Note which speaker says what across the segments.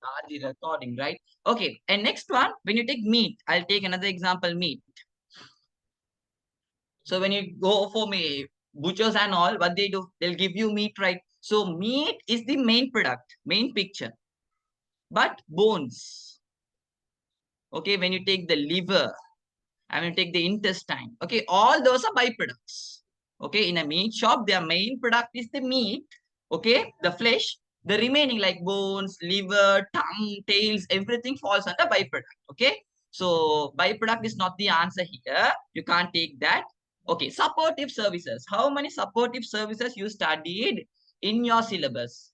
Speaker 1: Start the recording, right? Okay. And next one, when you take meat, I'll take another example, meat. So when you go for me, butchers and all, what they do, they'll give you meat, right? So meat is the main product, main picture. But bones, okay, when you take the liver, and when you take the intestine, okay, all those are byproducts. Okay, in a meat shop, their main product is the meat, okay, the flesh. The remaining like bones, liver, tongue, tails, everything falls under byproduct. Okay, so byproduct is not the answer here. You can't take that. Okay, supportive services. How many supportive services you studied in your syllabus?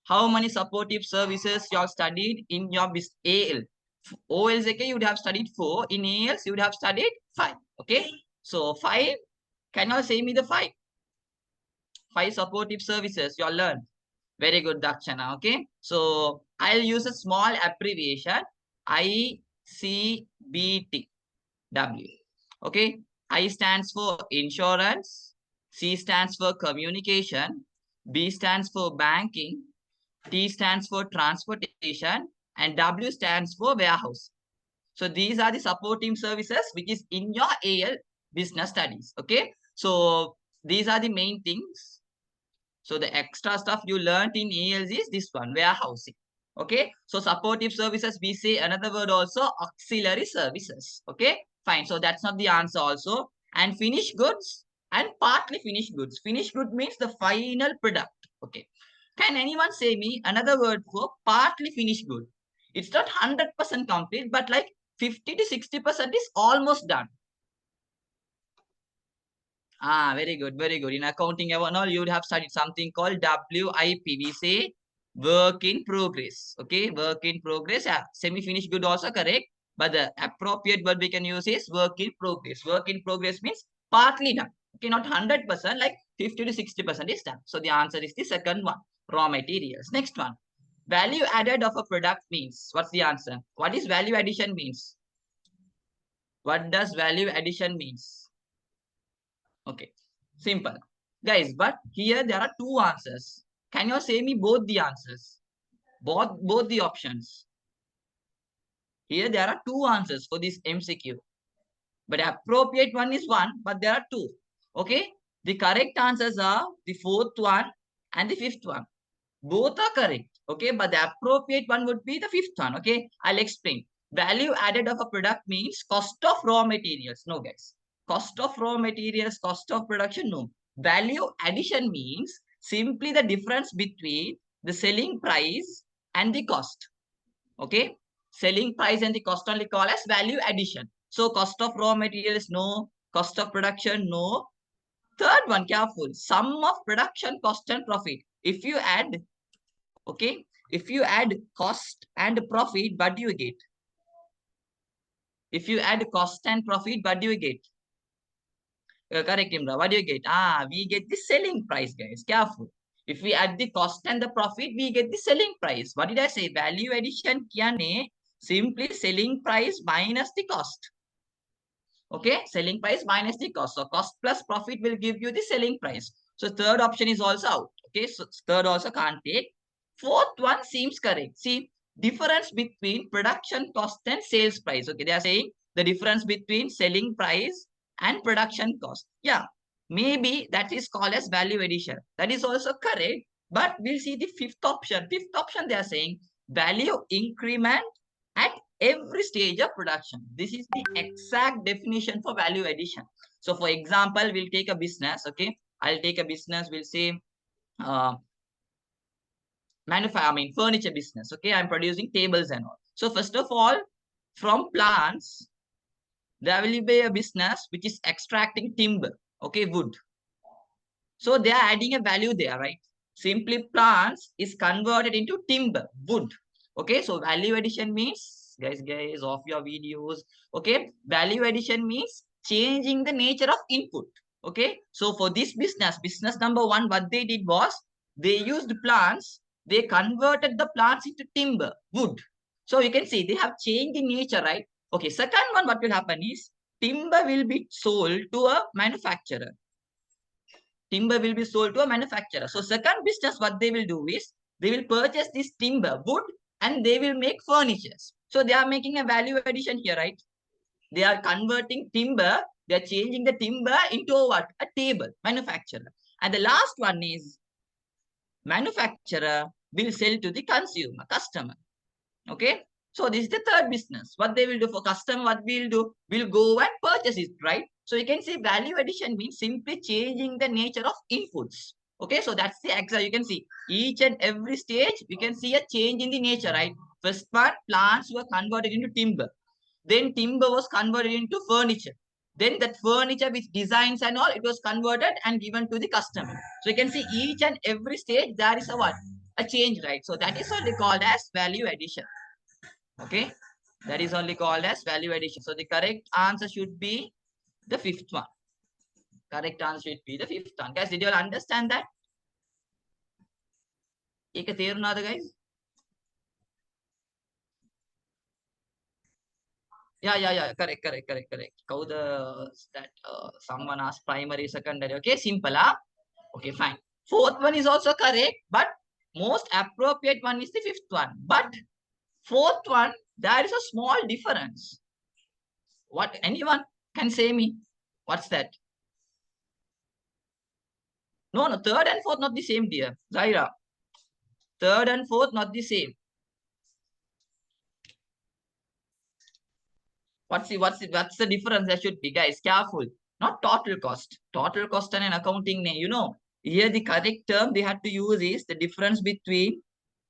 Speaker 1: How many supportive services you have studied in your AL? OLZK you would have studied 4. In ALs you would have studied 5. Okay. So 5. Can you all say me the 5? 5 supportive services you all learned. Very good, Dakshana. Okay. So I'll use a small abbreviation. ICBT. W. Okay. I stands for insurance. C stands for communication. B stands for banking. T stands for transportation. And W stands for warehouse. So these are the supporting services which is in your AL business studies. Okay. So these are the main things. So the extra stuff you learned in ALs is this one, warehousing. Okay. So supportive services, we say another word also, auxiliary services. Okay. Fine. So that's not the answer also. And finished goods and partly finished goods. Finished good means the final product. Okay. Can anyone say me another word for partly finished good? It's not 100% complete, but like 50 to 60% is almost done. Ah, very good, very good. In accounting and all, you would have studied something called WIP. We say work in progress. Okay, work in progress. Yeah, semi-finished good also correct. But the appropriate word we can use is work in progress. Work in progress means partly done. Okay, not 100%, like 50 to 60% is done. So the answer is the second one, raw materials. Next one, value added of a product means. What's the answer? What is value addition means? What does value addition means? Okay, simple. Guys, but here there are two answers. Can you say me both the answers? Both the options. Here there are two answers for this MCQ. But appropriate one is one, but there are two. Okay, the correct answers are the fourth one and the fifth one. Both are correct. Okay, but the appropriate one would be the fifth one. Okay, I'll explain. Value added of a product means cost of raw materials. No, guys. Cost of raw materials, cost of production, no. Value addition means simply the difference between the selling price and the cost. Okay, selling price and the cost only call as value addition. So cost of raw materials, no. Cost of production, no. Third one, careful. Sum of production, cost and profit. If you add, okay, if you add cost and profit, what do you get? If you add cost and profit, what do you get? Correct, Imra. What do you get? We get the selling price, guys. Careful. If we add the cost and the profit, we get the selling price. What did I say? Value addition kyane simply selling price minus the cost. Okay, selling price minus the cost. So cost plus profit will give you the selling price. So third option is also out. Okay, so third also can't take. Fourth one seems correct. See, difference between production cost and sales price. Okay, they are saying the difference between selling price and production cost. Yeah, maybe that is called as value addition. That is also correct. But we'll see the fifth option. Fifth option, they are saying value increment at every stage of production. This is the exact definition for value addition. So for example, we'll take a business. Okay, I'll take a business. We'll say uh, furniture business. Okay, I'm producing tables and all. So first of all, from plants, there will be a business which is extracting timber. Okay, wood. So they are adding a value there, right? Simply plants is converted into timber, wood. Okay, so value addition means, guys, off your videos. Okay, value addition means changing the nature of input. Okay, so for this business number one, what they did was they used plants, they converted the plants into timber, wood. So you can see they have changed the nature, right? Okay, second one, what will happen is timber will be sold to a manufacturer. Timber will be sold to a manufacturer. So second business, what they will do is They will purchase this timber, wood, and they will make furnitures. So they are making a value addition here, right? They are converting timber. They are changing the timber into what? A table, manufacturer. And the last one is manufacturer will sell to the consumer, customer. Okay. So this is the third business. What they will do for customer, what we'll do, we'll go and purchase it, right? So you can say value addition means simply changing the nature of inputs. Okay, so that's the exact. You can see each and every stage, you can see a change in the nature, right? First part, plants were converted into timber. Then timber was converted into furniture. Then that furniture with designs and all, it was converted and given to the customer. So you can see each and every stage, there is a what? A change, right? So that is only called as value addition. Okay, that is only called as value addition. So the correct answer should be the fifth one. Correct answer should be the fifth one. Guys, did you all understand that? Guys? Yeah. Correct. How the that someone asked primary, secondary. Okay, simple. Okay, fine. Fourth one is also correct, but most appropriate one is the fifth one. But fourth one, there is a small difference. What anyone can say me? What's that? No, third and fourth not the same, dear. Zaira. Third and fourth not the same. What's the difference? That should be, guys, careful. Not total cost. Total cost and an accounting name. Here the correct term they had to use is the difference between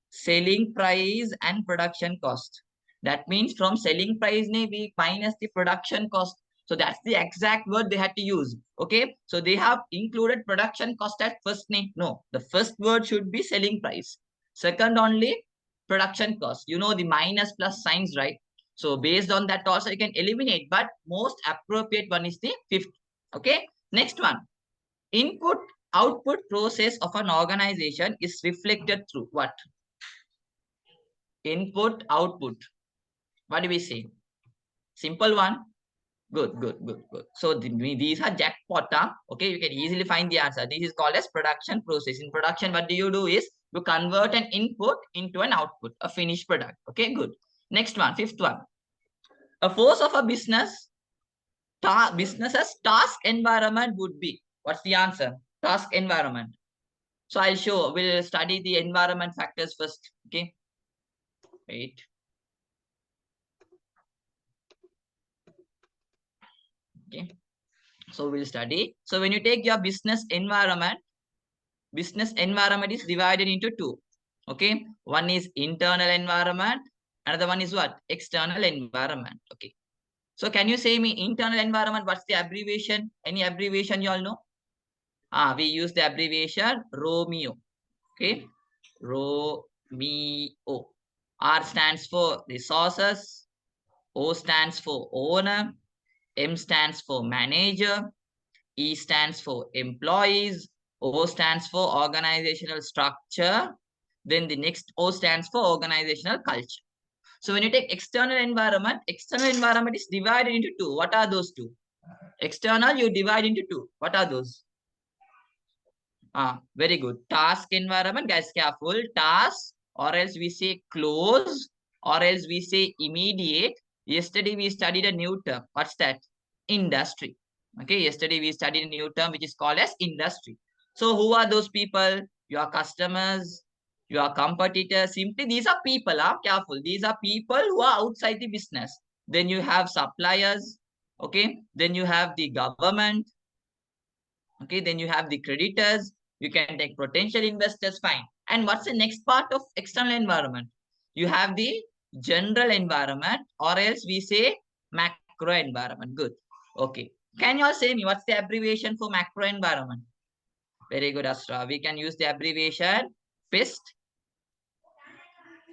Speaker 1: selling price and production cost. That means from selling price we minus the production cost. So that's the exact word they had to use. Okay. So they have included production cost at first name. No, the first word should be selling price. Second only production cost. The minus plus signs, right? So based on that also you can eliminate, but most appropriate one is the fifth. Okay. Next one. Input output process of an organization is reflected through what? Input output. What do we say? Simple one. Good. So these are jackpot. Okay, you can easily find the answer. This is called as production process. In production, what do? Is you convert an input into an output, a finished product. Okay, good. Next one, fifth one. A force of a business's task environment would be. What's the answer? Task environment. So I'll show. We'll study the environment factors first. Okay. Wait. Okay. So we'll study. So when you take your business environment is divided into two. Okay. One is internal environment. Another one is what? External environment. Okay. So can you say me internal environment? What's the abbreviation? Any abbreviation you all know? We use the abbreviation Romeo. Okay. Romeo. R stands for resources. O stands for owner. M stands for manager. E stands for employees. O stands for organizational structure. Then the next O stands for organizational culture. So when you take external environment is divided into two. What are those two? External, you divide into two. What are those? Very good. Task environment, guys, careful. Task, or else we say close, or else we say immediate. Yesterday we studied a new term. What's that? Industry. Okay, yesterday we studied a new term which is called as industry. So who are those people? Your customers, your competitors. Simply these are people. Careful. These are people who are outside the business. Then you have suppliers. Okay. Then you have the government. Okay. Then you have the creditors. You can take potential investors. Fine. And what's the next part of external environment? You have the general environment, or else we say macro environment. Good. Okay. Can you all say me what's the abbreviation for macro environment? Very good, Astra. We can use the abbreviation PIST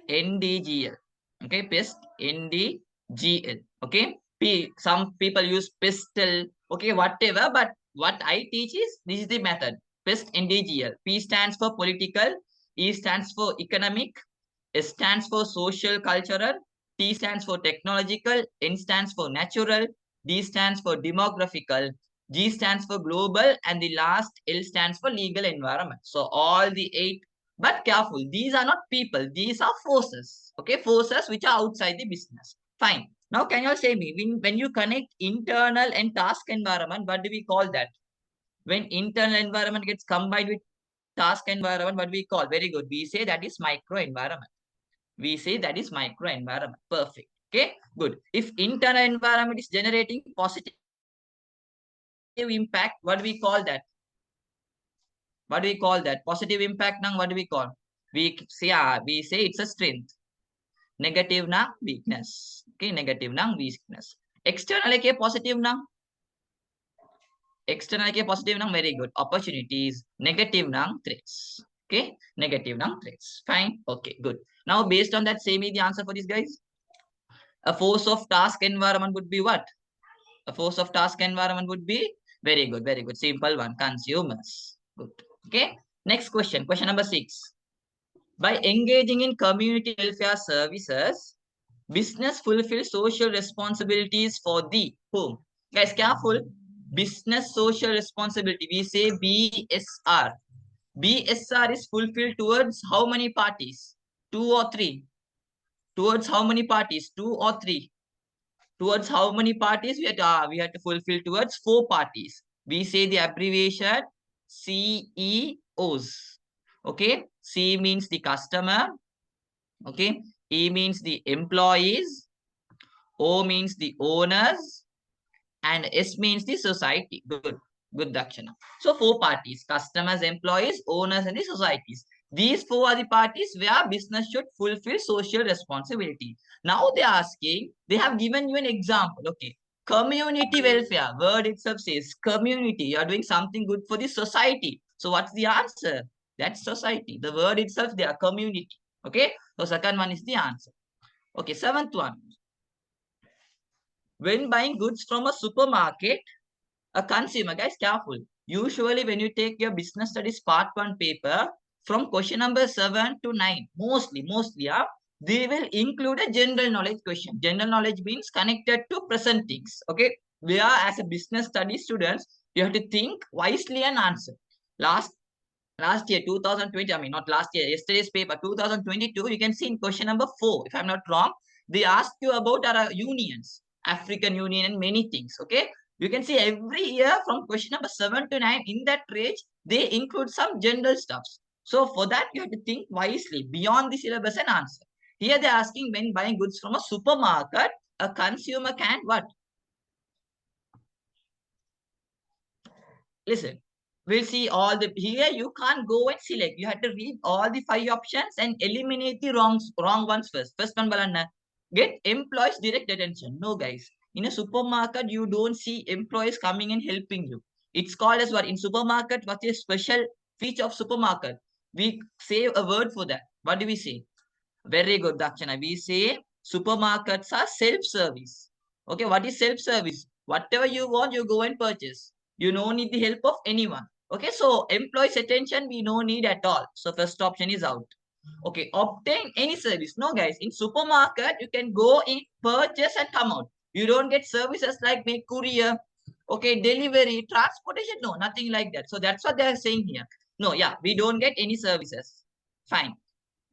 Speaker 1: NDGL. Okay, PIST NDGL. Okay. Some people use pistol. Okay, whatever. But what I teach is this is the method. PIST NDGL. P stands for political. E stands for economic. S stands for social cultural. T stands for technological. N stands for natural. D stands for demographical. G stands for global. And the last L stands for legal environment. So all the 8 But careful, these are not people, these are forces. Okay, forces which are outside the business. Fine. Now, can you all say me, when you connect internal and task environment, what do we call that? When internal environment gets combined with task environment, what we call? Very good. We say that is micro environment. We say that is micro environment. Perfect. Okay, good. If internal environment is generating positive impact, what do we call that? What do we call that? Positive impact now, what do we call? We say it's a strength. Negative na weakness. Okay, negative na weakness. External ke positive na. External ke positive na very good. Opportunities. Negative na threats. Okay, negative na threats. Fine. Okay, good. Now based on that, say me the answer for this, guys. A force of task environment would be what? A force of task environment would be very good, very good. Simple one. Consumers. Good. Okay. Next question. Question number 6. By engaging in community welfare services, business fulfills social responsibilities for the whom? Guys, careful. Business social responsibility. We say BSR. BSR is fulfilled towards how many parties? 2 or 3? Towards how many parties? 2 or 3? Towards how many parties? We have to fulfill towards 4 parties. We say the abbreviation CEOs. Okay. C means the customer. Okay. E means the employees. O means the owners. And S means the society. Good. Good, Dakshana. So 4 parties: customers, employees, owners, and the societies. These 4 are the parties where business should fulfill social responsibility. Now they are asking, they have given you an example. Okay. Community welfare. Word itself says community. You are doing something good for the society. So what's the answer? That's society. The word itself, they are community. Okay. So second one is the answer. Okay. 7th one. When buying goods from a supermarket, a consumer, guys, careful. Usually when you take your business studies part 1 paper, from question number 7 to 9, mostly, yeah, they will include a general knowledge question. General knowledge means connected to present things. Okay. Where as a business studies students, you have to think wisely and answer. Last year, 2020, I mean, not last year, yesterday's paper, 2022, you can see in question number 4, if I'm not wrong, they asked you about our unions, African Union and many things. Okay. You can see every year from question number 7 to 9, in that range, they include some general stuffs. So for that, you have to think wisely beyond the syllabus and answer. Here they're asking, when buying goods from a supermarket, a consumer can what? Listen, we'll see all the, here you can't go and select. You have to read all the 5 options and eliminate the wrong ones first. First one, Balanna. Get employees direct attention. No, guys. In a supermarket, you don't see employees coming and helping you. It's called as what? In supermarket, what's a special feature of supermarket? We say a word for that. What do we say? Very good, Dakshana. We say supermarkets are self-service. Okay, what is self-service? Whatever you want, you go and purchase. You don't need the help of anyone. Okay, so employees' attention, we no need at all. So first option is out. Okay, obtain any service. No, guys, in supermarket, you can go in, purchase and come out. You don't get services like make courier, okay, delivery, transportation. No, nothing like that. So that's what they are saying here. No, yeah, we don't get any services. Fine.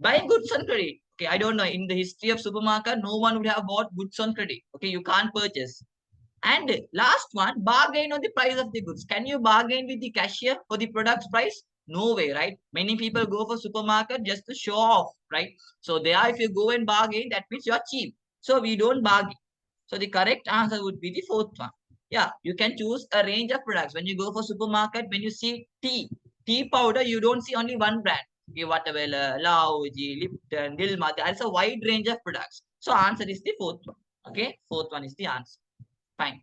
Speaker 1: Buy goods on credit. Okay, I don't know. In the history of supermarket, no one would have bought goods on credit. Okay, you can't purchase. And last one, bargain on the price of the goods. Can you bargain with the cashier for the product's price? No way, right? Many people go for supermarket just to show off, right? So there, if you go and bargain, that means you're cheap. So we don't bargain. So the correct answer would be the 4th one. Yeah, you can choose a range of products. When you go for supermarket, when you see tea powder, you don't see only one brand. Okay, whatever, Lauji, Lipton, Dilma, there's a wide range of products. So answer is the 4th one. Okay, 4th one is the answer. Fine.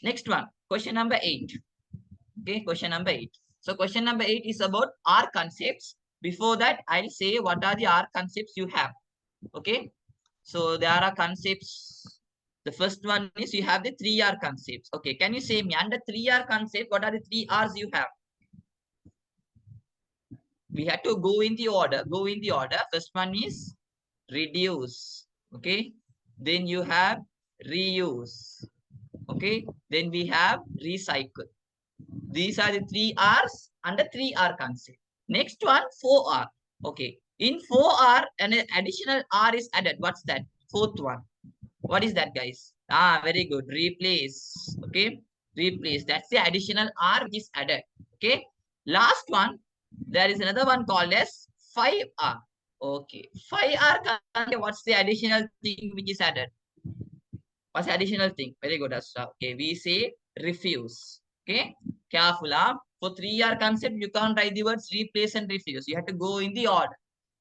Speaker 1: Next one, question number 8. Okay, question number 8. So question number 8 is about R concepts. Before that, I'll say what are the R concepts you have. Okay, so there are concepts. The first one is you have the 3R concepts. Okay, can you say me under 3R concept, what are the 3 R's you have? We have to go in the order. First one is reduce. Okay, then you have reuse. Okay, then we have recycle. These are the 3 R's under 3R concept. Next one, 4R. Okay. In 4R, an additional R is added. What's that? Fourth one. What is that, guys? Ah, very good. Replace. Okay. Replace. That's the additional R which is added. Okay. Last one, there is another one called as 5R. Okay. 5R, what's the additional thing which is added? What's the additional thing? Very good, Asra. Okay. We say refuse. Okay. Careful. For 3R concept, you can't write the words replace and refuse. You have to go in the order.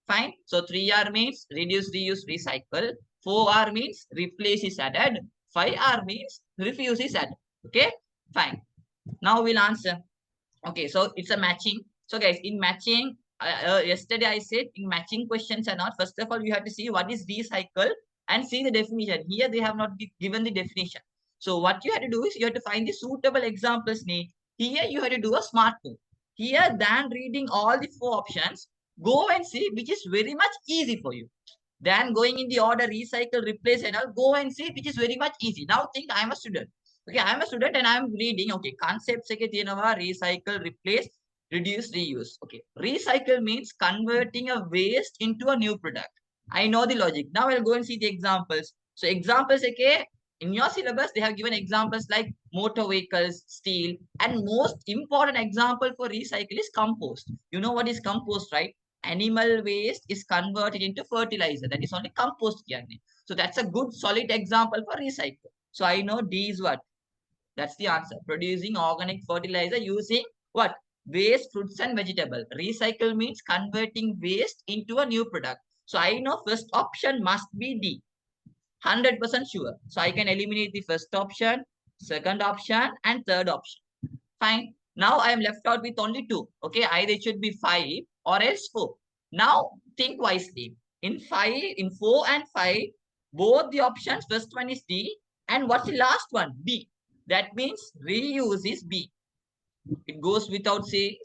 Speaker 1: Fine. So 3R means reduce, reuse, recycle. 4R means replace is added. 5R means refuse is added. Okay. Fine. Now we'll answer. Okay. So it's a matching. So guys, in matching, yesterday I said in matching questions and not. First of all, you have to see what is recycle and see the definition. Here they have not given the definition. So what you have to do is you have to find the suitable examples. Here you have to do a smart move. Here, than reading all the 4 options, go and see which is very much easy for you. Then going in the order recycle, replace and all, go and see which is very much easy. Now think I am a student. Okay, I am a student and I am reading. Okay, concepts recycle, replace, reduce, reuse. Okay, recycle means converting a waste into a new product. I know the logic. Now I'll go and see the examples. So examples, okay, in your syllabus, they have given examples like motor vehicles, steel, and most important example for recycle is compost. You know what is compost, right? Animal waste is converted into fertilizer. That is only compost here. So that's a good solid example for recycle. So I know D is what? That's the answer. Producing organic fertilizer using what? Waste, fruits and vegetable. Recycle means converting waste into a new product. So I know first option must be D. 100% sure. So I can eliminate the first option, second option, and third option. Fine. Now I am left out with only 2. Okay, either it should be 5 or else 4. Now think wisely. In 4 and 5, both the options, first one is D, and what's the last one? B. That means reuse is B. It goes without saying.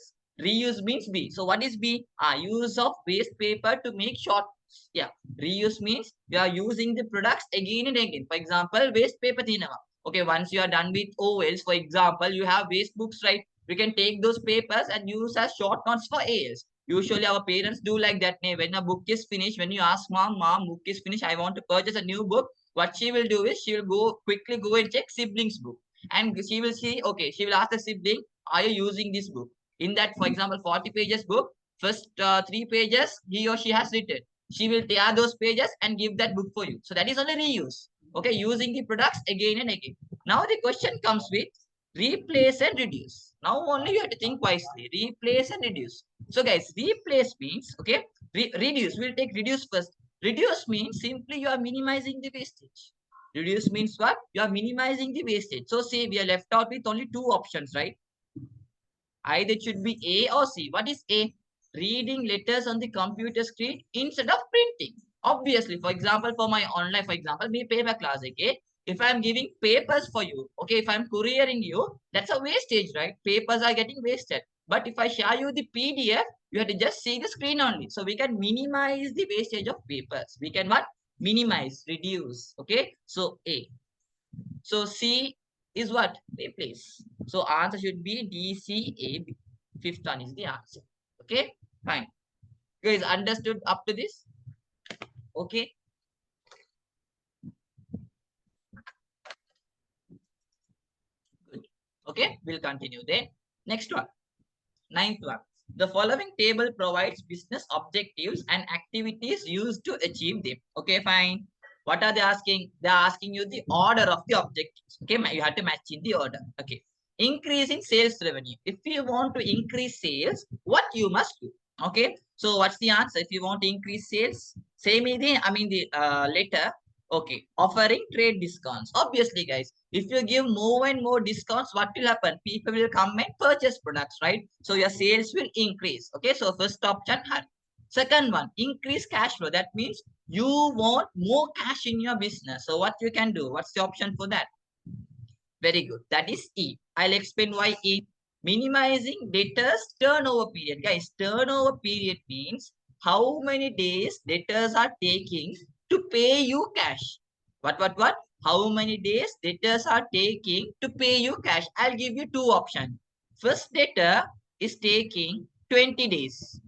Speaker 1: Reuse means B. So what is B? Use of waste paper to make short. Yeah. Reuse means you are using the products again and again. For example, waste paper thinama. Okay, once you are done with OLs, for example, you have waste books, right? We can take those papers and use as short notes for ALs. Usually our parents do like that. When a book is finished, when you ask mom, book is finished, I want to purchase a new book. What she will do is she will quickly go and check siblings book. And she will see, okay, she will ask the sibling, are you using this book? In that, for example, 40 pages book, first 3 pages he or she has written. She will tear those pages and give that book for you. So that is only reuse. Okay, using the products again and again. Now the question comes with replace and reduce. Now only you have to think wisely. Replace and reduce. So guys, replace means, okay, reduce. We'll take reduce first. Reduce means simply you are minimizing the wastage. Reduce means what? You are minimizing the wastage. So say we are left out with only 2 options, right? Either it should be A or C. What is A? Reading letters on the computer screen instead of printing. Obviously, for example, for my online, for example, me paper class, okay? If I'm giving papers for you, okay, if I'm couriering you, that's a wastage, right? Papers are getting wasted. But if I share you the PDF, you have to just see the screen only. So we can minimize the wastage of papers. We can what? Minimize, reduce, okay? So A. So C is what? Replace. So answer should be D, C, A, B. Fifth one is the answer. Okay, fine. Guys, understood up to this? Okay. Good. Okay, we'll continue then. Next one. Ninth one. The following table provides business objectives and activities used to achieve them. Okay, fine. What are they asking? They're asking you the order of the objectives. Okay, you have to match in the order. Okay. Increase in sales revenue. If you want to increase sales, what you must do? Okay. So what's the answer? If you want to increase sales, same is the, the letter. Okay. Offering trade discounts. Obviously, guys, if you give more and more discounts, what will happen? People will come and purchase products, right? So your sales will increase. Okay. So first option, second one, increase cash flow. That means you want more cash in your business. So what you can do? What's the option for that? Very good. That is E. I'll explain why E. Minimizing debtors turnover period. Guys, turnover period means how many days debtors are taking to pay you cash. What? How many days debtors are taking to pay you cash? I'll give you 2 options. First debtor is taking 20 days.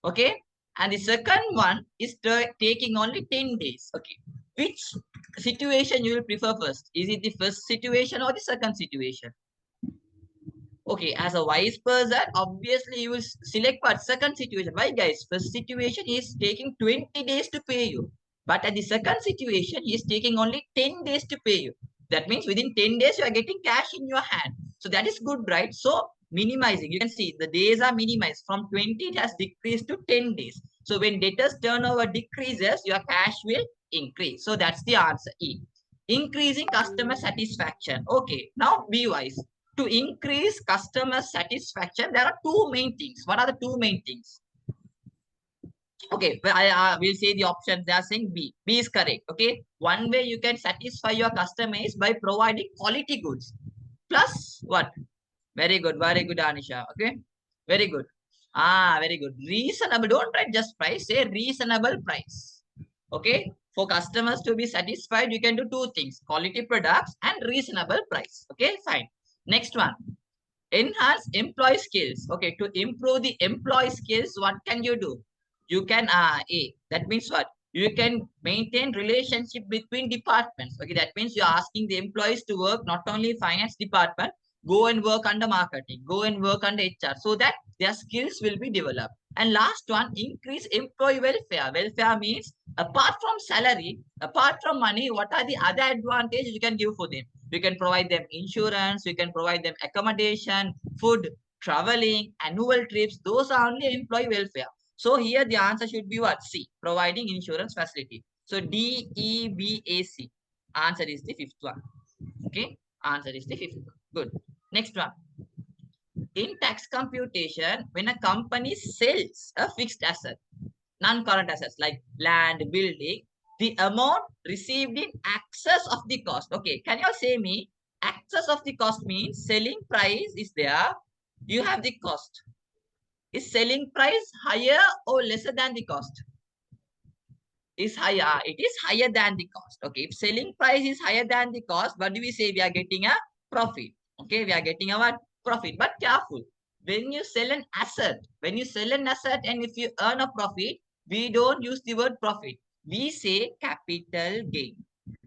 Speaker 1: Okay. And the second one is taking only 10 days. Okay. Which situation you will prefer first? Is it the first situation or the second situation? Okay, as a wise person, obviously you will select what? Second situation. Why, guys? First situation is taking 20 days to pay you. But at the second situation, he is taking only 10 days to pay you. That means within 10 days, you are getting cash in your hand. So that is good, right? So minimizing. You can see the days are minimized. From 20, it has decreased to 10 days. So when debtors turnover decreases, your cash will increase. So that's the answer E. Increasing customer satisfaction. Okay, now be wise. To increase customer satisfaction, there are two main things. What are the two main things? Okay, well, I will say the options. They are saying B. B is correct. Okay, one way you can satisfy your customer is by providing quality goods. Plus what? Very good, Anisha. Okay, very good. Very good. Reasonable. Don't write just price. Say reasonable price. Okay, for customers to be satisfied, you can do two things: quality products and reasonable price. Okay, fine. Next one. Enhance employee skills. Okay, to improve the employee skills, what can you do? You can that means what? You can maintain relationship between departments. Okay, that means you're asking the employees to work not only finance department, go and work under marketing, go and work under HR, so that their skills will be developed. And last one, increase employee welfare. Welfare means apart from salary, apart from money, what are the other advantages you can give for them? You can provide them insurance, you can provide them accommodation, food, traveling, annual trips. Those are only employee welfare. So here the answer should be what? C, providing insurance facility. So D, E, B, A, C. Answer is the fifth one. Okay, answer is the fifth one. Good. Next one. In tax computation, when a company sells a fixed asset, non-current assets like land, building, the amount received in excess of the cost. Okay, can you all say me? Excess of the cost means selling price is there. You have the cost. Is selling price higher or lesser than the cost? Is higher. It is higher than the cost. Okay, if selling price is higher than the cost, what do we say? We are getting a profit. Okay, we are getting a what? Profit. But careful. When you sell an asset, and if you earn a profit, we don't use the word profit. We say capital gain.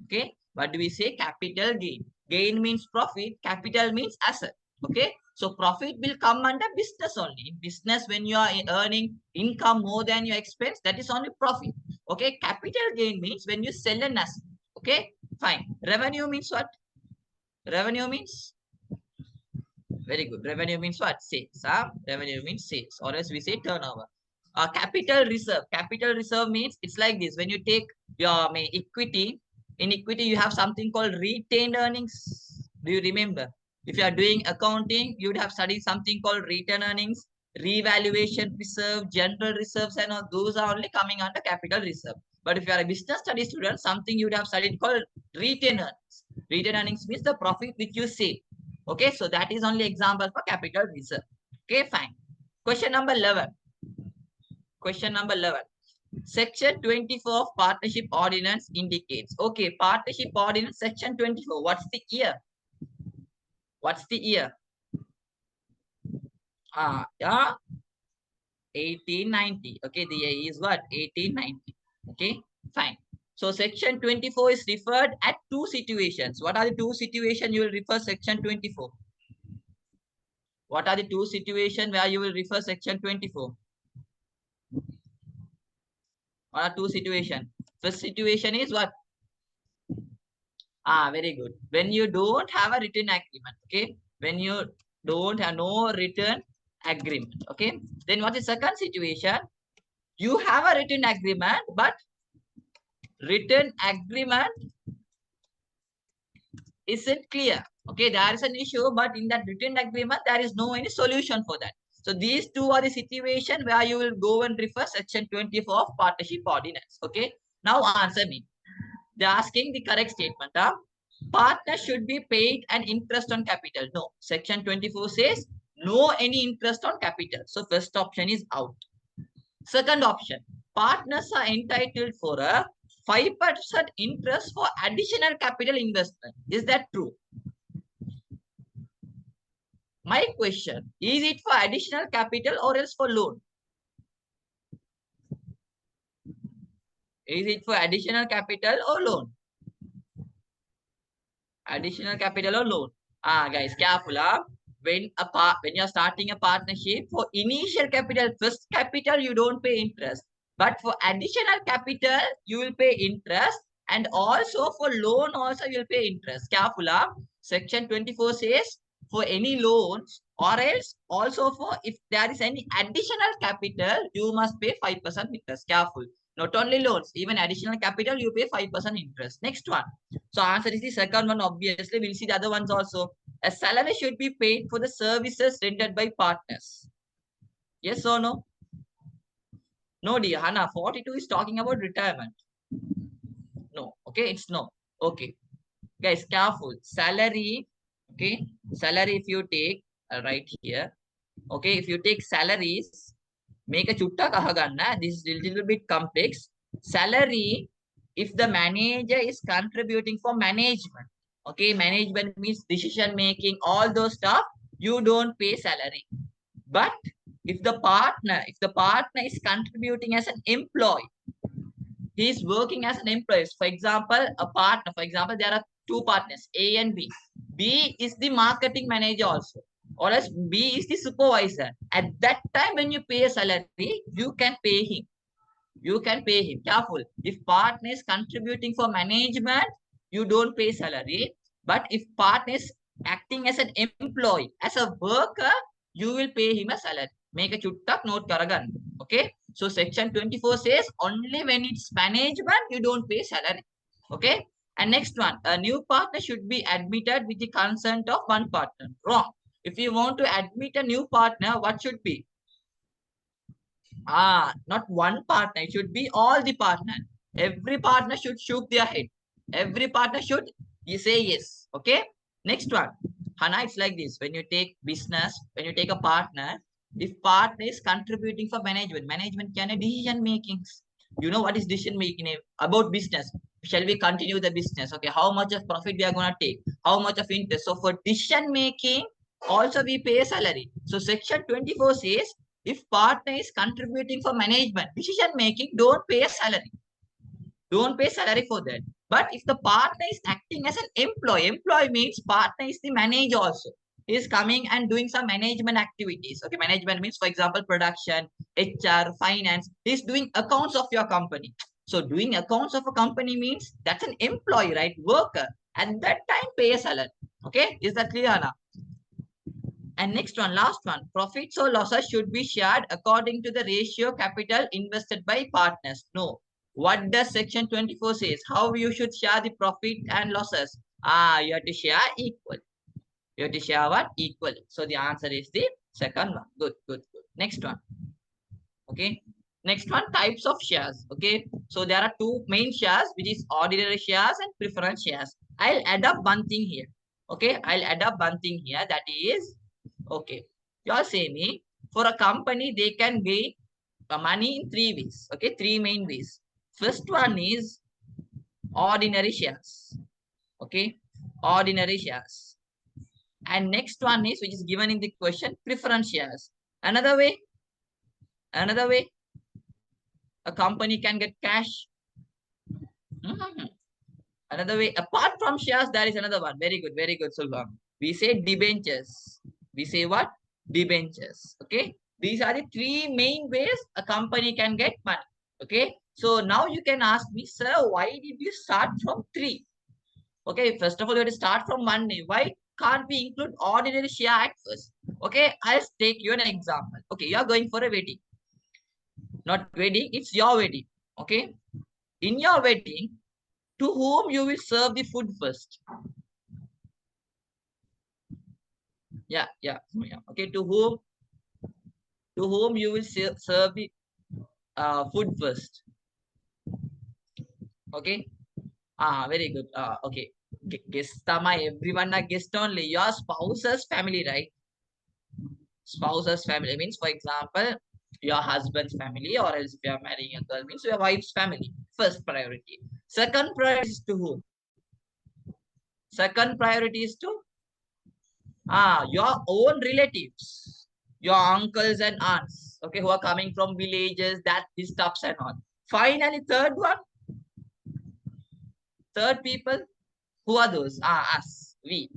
Speaker 1: Okay, what do we say? Capital gain. Gain means profit, capital means asset. Okay, so profit will come under business only. In business, when you are earning income more than your expense, that is only profit. Okay, capital gain means when you sell an asset. Okay, fine. Revenue means what? Revenue means very good. Revenue means what? Sales. Revenue means sales, or else we say turnover. Capital reserve. Capital reserve means it's like this. When you take your equity, in equity you have something called retained earnings. Do you remember? If you are doing accounting, you would have studied something called retained earnings, revaluation reserve, general reserves, and all those are only coming under capital reserve. But if you are a business study student, something you would have studied called retained earnings. Retained earnings means the profit which you save. Okay, so that is only example for capital reserve. Okay, fine. Question number 11. Question number 11. Section 24 of Partnership Ordinance indicates. Okay, Partnership Ordinance Section 24. What's the year? What's the year? Yeah, 1890. Okay, the year is what? 1890. Okay, fine. So section 24 is referred at two situations. What are the two situations you will refer section 24? What are the two situations where you will refer section 24? What are two situations? First situation is what? Very good. When you don't have a written agreement, okay? When you don't have no written agreement, okay? Then what is second situation? You have a written agreement, but written agreement isn't clear. Okay, there is an issue, but in that written agreement, there is no any solution for that. So these two are the situation where you will go and refer section 24 of Partnership Ordinance. Okay, now answer me. They're asking the correct statement. Partner should be paid an interest on capital. No, section 24 says no any interest on capital. So first option is out. Second option, partners are entitled for a 5% interest for additional capital investment. Is that true? My question, is it for additional capital or else for loan? Is it for additional capital or loan? Additional capital or loan? Guys, careful. When you're starting a partnership, for initial capital, first capital, you don't pay interest. But for additional capital, you will pay interest. And also for loan, also you'll pay interest. Careful. Section 24 says for any loans or else also for if there is any additional capital, you must pay 5% interest. Careful. Not only loans, even additional capital, you pay 5% interest. Next one. So answer is the second one, obviously. We'll see the other ones also. A salary should be paid for the services rendered by partners. Yes or no? No, dear. Hannah, 42 is talking about retirement. No. Okay, it's no. Okay. Guys, careful. Salary. Okay. Salary, if you take right here. Okay, if you take salaries, make a chutta kahaganna. This is a little bit complex. Salary, if the manager is contributing for management, okay, management means decision making, all those stuff, you don't pay salary. But if the partner is contributing as an employee, he is working as an employee. For example, a partner, for example, there are two partners, A and B. B is the marketing manager also, or else B is the supervisor. At that time, when you pay a salary, you can pay him. You can pay him. Careful. If partner is contributing for management, you don't pay salary. But if partner is acting as an employee, as a worker, you will pay him a salary. Make a chuttak note karagan. Okay. So section 24 says only when it's management, you don't pay salary. Okay. And next one, a new partner should be admitted with the consent of one partner. Wrong. If you want to admit a new partner, what should be? Not one partner. It should be all the partner. Every partner should shook their head. Every partner should you say yes. Okay. Next one. Hana, it's like this. When you take business, when you take a partner, if partner is contributing for management, management can have decision makings. You know what is decision making about business? Shall we continue the business? Okay. How much of profit we are gonna take? How much of interest? So for decision making, also we pay a salary. So section 24 says if partner is contributing for management, decision making, don't pay a salary. Don't pay salary for that. But if the partner is acting as an employee means partner is the manager also. He is coming and doing some management activities. Okay, management means, for example, production, HR, finance. He is doing accounts of your company. So doing accounts of a company means that's an employee, right? Worker. At that time, pay a salary. Okay, is that clear, Anna? And next one, last one, profits or losses should be shared according to the ratio capital invested by partners. No. What does section 24 says? How you should share the profit and losses? You have to share equal. You have to share what? Equal. So the answer is the second one. Good, good, good. Next one. Okay. Next one, types of shares. Okay. So there are two main shares, which is ordinary shares and preference shares. I'll add up one thing here. Okay. I'll add up one thing here. That is, okay. You all say me, for a company, they can gain money in three ways. Okay. Three main ways. First one is ordinary shares. Okay. Ordinary shares. And next one is, which is given in the question, preference shares. Another way, a company can get cash. Another way, apart from shares, there is another one. Very good, Sulvam. We say debentures. We say what? Debentures. Okay. These are the three main ways a company can get money. Okay. So now you can ask me, sir, why did you start from three? Okay. First of all, you have to start from one name. Why can't we include ordinary share at first? Okay. I'll take you an example. Okay. You are going for a wedding. Not wedding, it's your wedding. Okay. In your wedding, to whom you will serve the food first? Yeah. Okay, to whom you will serve the food first? Okay. Very good. Okay. Guest everyone a guest only. Your spouse's family, right? Spouse's family means, for example, your husband's family, or else if you are marrying a girl means your wife's family. First priority. Second priority is to whom? Second priority is to Your own relatives, your uncles and aunts, okay, who are coming from villages, that these stuffs and all. Finally, third one, third people, who are those? Us, we.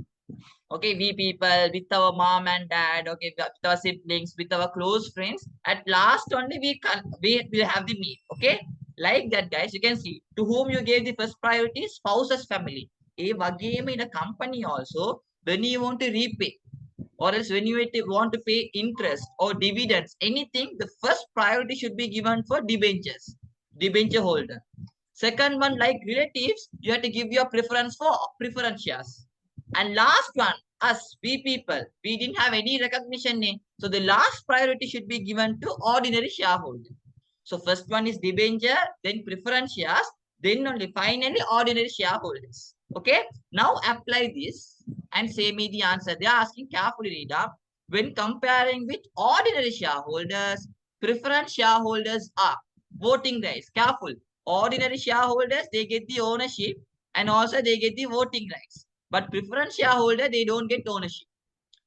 Speaker 1: Okay, we people with our mom and dad, okay, with our siblings, with our close friends. At last only we will have the meal. Okay, like that, guys. You can see to whom you gave the first priority, spouses, family. Again in a company also, when you want to repay, or else when you want to pay interest or dividends, anything, the first priority should be given for debentures, debenture holder. Second one, like relatives, you have to give your preference for preference shares. And last one, us, we people, we didn't have any recognition name. So the last priority should be given to ordinary shareholder. So first one is debenture, then preference shares, then only finally ordinary shareholders. Okay. Now apply this and say me the answer. They are asking carefully, read up. When comparing with ordinary shareholders, preference shareholders are voting rights. Careful. Ordinary shareholders, they get the ownership and also they get the voting rights. But preference shareholder, they don't get ownership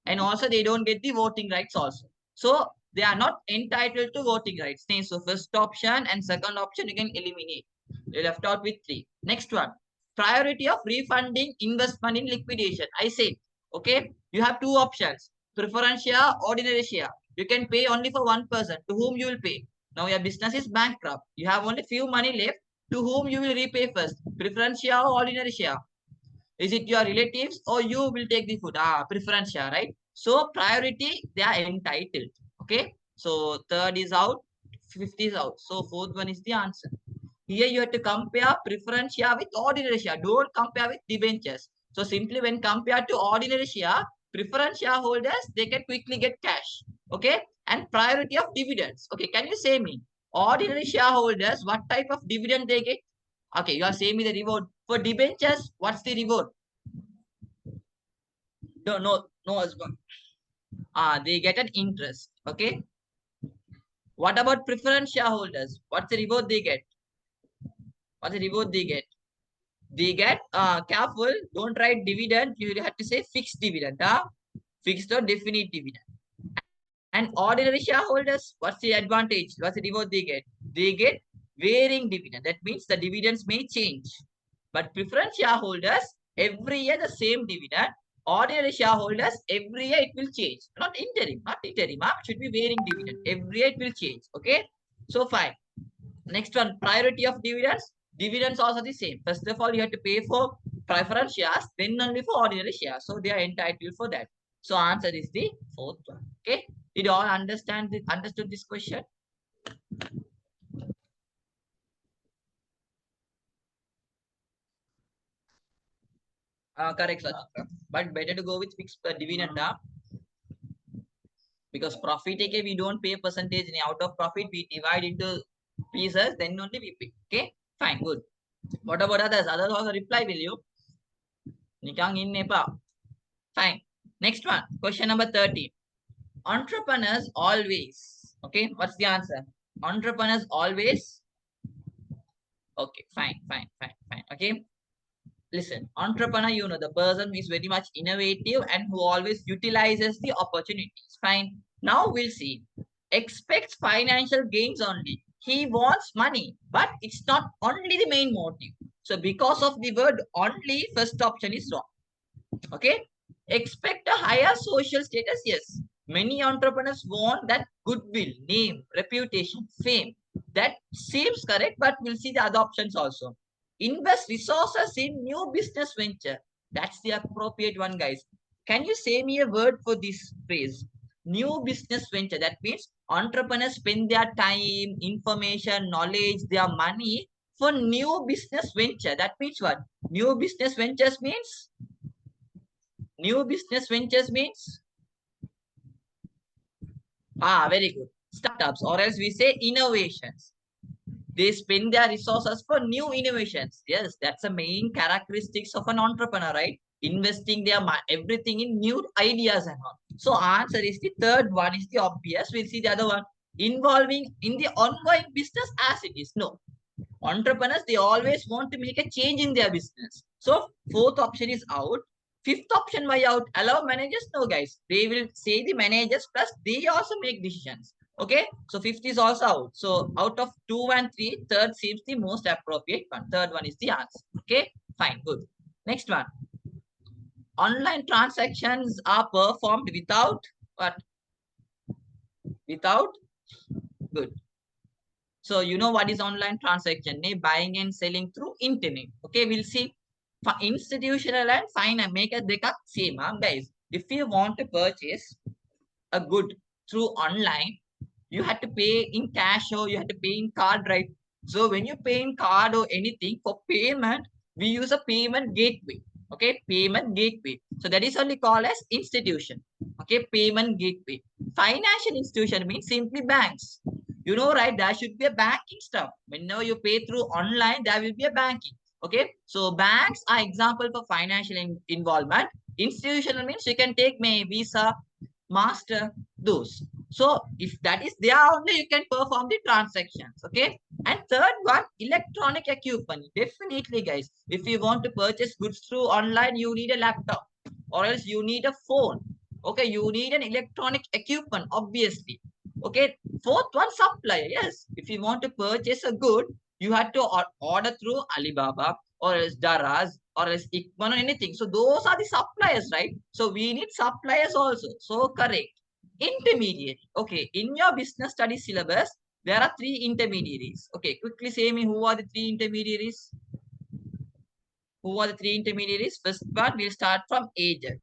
Speaker 1: and also they don't get the voting rights also. So they are not entitled to voting rights. So first option and second option you can eliminate. You left out with three. Next one, priority of refunding investment in liquidation. I said, okay, you have two options: preference share, ordinary share. You can pay only for one person. To whom you will pay? Now your business is bankrupt. You have only few money left. To whom you will repay first? Preference share or ordinary share? Is it your relatives or you will take the food? Preference share, right? So priority, they are entitled. Okay. So third is out, fifth is out. So fourth one is the answer. Here you have to compare preference share with ordinary share. Don't compare with debentures. So simply when compared to ordinary share, preference shareholders, they can quickly get cash. Okay. And priority of dividends. Okay. Can you say me? Ordinary shareholders, what type of dividend they get? Okay. You are saying me the reward. For debentures, what's the reward? No, no, no husband. They get an interest. Okay. What about preference shareholders? What's the reward they get? What's the reward they get? They get careful. Don't write dividend. You have to say fixed dividend. Fixed or definite dividend. And ordinary shareholders, what's the advantage? What's the reward they get? They get varying dividend. That means the dividends may change. But preference shareholders, every year the same dividend. Ordinary shareholders, every year it will change. Not interim, not interim. It should be varying dividend. Every year it will change. Okay. So fine. Next one, priority of dividends. Dividends also the same. First of all, you have to pay for preference shares, then only for ordinary shares. So they are entitled for that. So answer is the fourth one. Okay. Did you all understood this question? Correct, Sachitra. But better to go with fixed dividend because profit okay, we don't pay percentage. Out of profit, we divide into pieces, then only we pay. Okay, fine, good. What about others? Others also reply, will you? Nikang in Nepal. Fine. Next one, question number 30. Entrepreneurs always. Okay, what's the answer? Entrepreneurs always. Okay, fine, fine, fine, fine. Okay, listen, entrepreneur, you know, the person who is very much innovative and who always utilizes the opportunities. Fine. Now we'll see. Expects financial gains only. He wants money, but it's not only the main motive. So because of the word only, first option is wrong. Okay. Expect a higher social status. Yes. Many entrepreneurs want that goodwill, name, reputation, fame. That seems correct, but we'll see the other options also. Invest resources in new business venture. That's the appropriate one, guys. Can you say me a word for this phrase? New business venture. That means entrepreneurs spend their time, information, knowledge, their money for new business venture. That means what? New business ventures means very good. Startups, or else we say innovations. They spend their resources for new innovations. Yes, that's the main characteristics of an entrepreneur, right? Investing their everything in new ideas and all. So answer is the third one is the obvious. We'll see the other one. Involving in the ongoing business as it is. No. Entrepreneurs, they always want to make a change in their business. So fourth option is out. Fifth option, why out? Allow managers? No, guys. They will say the managers plus they also make decisions. Okay. So fifth is also out. So out of 2 and 3, third seems the most appropriate one. Third one is the answer. Okay. Fine. Good. Next one. Online transactions are performed without what? Without? Good. So you know what is online transaction? Buying and selling through internet. Okay, we'll see. For institutional and finance, make a dekak same, guys. If you want to purchase a good through online, you have to pay in cash or you have to pay in card, right? So when you pay in card or anything for payment, we use a payment gateway. Okay, payment gateway. So that is only called as institution. Okay, payment gateway. Financial institution means simply banks. You know, right? There should be a banking stuff. Whenever you pay through online, there will be a banking. Okay, so banks are example for financial involvement. Institutional means you can take may Visa, Master, those. So if that is there only, you can perform the transactions. Okay. And third one, electronic equipment. Definitely, guys. If you want to purchase goods through online, you need a laptop or else you need a phone. Okay. You need an electronic equipment, obviously. Okay. Fourth one, supplier. Yes. If you want to purchase a good, you have to order through Alibaba or else Daraz or else Ikman or anything. So those are the suppliers, right? So we need suppliers also. So correct. Intermediary. Okay. In your business studies syllabus, there are 3 intermediaries. Okay. Quickly say me who are the 3 intermediaries. Who are the 3 intermediaries? First one, we'll start from agents.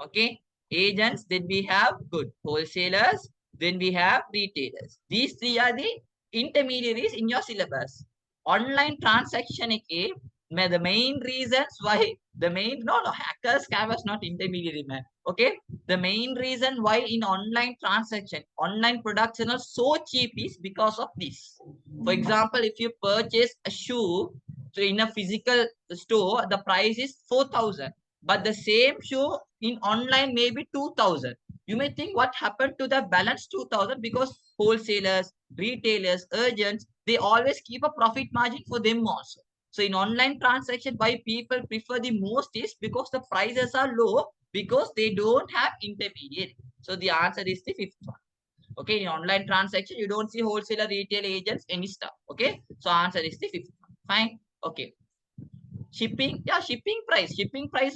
Speaker 1: Okay. Agents, then we have good wholesalers, then we have retailers. These 3 are the intermediaries in your syllabus. Online transaction, okay, the main reasons why no hackers scammers not intermediary, man. Okay, the main reason why in online transaction online products are so cheap is because of this. For example, if you purchase a shoe, so in a physical store the price is 4,000, but the same shoe in online may be 2,000. You may think what happened to the balance 2,000, because wholesalers, retailers, agents, they always keep a profit margin for them also. So in online transaction, why people prefer the most is because the prices are low, because they don't have intermediary. So the answer is the fifth one. Okay, in online transaction, you don't see wholesaler, retail agents, any stuff. Okay, so answer is the fifth one. Fine. Okay. Shipping, yeah, shipping price,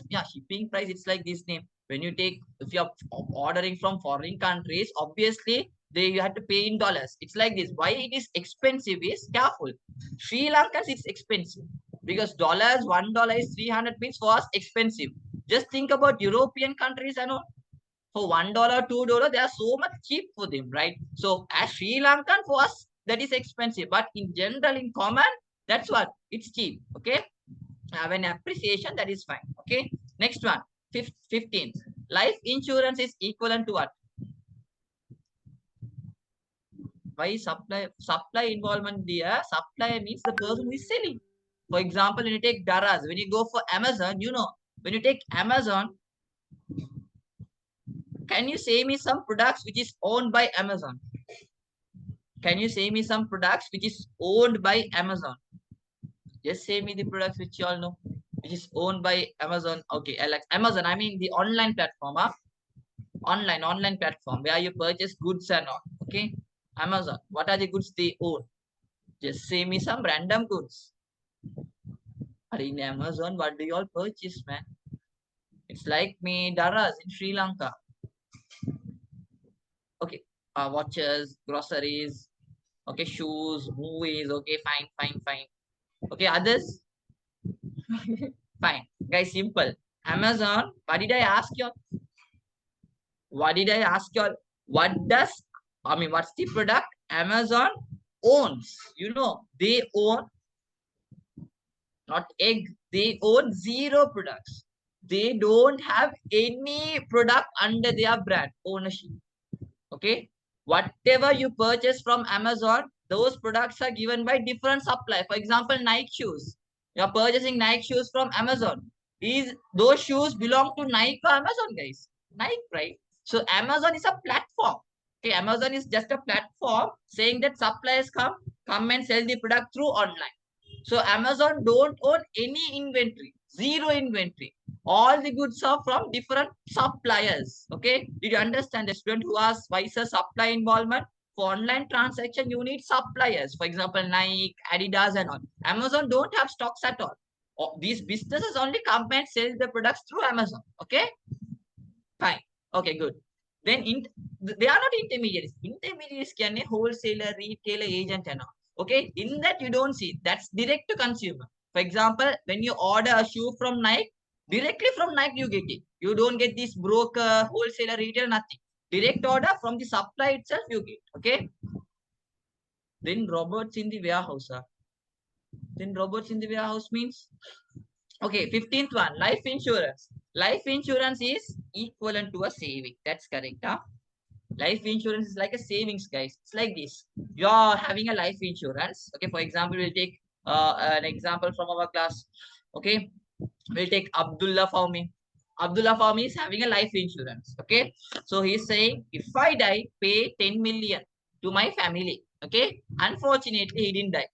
Speaker 1: yeah, shipping price. It's like this name. When you take, if you're ordering from foreign countries, obviously they you have to pay in dollars. It's like this. Why it is expensive is careful. Sri Lanka, it's expensive because dollars, $1 is 300, means for us expensive. Just think about European countries and all. For $1, $2, they are so much cheap for them, right? So as Sri Lankan, for us that is expensive, but in general, in common, that's what it's cheap. Okay, have an appreciation, that is fine. Okay, next one, 15th. Life insurance is equivalent to what? Why supply involvement there? Supply means the person who is selling. For example, when you take Daraz, when you go for Amazon, you know, when you take Amazon, can you say me some products which is owned by Amazon? Can you say me some products which is owned by Amazon? Just say me the products which you all know, which is owned by Amazon. Okay, Alex, Amazon, I mean the online platform, huh? Online platform where you purchase goods and all. Okay, Amazon, what are the goods they own? Just say me some random goods. Are in Amazon, what do you all purchase, man? It's like me, Daras in Sri Lanka. Okay, watches, groceries, okay, shoes, movies. Okay, fine. Okay, others. Fine, guys, simple. Amazon, what did I ask you? What did I ask you? What does, I mean, what's the product Amazon owns? You know, they own not egg, they own 0 products. They don't have any product under their brand ownership. Okay, whatever you purchase from Amazon, those products are given by different supply. For example, Nike shoes. You are purchasing Nike shoes from Amazon. Those shoes belong to Nike or Amazon, guys? Nike, right? So Amazon is a platform. Okay, Amazon is just a platform saying that suppliers come and sell the product through online. So Amazon don't own any inventory, 0 inventory. All the goods are from different suppliers. Okay, did you understand? The student who has wiser supply involvement, for online transaction you need suppliers, for example Nike, Adidas and all. Amazon don't have stocks at all. These businesses only come and sell the products through Amazon. Okay, fine. Okay, good. Then they are not intermediaries. Intermediaries can a wholesaler, retailer, agent and all. Okay, in that you don't see. That's direct to consumer. For example, when you order a shoe from Nike, directly from Nike you get it. You don't get this broker, wholesaler, retailer, nothing. Direct order from the supply itself you get. Okay. Then robots in the warehouse. Then robots in the warehouse means, okay, 15th one, life insurance. Life insurance is equivalent to a saving. That's correct. Huh? Life insurance is like a savings, guys. It's like this. You're having a life insurance. Okay, for example, we'll take an example from our class. Okay, we'll take Abdullah Fawmi. Abdullah Fawmi is having a life insurance. Okay, so he's saying, if I die, pay 10 million to my family. Okay, unfortunately, he didn't die.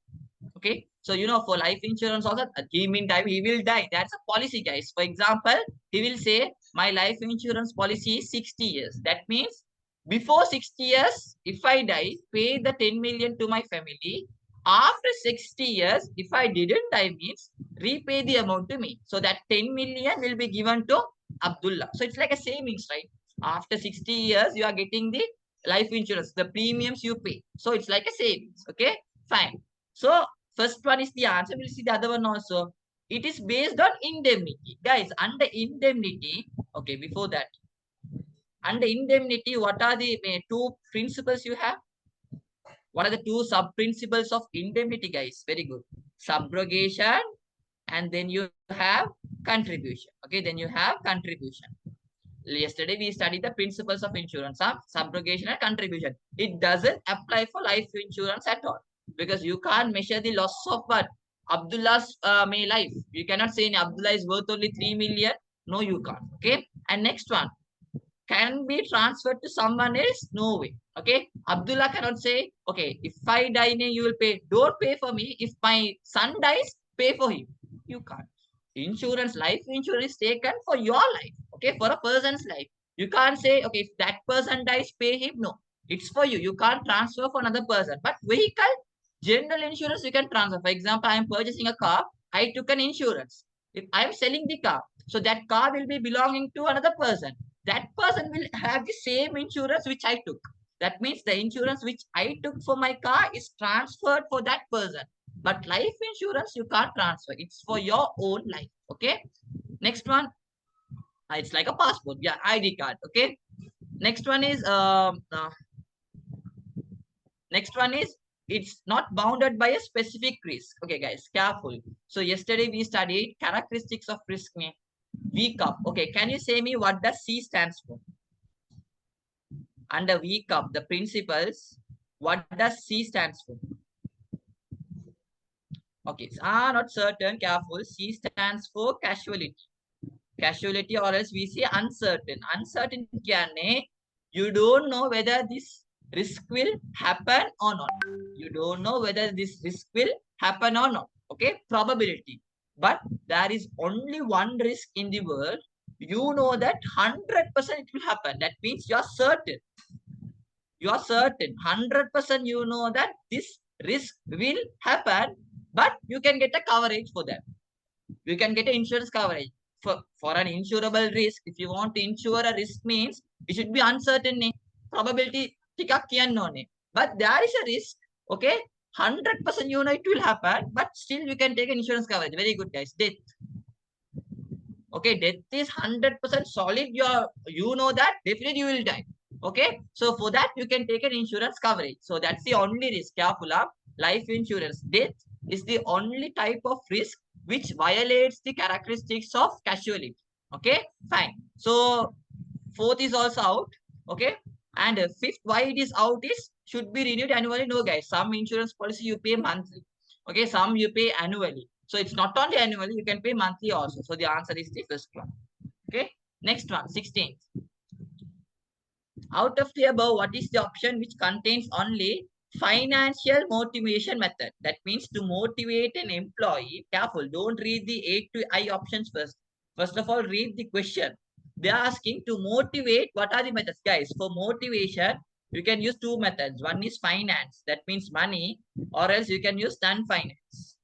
Speaker 1: Okay, so for life insurance also, he meantime he will die. That's a policy, guys. For example, he will say my life insurance policy is 60 years. That means before 60 years, if I die, pay the 10 million to my family. After 60 years, if I didn't die, means repay the amount to me. So that 10 million will be given to Abdullah. So it's like a savings, right? After 60 years, you are getting the life insurance, the premiums you pay. So it's like a savings. Okay, fine. So first one is the answer. We'll see the other one also. It is based on indemnity. Guys, under indemnity, okay, before that, under indemnity, what are the two principles you have? What are the two sub-principles of indemnity, guys? Very good. Subrogation, and then you have contribution. Okay, then you have contribution. Yesterday, we studied the principles of insurance, subrogation and contribution. It doesn't apply for life insurance at all, because you can't measure the loss of what? Abdullah's life. You cannot say Abdullah is worth only 3 million. No, you can't. Okay. And next one, can be transferred to someone else? No way. Okay. Abdullah cannot say, okay, if I die, you will pay. Don't pay for me. If my son dies, pay for him. You can't. Insurance, life insurance is taken for your life. Okay, for a person's life. You can't say, okay, if that person dies, pay him. No, it's for you. You can't transfer for another person. But vehicle, general insurance, you can transfer. For example, I am purchasing a car. I took an insurance. If I am selling the car, so that car will be belonging to another person. That person will have the same insurance which I took. That means the insurance which I took for my car is transferred for that person. But life insurance, you can't transfer. It's for your own life. Okay. Next one. It's like a passport. Yeah, ID card. Okay. Next one is it's not bounded by a specific risk. Okay, guys, careful. So yesterday we studied characteristics of risk. V cup. Okay, can you say me what does C stands for? Under V cup, the principles, what does C stands for? Okay, not certain, careful. C stands for casualty. Casualty, or else we say uncertain. Uncertainty, you don't know whether this risk will happen or not. You don't know whether this risk will happen or not. Okay, probability. But there is only one risk in the world. You know that 100% it will happen. That means you are certain. You are certain. 100% you know that this risk will happen, but you can get a coverage for that. You can get an insurance coverage. For an insurable risk, if you want to insure a risk, means it should be uncertain. Probability, but there is a risk. Okay, 100% you know it will happen, but still you can take an insurance coverage. Very good, guys. Death. Okay, death is 100% solid. You know that definitely you will die. Okay, so for that you can take an insurance coverage. So that's the only risk. Careful of life insurance. Death is the only type of risk which violates the characteristics of casualty. Okay, fine. So fourth is also out. Okay, and fifth, why it is out is should be renewed annually. No, guys, some insurance policy you pay monthly. Okay, some you pay annually. So it's not only annually, you can pay monthly also. So the answer is the first one. Okay, next one, 16th. Out of the above, what is the option which contains only financial motivation method? That means to motivate an employee. Careful, don't read the A to I options first. First of all, read the question. They are asking to motivate. What are the methods, guys? For motivation, you can use two methods. One is finance, that means money, or else you can use non-finance.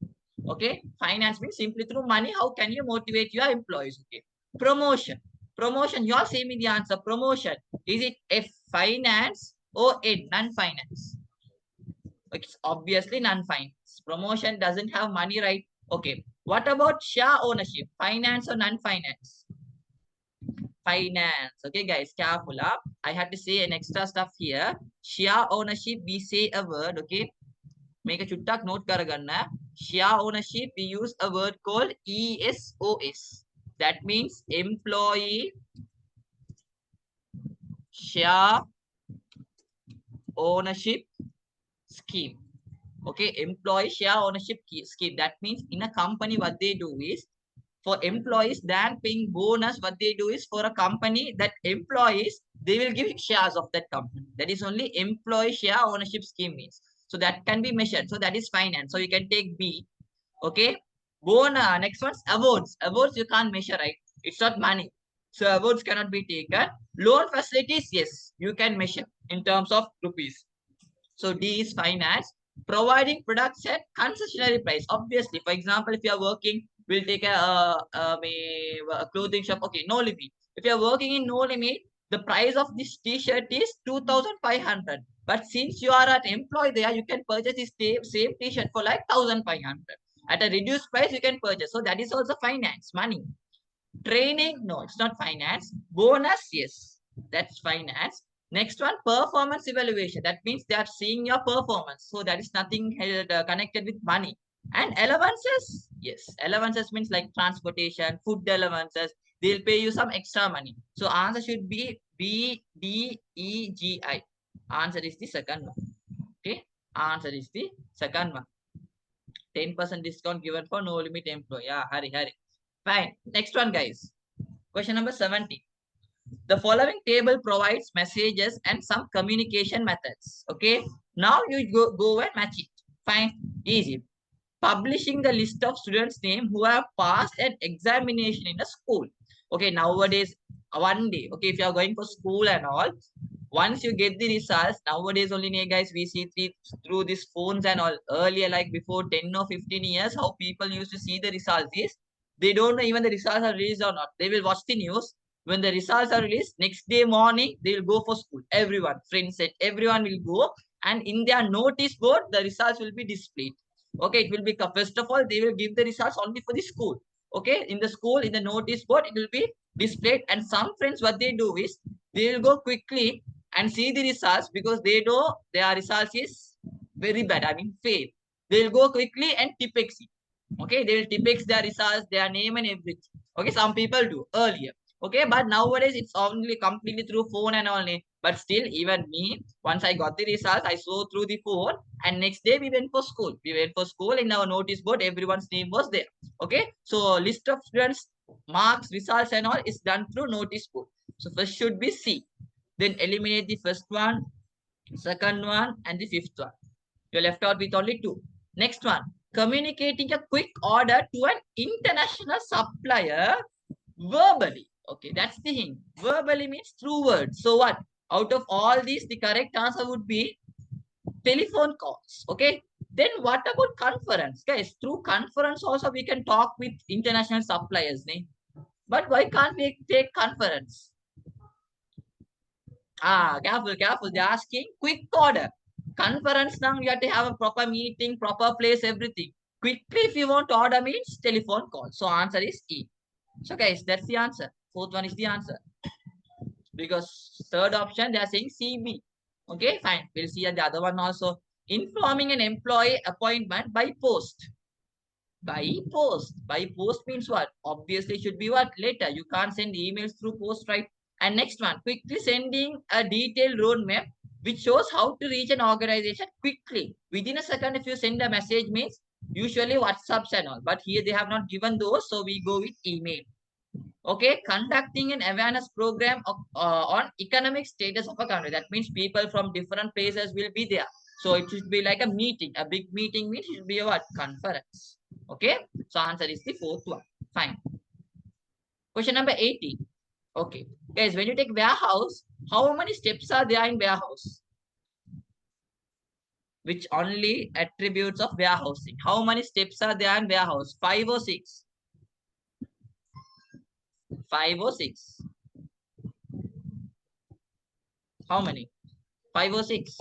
Speaker 1: Okay, finance means simply through money. How can you motivate your employees? Okay, promotion. Promotion. You all say me the answer. Promotion. Is it F finance or N non-finance? It's obviously non-finance. Promotion doesn't have money, right? Okay. What about share ownership? Finance or non-finance? Finance. Okay, guys, careful up. I had to say an extra stuff here. Share ownership, we say a word. Okay, make a chuttak note karaganna. Share ownership, we use a word called ESOS. That means employee share ownership scheme. Okay, employee share ownership scheme. That means in a company, what they do is for employees than paying bonus, what they do is for a company that employees, they will give shares of that company. That is only employee share ownership scheme means. So that can be measured. So that is finance. So you can take B. Okay. Bonus. Next one's awards. Awards you can't measure, right? It's not money. So awards cannot be taken. Loan facilities, yes, you can measure in terms of rupees. So D is finance. Providing products at concessionary price. Obviously, for example, if you are working, we'll take a clothing shop. Okay, no limit. If you are working in no limit, the price of this T-shirt is 2,500. But since you are an employee there, you can purchase this same T-shirt for like 1,500. At a reduced price, you can purchase. So that is also finance, money. Training, no, it's not finance. Bonus, yes, that's finance. Next one, performance evaluation. That means they are seeing your performance. So that is nothing connected with money. And allowances, yes, allowances means like transportation, food allowances. They'll pay you some extra money. So answer should be B, D, E, G, I. Answer is the second one. Okay, answer is the second one. 10% discount given for no limit employee. Yeah, hurry. Fine. Next one, guys. Question number 70. The following table provides messages and some communication methods. Okay. Now you go and match it. Fine. Easy. Publishing the list of students' name who have passed an examination in a school. Okay. Nowadays, one day. Okay. If you are going for school and all, once you get the results, nowadays only, guys, we see through these phones and all. Earlier, like before 10 or 15 years, how people used to see the results is they don't know even the results are released or not. They will watch the news. When the results are released, next day morning, they will go for school. Everyone, friends said, everyone will go. And in their notice board, the results will be displayed. Okay, it will be, first of all, they will give the results only for the school. Okay, in the school, in the notice board, it will be displayed. And some friends, what they do is, they will go quickly and see the results because they know their results is very bad. I mean, fail. They will go quickly and tipex it. Okay, they will tipex their results, their name and everything. Okay, some people do earlier. Okay, but nowadays it's only completely through phone and only. But still, even me, once I got the results, I saw through the phone, and next day we went for school. We went for school in our notice board, everyone's name was there. Okay, so list of students, marks, results, and all is done through notice board. So first should be C. Then eliminate the first one, second one, and the fifth one. You're left out with only two. Next one, communicating a quick order to an international supplier verbally. Okay, that's the hint. Verbally means through words. So what? Out of all these, the correct answer would be telephone calls. Okay. Then what about conference? Guys, through conference also we can talk with international suppliers. But why can't we take conference? Careful. They're asking quick order. Conference now you have to have a proper meeting, proper place, everything. Quickly, if you want to order means telephone call. So answer is E. So guys, that's the answer. Fourth one is the answer. Because third option, they are saying CB. Okay, fine. We'll see the other one also. Informing an employee appointment by post. By post. By post means what? Obviously should be what? Later. You can't send emails through post, right? And next one, quickly sending a detailed roadmap which shows how to reach an organization quickly. Within a second, if you send a message means usually WhatsApps and all. But here they have not given those, so we go with email. Okay, conducting an awareness program on economic status of a country. That means people from different places will be there. So it should be like a meeting. A big meeting means it should be a what? Conference. Okay, so answer is the fourth one. Fine. Question number 80. Okay. Guys, when you take warehouse, how many steps are there in warehouse? Which only attributes of warehousing. How many steps are there in warehouse? 5 or 6? 5 or 6? How many? 5 or 6?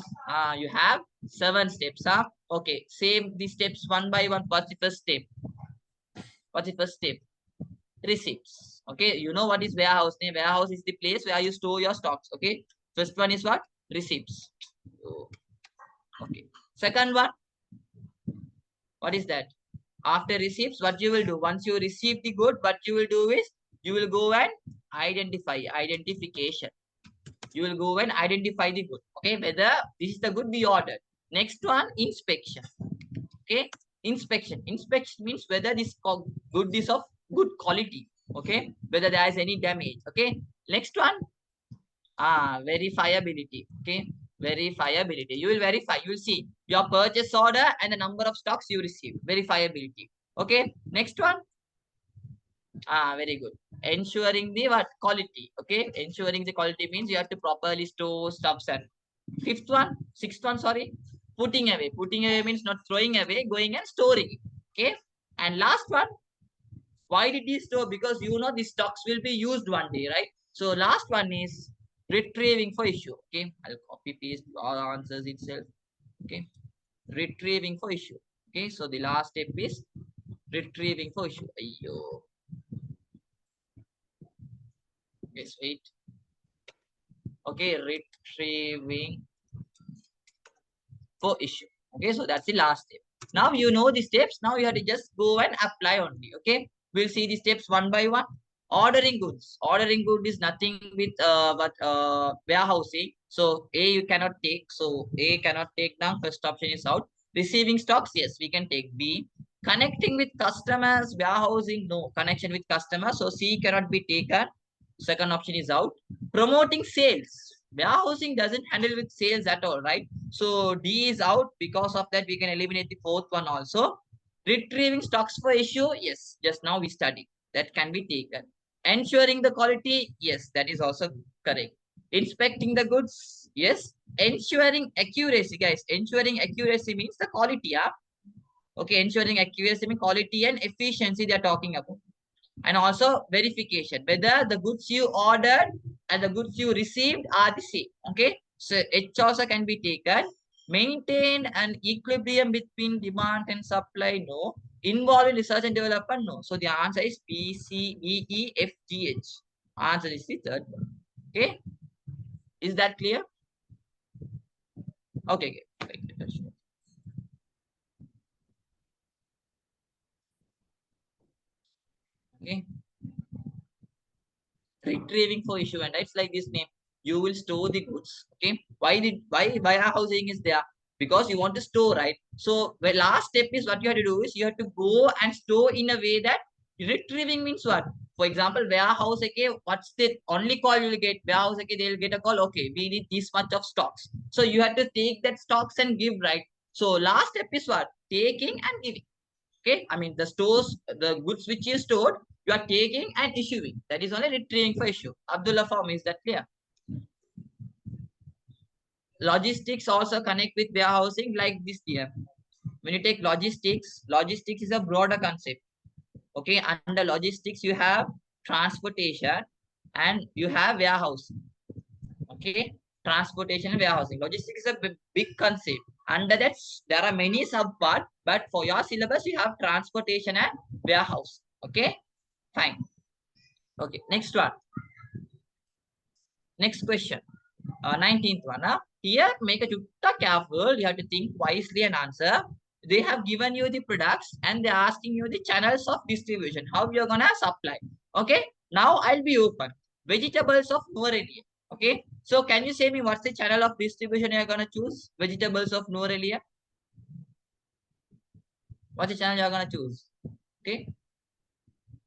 Speaker 1: You have 7 steps. Okay. Same the steps one by one. What's the first step? What's the first step? Receipts. Okay. You know what is warehouse? Warehouse is the place where you store your stocks. Okay. First one is what? Receipts. Oh, okay. Second one, what is that? After receipts, what you will do? Once you receive the good, what you will do is you will go and identification. You will go and identify the good. Okay, whether this is the good we ordered. Next one, inspection. Okay, inspection. Inspection means whether this good is of good quality. Okay, whether there is any damage. Okay, next one, verifiability. Okay, verifiability. You will verify. You will see your purchase order and the number of stocks you receive. Verifiability. Okay, next one. Very good. Ensuring the what quality. Okay, ensuring the quality means you have to properly store stuffs. And fifth one, sixth one, sorry, putting away. Putting away means not throwing away, going and storing. Okay, and last one, why did he store? Because you know the stocks will be used one day, right? So last one is retrieving for issue. Okay, I'll copy paste all answers itself. Okay, retrieving for issue. Okay, so the last step is retrieving for issue. Ayyo. Yes, wait. Okay, retrieving for issue. Okay, so that's the last step. Now you know the steps. Now you have to just go and apply only. Okay, we'll see the steps one by one. Ordering goods. Ordering good is nothing with but warehousing. So A you cannot take. So A cannot take down. First option is out. Receiving stocks, yes, we can take B. Connecting with customers, warehousing, no. Connection with customers. So C cannot be taken. Second option is out. Promoting sales. Warehousing doesn't handle with sales at all, right? So D is out. Because of that, we can eliminate the fourth one also. Retrieving stocks for issue, yes, just now we studied. That can be taken. Ensuring the quality, yes, that is also correct. Inspecting the goods, yes. Ensuring accuracy, guys. Ensuring accuracy means the quality, yeah. Okay, ensuring accuracy means quality and efficiency they are talking about. And also verification, whether the goods you ordered and the goods you received are the same. Okay, so H also can be taken. Maintain an equilibrium between demand and supply, no. Involved in research and development, no. So the answer is B, C, D, E, F, G, H. Answer is the third one. Okay, is that clear? Okay, okay. Okay, retrieving for issue, and it's like this name. You will store the goods. Okay, why warehousing is there? Because you want to store, right? So the last step is what you have to do is you have to go and store in a way that retrieving means what? For example, warehouse, okay, what's the only call you will get? Warehouse, okay, they'll get a call, okay, we need this much of stocks. So you have to take that stocks and give, right? So last step is what? Taking and giving. Okay, I mean the stores, the goods which you stored, you are taking and issuing. That is only retrieving for issue. Abdullah Farm, is that clear? Logistics also connect with warehousing like this here. When you take logistics, logistics is a broader concept. Okay, under logistics you have transportation and you have warehousing. Okay, transportation and warehousing. Logistics is a big concept. Under that, there are many subparts, but for your syllabus, you have transportation and warehouse. Okay, fine. Okay, next one. Next question. 19th one. Here, make a chutta careful. You have to think wisely and answer. They have given you the products and they're asking you the channels of distribution. How you're gonna supply. Okay. Now I'll be open. Vegetables of Norelia. Okay. So can you say me what's the channel of distribution you're gonna choose? Vegetables of Norelia. What's the channel you're gonna choose? Okay.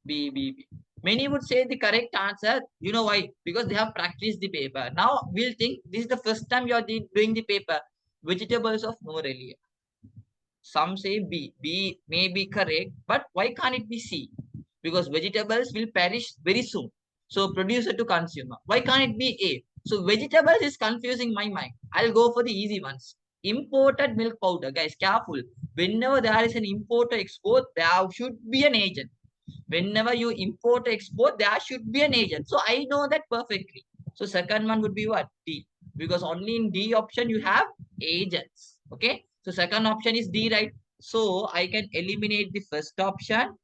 Speaker 1: B, B, B. Many would say the correct answer. You know why? Because they have practiced the paper. Now we'll think this is the first time you are doing the paper. Vegetables of Norelia. Some say B. B may be correct, but why can't it be C? because vegetables will perish very soon. So producer to consumer. Why can't it be A? So vegetables is confusing my mind. I'll go for the easy ones. Imported milk powder. Guys, careful. Whenever there is an import or export, there should be an agent. Whenever you import or export, there should be an agent. So I know that perfectly. So second one would be what? D. Because only in D option you have agents. Okay. So second option is D, right? So I can eliminate the first option.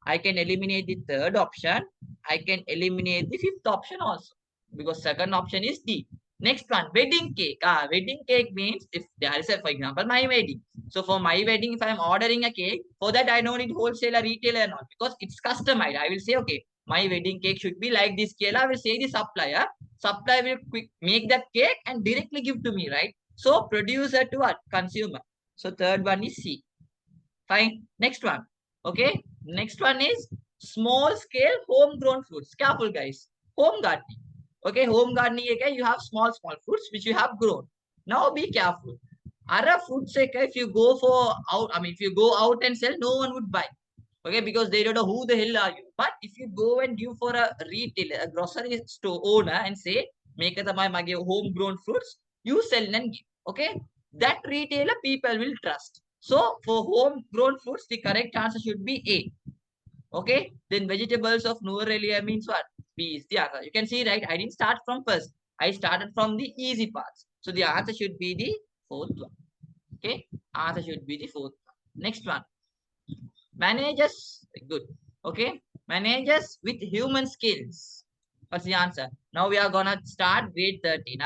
Speaker 1: I can eliminate the third option. I can eliminate the fifth option also. Because second option is D. Next one, wedding cake. Wedding cake means if there is a, for example, my wedding. So for my wedding, if I'm ordering a cake, for that I don't need wholesaler, retailer, or not, because it's customized. I will say, okay, my wedding cake should be like this scale. I will say the supplier. Supplier will make that cake and directly give to me, right? So producer to what? Consumer. So third one is C. Fine. Next one. Okay. Next one is small scale homegrown fruits. Careful, guys. Home gardening. Okay. Home gardening, okay, you have small fruits which you have grown. Now be careful. Other fruits, okay, if you go for out, I mean, if you go out and sell, no one would buy. Okay, because they don't know who the hell are you. But if you go and give for a retailer, a grocery store owner, and say, make it my homegrown fruits, you sell and give. Okay, that retailer people will trust. So for homegrown fruits, the correct answer should be A. Okay, then vegetables of Norelia means what? B is the answer. You can see, right? I didn't start from first. I started from the easy parts. So the answer should be the fourth one. Okay, answer should be the fourth one. Next one. Managers, good. Okay, managers with human skills. What's the answer? Now we are gonna start grade 13.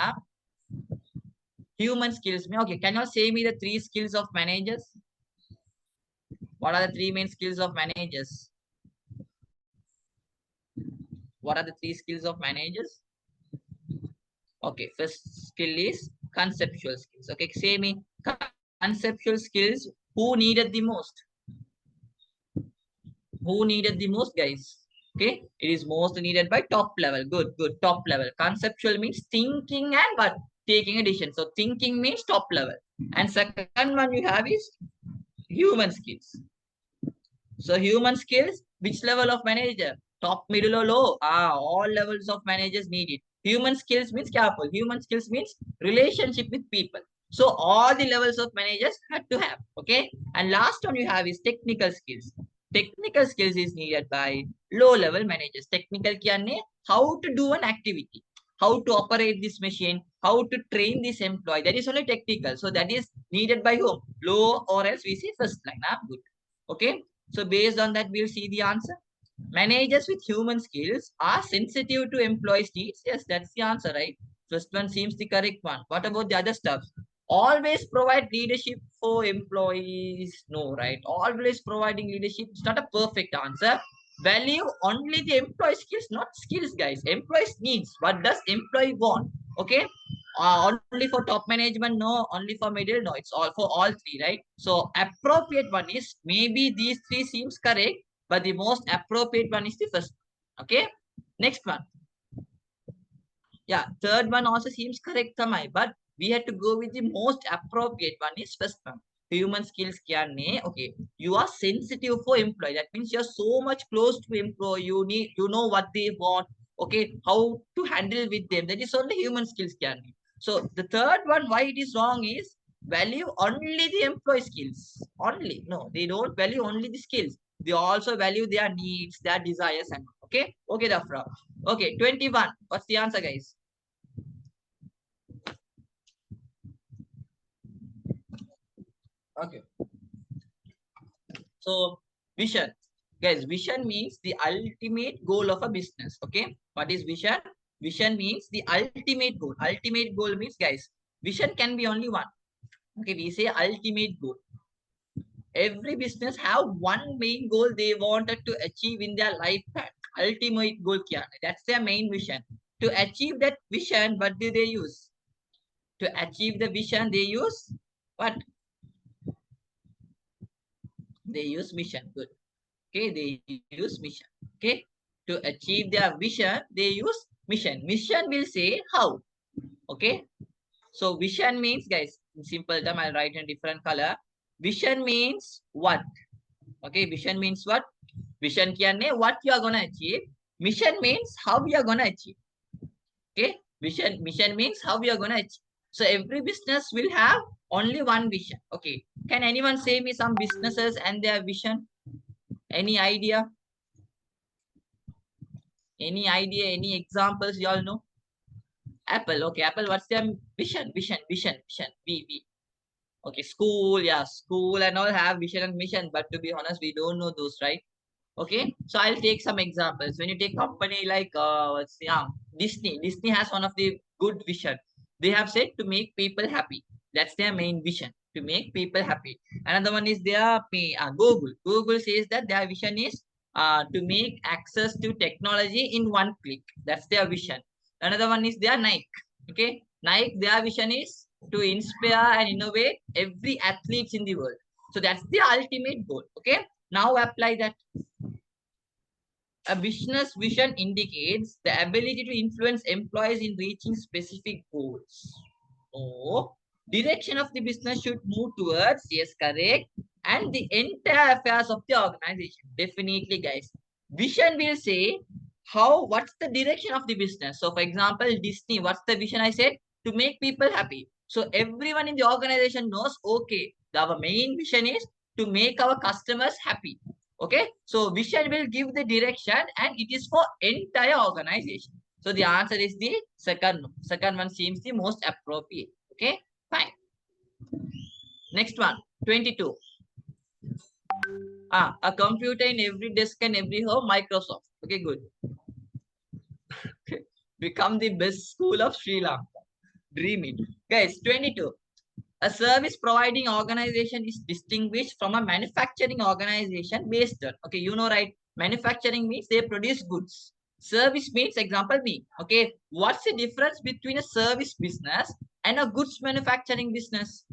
Speaker 1: Human skills. Okay, can you say me the three skills of managers? What are the three main skills of managers? What are the three skills of managers? Okay, first skill is conceptual skills. Okay, say me conceptual skills. Who needed the most? Who needed the most, guys? Okay, it is most needed by top level. Good, good, top level. Conceptual means thinking and what? Taking a decision. So thinking means top level. And second one you have is human skills. So human skills, which level of manager? Top, middle, or low? All levels of managers need it. Human skills means careful. Human skills means relationship with people. So all the levels of managers had to have. Okay. And last one you have is technical skills. Technical skills is needed by low level managers. Technical kya how to do an activity, how to operate this machine, how to train this employee. That is only technical. So that is needed by whom? Low, or else we see first line. Good. Okay. So based on that, we'll see the answer. Managers with human skills are sensitive to employees' needs. Yes, that's the answer, right? First one seems the correct one. What about the other stuff? Always provide leadership for employees. No, right? Always providing leadership. It's not a perfect answer. Value only the employee skills, not skills, guys. Employees needs. What does employee want? Okay. Only for top management, no. Only for middle, no. It's all for all three, right? So appropriate one is maybe these three seems correct, but the most appropriate one is the first. Okay. Next one. Yeah, third one also seems correct, Tamai, but we had to go with the most appropriate one is first one. Human skills kya ne? Okay, you are sensitive for employee. That means you're so much close to employee. You know what they want. Okay, how to handle with them. That is only human skills kya ne. So the third one, why it is wrong is value only the employee skills. Only. No, they don't value only the skills. They also value their needs, their desires, and okay. Okay, Dafra. Okay, 21. What's the answer, guys? Okay. So vision. Guys, vision means the ultimate goal of a business. Okay. What is vision? Vision means the ultimate goal. Ultimate goal means, guys, vision can be only one. Okay, we say ultimate goal. Every business have one main goal they wanted to achieve in their lifetime. Ultimate goal kya? That's their main vision. To achieve that vision, what do they use? To achieve the vision, they use what? They use mission. Good. Okay, they use mission. Okay, to achieve their vision, they use mission. Mission will say how. Okay, so vision means, guys, in simple term, I'll write in different color. Vision means what? Okay, vision means what? Vision kyanne what you are gonna achieve. Mission means how you are gonna achieve. Okay, mission means how we are gonna achieve. So every business will have only one vision. Okay, can anyone say me some businesses and their vision? Any idea? Any idea? Any examples you all know? Apple. Okay, Apple. What's their vision? V. Okay, school. Yeah, school and all have vision and mission. But to be honest, we don't know those, right? Okay, so I'll take some examples. When you take company like Disney has one of the good vision. They have said to make people happy. That's their main vision, to make people happy. Another one is their Google. Google says that their vision is to make access to technology in one click. That's their vision. Another one is their Nike. Okay, Nike, their vision is to inspire and innovate every athletes in the world. So that's the ultimate goal. Okay, now apply that. A business vision indicates the ability to influence employees in reaching specific goals. Oh, direction of the business should move towards, yes, correct, and the entire affairs of the organization. Definitely, guys. Vision will say what's the direction of the business. So, for example, Disney, what's the vision I said? To make people happy. So, everyone in the organization knows, okay, our main vision is to make our customers happy. Okay, so vision will give the direction and it is for entire organization. So the answer is the second one seems the most appropriate. Okay, fine. Next one, 22. A computer in every desk and every home, Microsoft. Okay, good. Become the best school of Sri Lanka. Dream it. Guys, 22. A service providing organization is distinguished from a manufacturing organization based on, okay, you know, right? Manufacturing means they produce goods. Service means, example, me. Okay, what's the difference between a service business and a goods manufacturing business?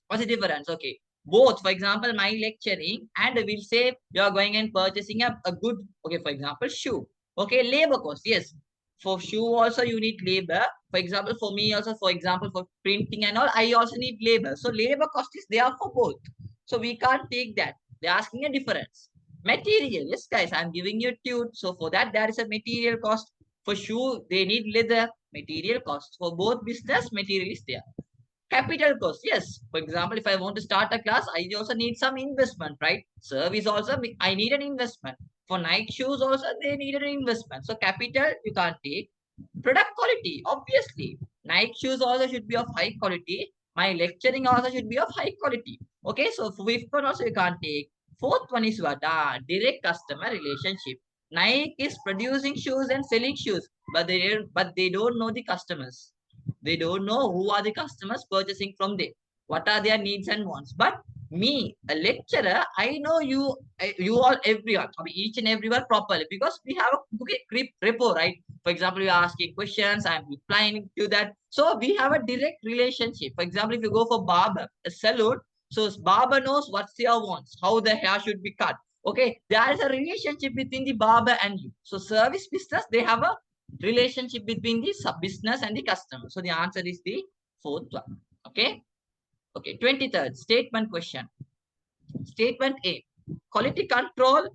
Speaker 1: What's the difference? Okay, both, for example, my lecturing and we'll say you are going and purchasing a good, okay, for example, shoe. Okay, labor cost, yes. For shoe also you need labor. For example, for me also, for example, for printing and all, I also need labor. So labor cost is there for both. So we can't take that. They're asking a difference. Material, yes, guys, I'm giving you tune. So for that, there is a material cost. For shoe, they need leather. Material cost. For both business, material is there. Capital cost, yes. For example, if I want to start a class, I also need some investment, right? Service also, I need an investment. For Nike shoes also, they need an investment. So capital, you can't take. Product quality, obviously. Nike shoes also should be of high quality. My lecturing also should be of high quality. Okay, so fifth one also you can't take. Fourth one is what? Direct customer relationship. Nike is producing shoes and selling shoes, but they don't know the customers. They don't know who are the customers purchasing from them. What are their needs and wants? But me, a lecturer, I know you all, everyone, I mean, each and everyone properly because we have a okay, rapport, right? For example, you are asking questions, I'm replying to that. So we have a direct relationship. For example, if you go for barber, a salon, so barber knows what's your wants, how the hair should be cut. Okay, there is a relationship between the barber and you. So service business, they have a relationship between the sub business and the customer. So the answer is the fourth one. Okay. Okay. 23rd statement question. Statement A. Quality control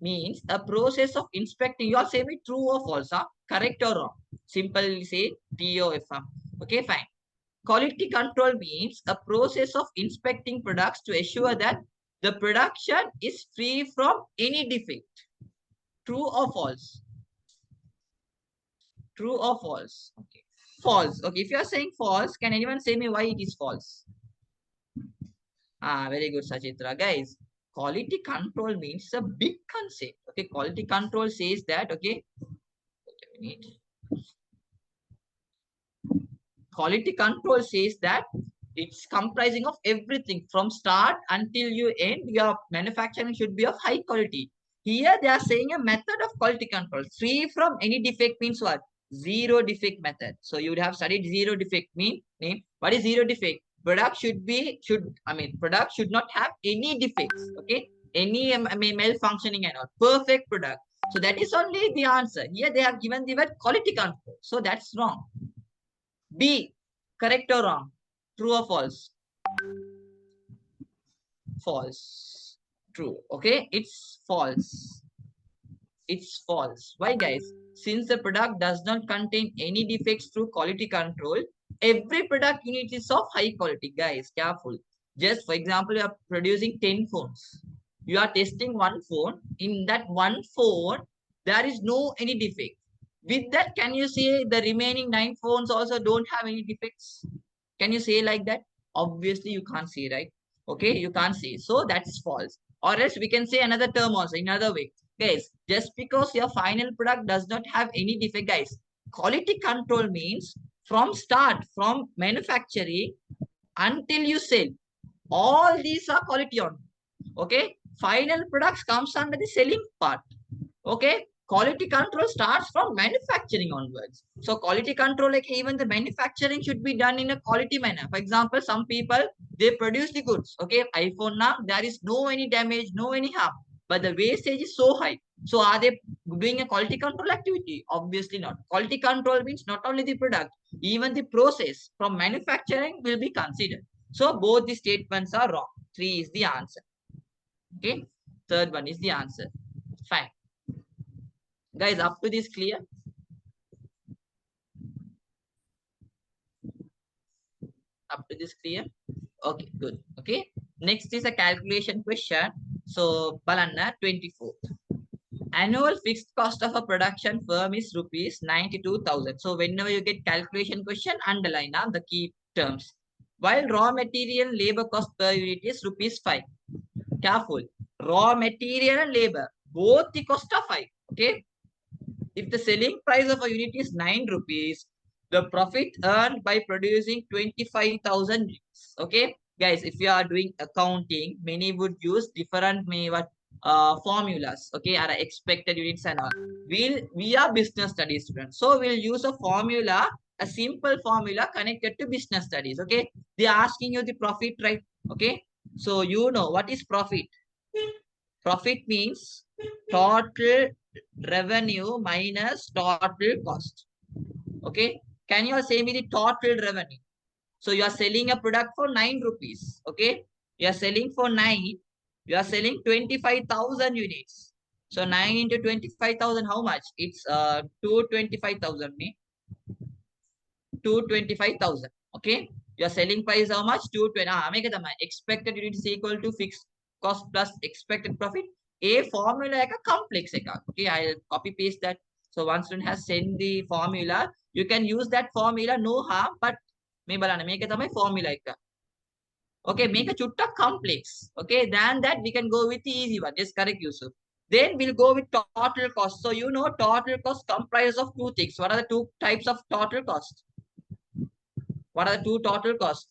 Speaker 1: means a process of inspecting. You all say me true or false, huh? Correct or wrong? Simply say TOF. Okay, fine. Quality control means a process of inspecting products to assure that the production is free from any defect. True or false? True or false? Okay. False. Okay. If you are saying false, can anyone say me why it is false? Very good, Sachitra. Guys, quality control means a big concept. Okay. Quality control says that, okay. Quality control says that it's comprising of everything from start until you end. Your manufacturing should be of high quality. Here they are saying a method of quality control. Free from any defect means what? Zero defect method. So you would have studied zero defect mean what is zero defect? Product product should not have any defects. Okay, any malfunctioning and all. Perfect product. So that is only the answer. Here they have given the word quality control. So that's wrong. B, correct or wrong? True or false? False. True. Okay, it's false. It's false. Why, guys? Since the product does not contain any defects through quality control, every product unit is of high quality. Guys, careful. Just for example, you are producing 10 phones. You are testing one phone. In that one phone, there is no any defect. With that, can you say the remaining 9 phones also don't have any defects? Can you say like that? Obviously, you can't say, right? Okay, you can't say. So that's false. Or else we can say another term also in another way. Guys, just because your final product does not have any defect, guys, quality control means from start, from manufacturing until you sell, all these are quality on. Okay, final products comes under the selling part. Okay, quality control starts from manufacturing onwards. So quality control, like even the manufacturing should be done in a quality manner. For example, some people, they produce the goods. Okay, iPhone now, there is no any damage, no any harm, but the wastage is so high. So are they doing a quality control activity? Obviously not. Quality control means not only the product, even the process from manufacturing will be considered. So both the statements are wrong. 3 is the answer. Okay, third one is the answer. Fine. Guys, up to this clear? Up to this clear? Okay, good. Okay. Next is a calculation question. So, Balanna 24. Annual fixed cost of a production firm is rupees 92,000. So, whenever you get calculation question, underline the key terms. While raw material labor cost per unit is rupees 5. Careful. Raw material and labor, both the cost are 5. Okay. If the selling price of a unit is 9 rupees, the profit earned by producing 25,000 units. Okay, guys, if you are doing accounting, many would use different formulas. Okay, are expected units and all. We are business studies students, so we'll use a formula, a simple formula connected to business studies. Okay, they are asking you the profit, right? Okay, so you know what is profit. Profit means total revenue minus total cost. Okay. Can you say me the total revenue? So you are selling a product for 9 rupees. Okay. You are selling for 9. You are selling 25,000 units. So 9 into 25,000, how much? It's 225,000. 225,000. Okay. Your selling price how much? 220. Make it expected unit is equal to fixed cost plus expected profit. A formula like a complex account. Okay, I'll copy paste that. So one student has sent the formula. You can use that formula, no harm, but make it formula. Okay, make a chutta complex. Okay, than that we can go with the easy one. Just correct, Yusuf. Then we'll go with total cost. So you know total cost comprises of two things. What are the two types of total cost? What are the two total costs?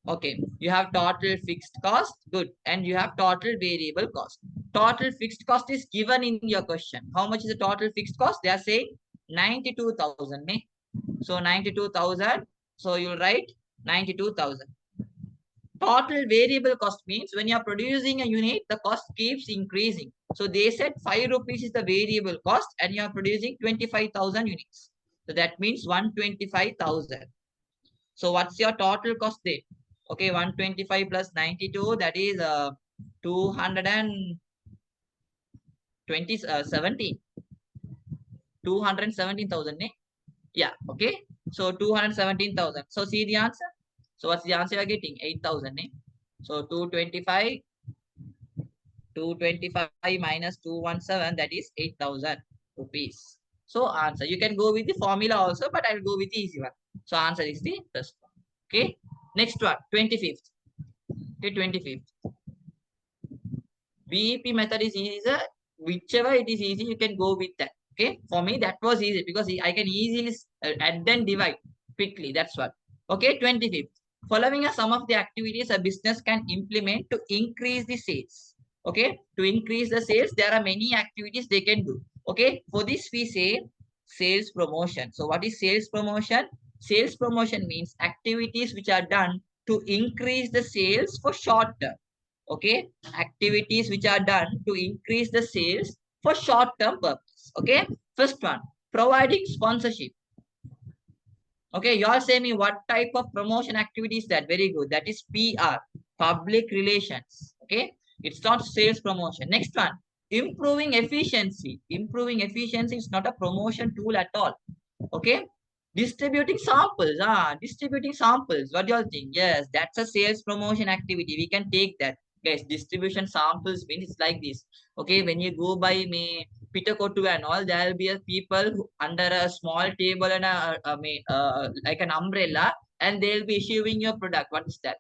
Speaker 1: Okay, you have total fixed cost, good, and you have total variable cost. Total fixed cost is given in your question. How much is the total fixed cost? They are saying 92,000. So 92,000. So you'll write 92,000. Total variable cost means when you are producing a unit, the cost keeps increasing. So they said 5 rupees is the variable cost and you are producing 25,000 units. So that means 125,000. So what's your total cost there? Okay, 125 plus 92, that is 220, 17. 217,000. Yeah, okay. So 217,000. So see the answer. So what's the answer you're getting? 8,000. So 225 minus 217, that is 8,000 rupees. So answer. You can go with the formula also, but I'll go with the easy one. So answer is the first one. Okay. Next one, 25th. Okay, 25th. BEP method is easier. Whichever it is easy, you can go with that. Okay. For me, that was easy because I can easily add and divide quickly. That's what. Okay, 25th. Following are some of the activities a business can implement to increase the sales. Okay. To increase the sales, there are many activities they can do. Okay. For this, we say sales promotion. So what is sales promotion? Sales promotion means activities which are done to increase the sales for short term. Okay, activities which are done to increase the sales for short term purpose. Okay, first one, providing sponsorship. Okay, you all say me what type of promotion activities that? Very good. That is PR, public relations. Okay, It's not sales promotion. Next one, improving efficiency. Improving efficiency is not a promotion tool at all. Okay. Distributing samples. Distributing samples. What do you all think? Yes, that's a sales promotion activity. We can take that. Guys, distribution samples means it's like this. Okay, when you go by me Pitakotu and all, there will be a people under a small table and like an umbrella, and they'll be issuing your product. What is that?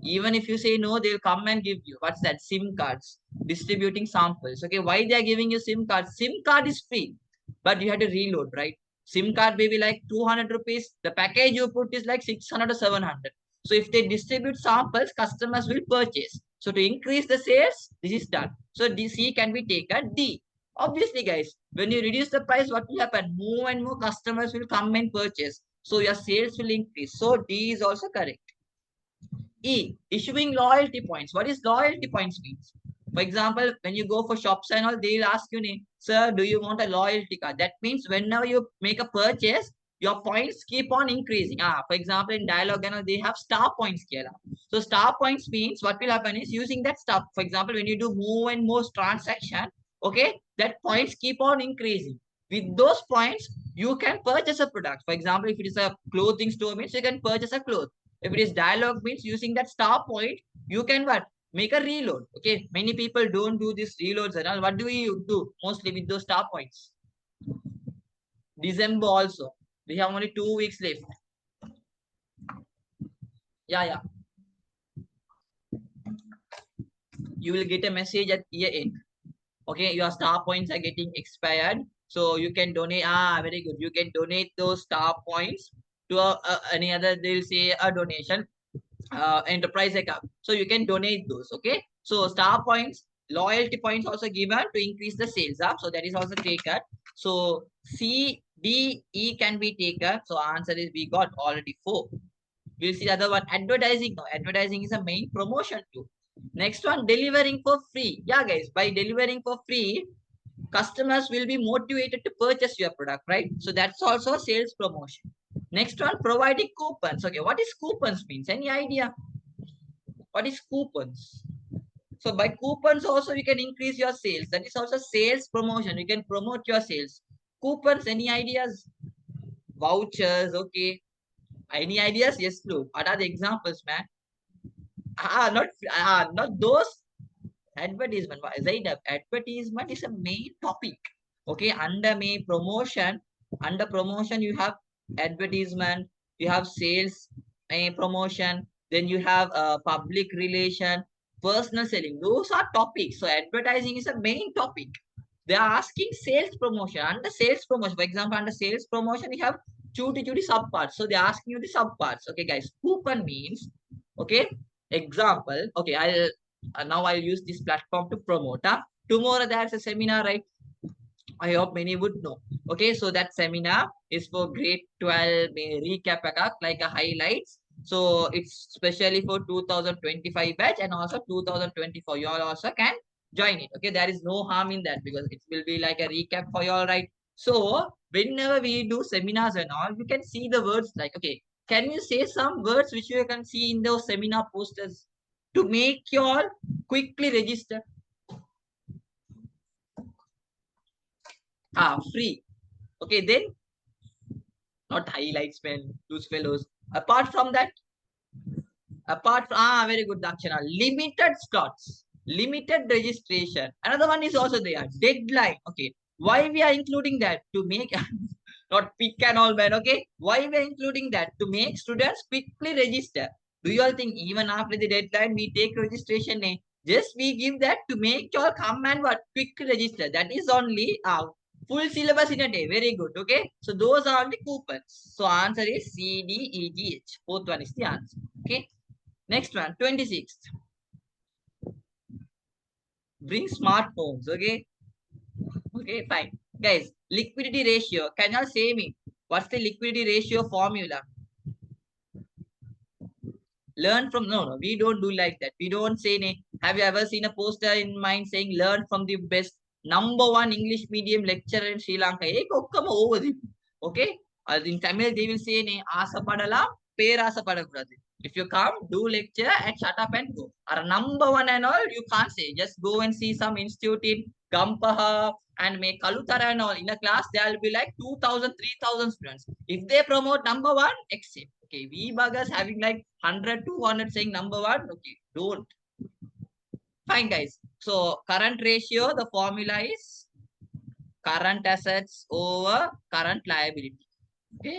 Speaker 1: Even if you say no, they'll come and give you. What's that? SIM cards. Distributing samples. Okay, why they are giving you SIM card? SIM card is free, but you have to reload, right? SIM card may be like 200 rupees. The package you put is like 600 or 700. So if they distribute samples, customers will purchase. So to increase the sales, this is done. So DC can be taken D. Obviously, guys, when you reduce the price, what will happen? More and more customers will come and purchase. So your sales will increase. So D is also correct. E, issuing loyalty points. What is loyalty points means? For example, when you go for shops and all, they'll ask you, sir, do you want a loyalty card? That means whenever you make a purchase, your points keep on increasing. For example, in Dialogue and all, they have star points here. So star points means what will happen is using that star. For example, when you do more and more transaction, okay, that points keep on increasing. With those points, you can purchase a product. For example, if it is a clothing store, means you can purchase a cloth. If it is Dialogue means using that star point, you can what? Make a reload. Okay. Many people don't do this reloads and all. What do you do mostly with those star points? December also. We have only 2 weeks left. Yeah. You will get a message at year end. Okay, your star points are getting expired. So you can donate. Very good. You can donate those star points to any other, they'll say a donation. Enterprise account. So you can donate those. Okay. So star points, loyalty points also given to increase the sales. So that is also taken. So C, D, E can be taken. So answer is we got already 4. We'll see the other one. Advertising. No, advertising is a main promotion too. Next one, delivering for free. Yeah, guys, by delivering for free, customers will be motivated to purchase your product, right? So that's also a sales promotion. Next one, providing coupons. Okay, what is coupons means? Any idea? What is coupons? So by coupons also you can increase your sales. That is also sales promotion. You can promote your sales. Coupons, any ideas? Vouchers, okay. Any ideas? Yes, look. What are the examples, man? Not those. Advertisement. Zainab, advertisement is a main topic. Okay, under promotion you have advertisement, you have sales promotion, then you have public relation, personal selling. Those are topics. So advertising is a main topic. They are asking sales promotion. Under sales promotion, for example, under sales promotion, you have chuti subparts. So they're asking you the subparts. Okay, guys. Coupon means, okay, example. Okay, I'll use this platform to promote. Tomorrow there's a seminar, right? I hope many would know. Okay, so that seminar is for grade 12 recap like a highlights. So it's specially for 2025 batch and also 2024. You all also can join it. Okay, there is no harm in that because it will be like a recap for you all, right? So whenever we do seminars and all, you can see the words like, okay, can you say some words which you can see in those seminar posters to make you all quickly register? Free. Okay, then not highlights, man. Those fellows. Apart from that, very good, Dakshana. Limited slots, limited registration. Another one is also there. Deadline. Okay, why we are including that? To make not pick and all, man. Okay, why we are including that? To make students quickly register. Do you all think even after the deadline we take registration? Just we give that to make you all come and what quickly register. That is only full syllabus in a day. Very good. Okay. So those are the coupons. So answer is C, D, E, G, H. Both one is the answer. Okay. Next one, 26th. Bring smartphones. Okay. Okay, fine. Guys, liquidity ratio. Can you all say me? What's the liquidity ratio formula? Learn from, no, we don't do like that. We don't say, have you ever seen a poster in mind saying learn from the best #1 English medium lecturer in Sri Lanka? Okay. In Tamil, they will say, Asapadala பேராசை படக்கூடாது. If you come, do lecture and shut up and go. Or number one and all, you can't say. Just go and see some institute in Gampaha and make Kalutara and all. In a class, there will be like 2,000, 3,000 students. If they promote number one, accept. Okay, we buggers having like 100, 200 saying number one. Okay, don't. Fine, guys. So current ratio, the formula is current assets over current liability. Okay,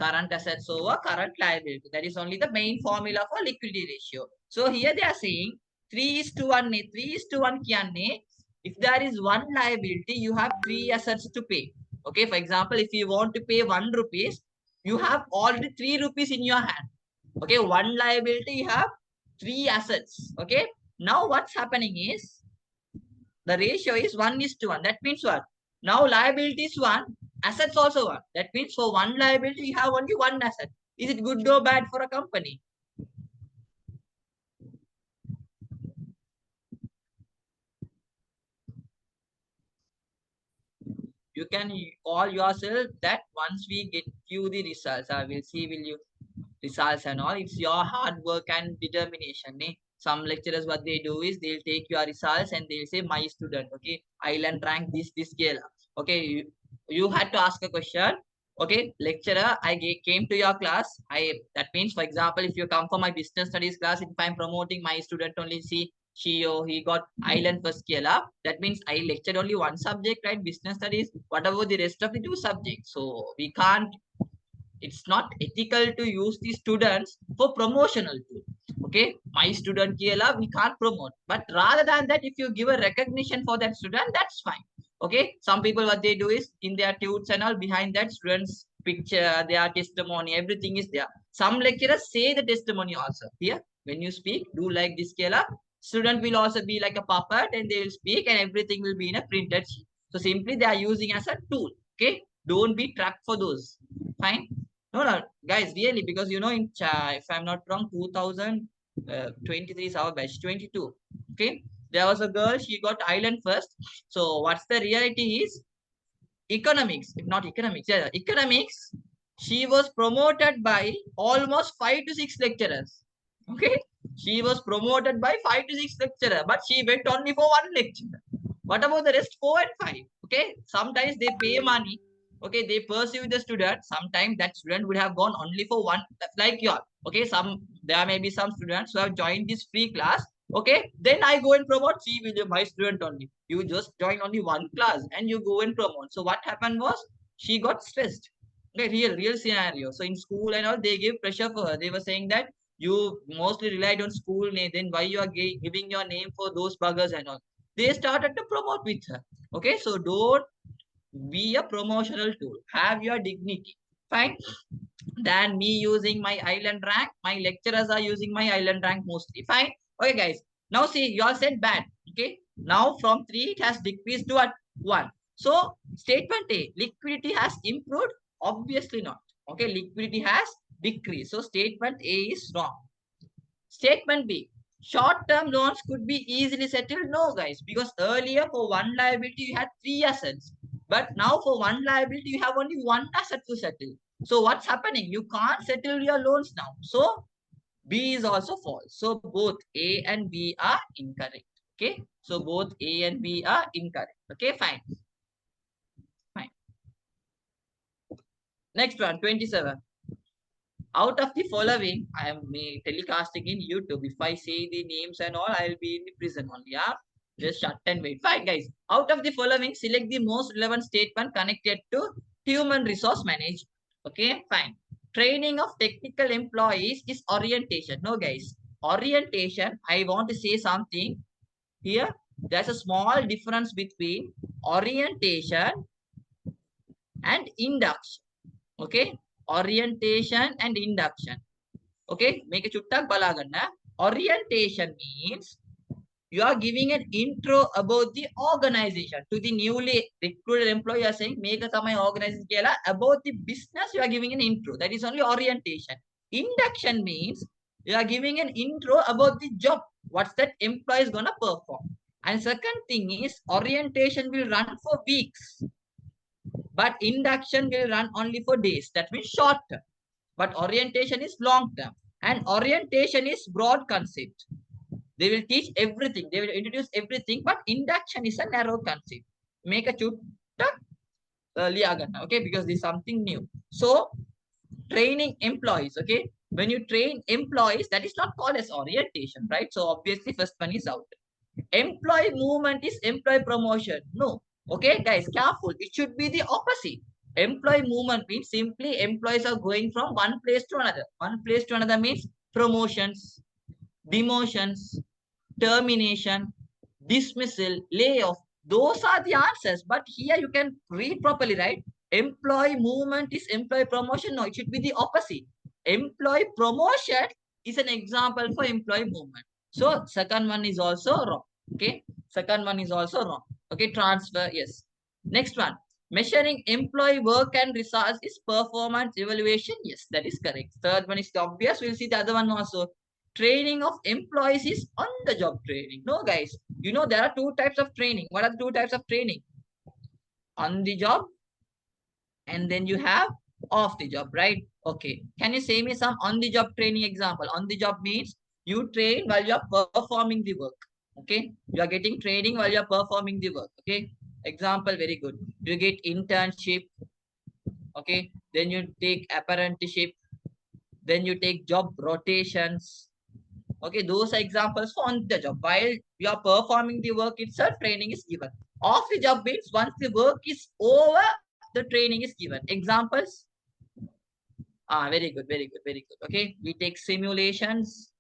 Speaker 1: current assets over current liability. That is only the main formula for liquidity ratio. So here they are saying 3:1. 3:1 kyanne, if there is one liability, you have three assets to pay. Okay, for example, if you want to pay 1 rupees, you have already 3 rupees in your hand. Okay, one liability, you have three assets. Okay, now what's happening is the ratio is 1:1. That means what? Now liability is 1, assets also 1. That means for one liability, you have only one asset. Is it good or bad for a company? You can call yourself that once we get you the results. I will see will you results and all. It's your hard work and determination. Eh? Some lecturers, what they do is they'll take your results and they'll say, my student, okay, island rank this scale. Okay, you had to ask a question. Okay, lecturer, came to your class. That means, for example, if you come for my business studies class, if I'm promoting my student only, see, she or he got island first scale up. That means I lectured only one subject, right? Business studies. What about the rest of the two subjects? So we can't, it's not ethical to use the students for promotional tool. Okay, my student Kiela, we can't promote. But rather than that, if you give a recognition for that student, that's fine. Okay, some people what they do is in their tudes and all, behind that students picture, their testimony, everything is there. Some lecturers say the testimony also. Here, when you speak, do like this Kela, student will also be like a puppet and they will speak and everything will be in a printed sheet. So simply they are using as a tool. Okay, don't be trapped for those. Fine. No, no, guys, really, because you know, if I'm not wrong, 2023 is our batch, 22. Okay, there was a girl, she got island first. So, what's the reality is economics, if not economics, yeah, economics. She was promoted by almost 5 to 6 lecturers. Okay, she was promoted by 5 to 6 lecturers, but she went only for one lecture. What about the rest 4 and 5? Okay, sometimes they pay money. Okay, they pursue the student. Sometimes that student would have gone only for one, like you all. Okay, there may be some students who have joined this free class. Okay, then I go and promote. See, with my student only. You just join only one class and you go and promote. So what happened was she got stressed. Okay, real scenario. So in school and all, they gave pressure for her. They were saying that you mostly relied on school name. Then why you are giving your name for those buggers and all? They started to promote with her. Okay, so don't be a promotional tool. Have your dignity. Fine. Than me using my island rank, my lecturers are using my island rank mostly. Fine. Okay, guys. Now see, you all said bad. Okay. Now from 3, it has decreased to what? 1. So statement A, liquidity has improved. Obviously not. Okay, liquidity has decreased. So statement A is wrong. Statement B, short-term loans could be easily settled. No, guys, because earlier for one liability, you had 3 assets. But now for one liability, you have only one asset to settle. So what's happening? You can't settle your loans now. So B is also false. So both A and B are incorrect. Okay. So both A and B are incorrect. Okay, fine. Fine. Next one, 27. Out of the following, I am telecasting in YouTube. If I say the names and all, I'll be in the prison only. Yeah, just shut and wait. Fine, guys. Out of the following, select the most relevant statement connected to human resource management. Okay, fine. Training of technical employees is orientation. No, guys. Orientation, I want to say something here. There's a small difference between orientation and induction. Okay, orientation and induction. Okay, make a chuttak balaganna. Orientation means you are giving an intro about the organization to the newly recruited employee. You are saying make a samay organization about the business. You are giving an intro. That is only orientation. Induction means you are giving an intro about the job. What's that employee is gonna perform. And second thing is orientation will run for weeks, but induction will run only for days. That means short term. but orientation is long term. And orientation is broad concept. They will teach everything. They will introduce everything, but induction is a narrow concept. Make a chuta liagana, okay, because this is something new. So training employees, okay, when you train employees, that is not called as orientation, right? So obviously first one is out. Employee movement is employee promotion. No. Okay, guys, careful. It should be the opposite. Employee movement means simply employees are going from one place to another. One place to another means promotions, demotions, termination, dismissal, layoff. Those are the answers. But here you can read properly, right? Employee movement is employee promotion. No, it should be the opposite. Employee promotion is an example for employee movement. So second one is also wrong. Okay. Second one is also wrong. Okay. Transfer. Yes. Next one. Measuring employee work and results is performance evaluation. Yes, that is correct. Third one is the obvious. We'll see the other one also. Training of employees is on the job training. No, guys. You know there are two types of training. What are the two types of training? On the job, and then you have off the job, right? Okay. Can you say me some on the job training example? On the job means you train while you are performing the work. Okay. You are getting training while you are performing the work. Okay. Example, very good. You get internship. Okay. Then you take apprenticeship. Then you take job rotations. Okay, those are examples for on the job. While you are performing the work itself, training is given. Off the job means once the work is over, the training is given. Examples? Very good, very good, very good. Okay, we take simulations,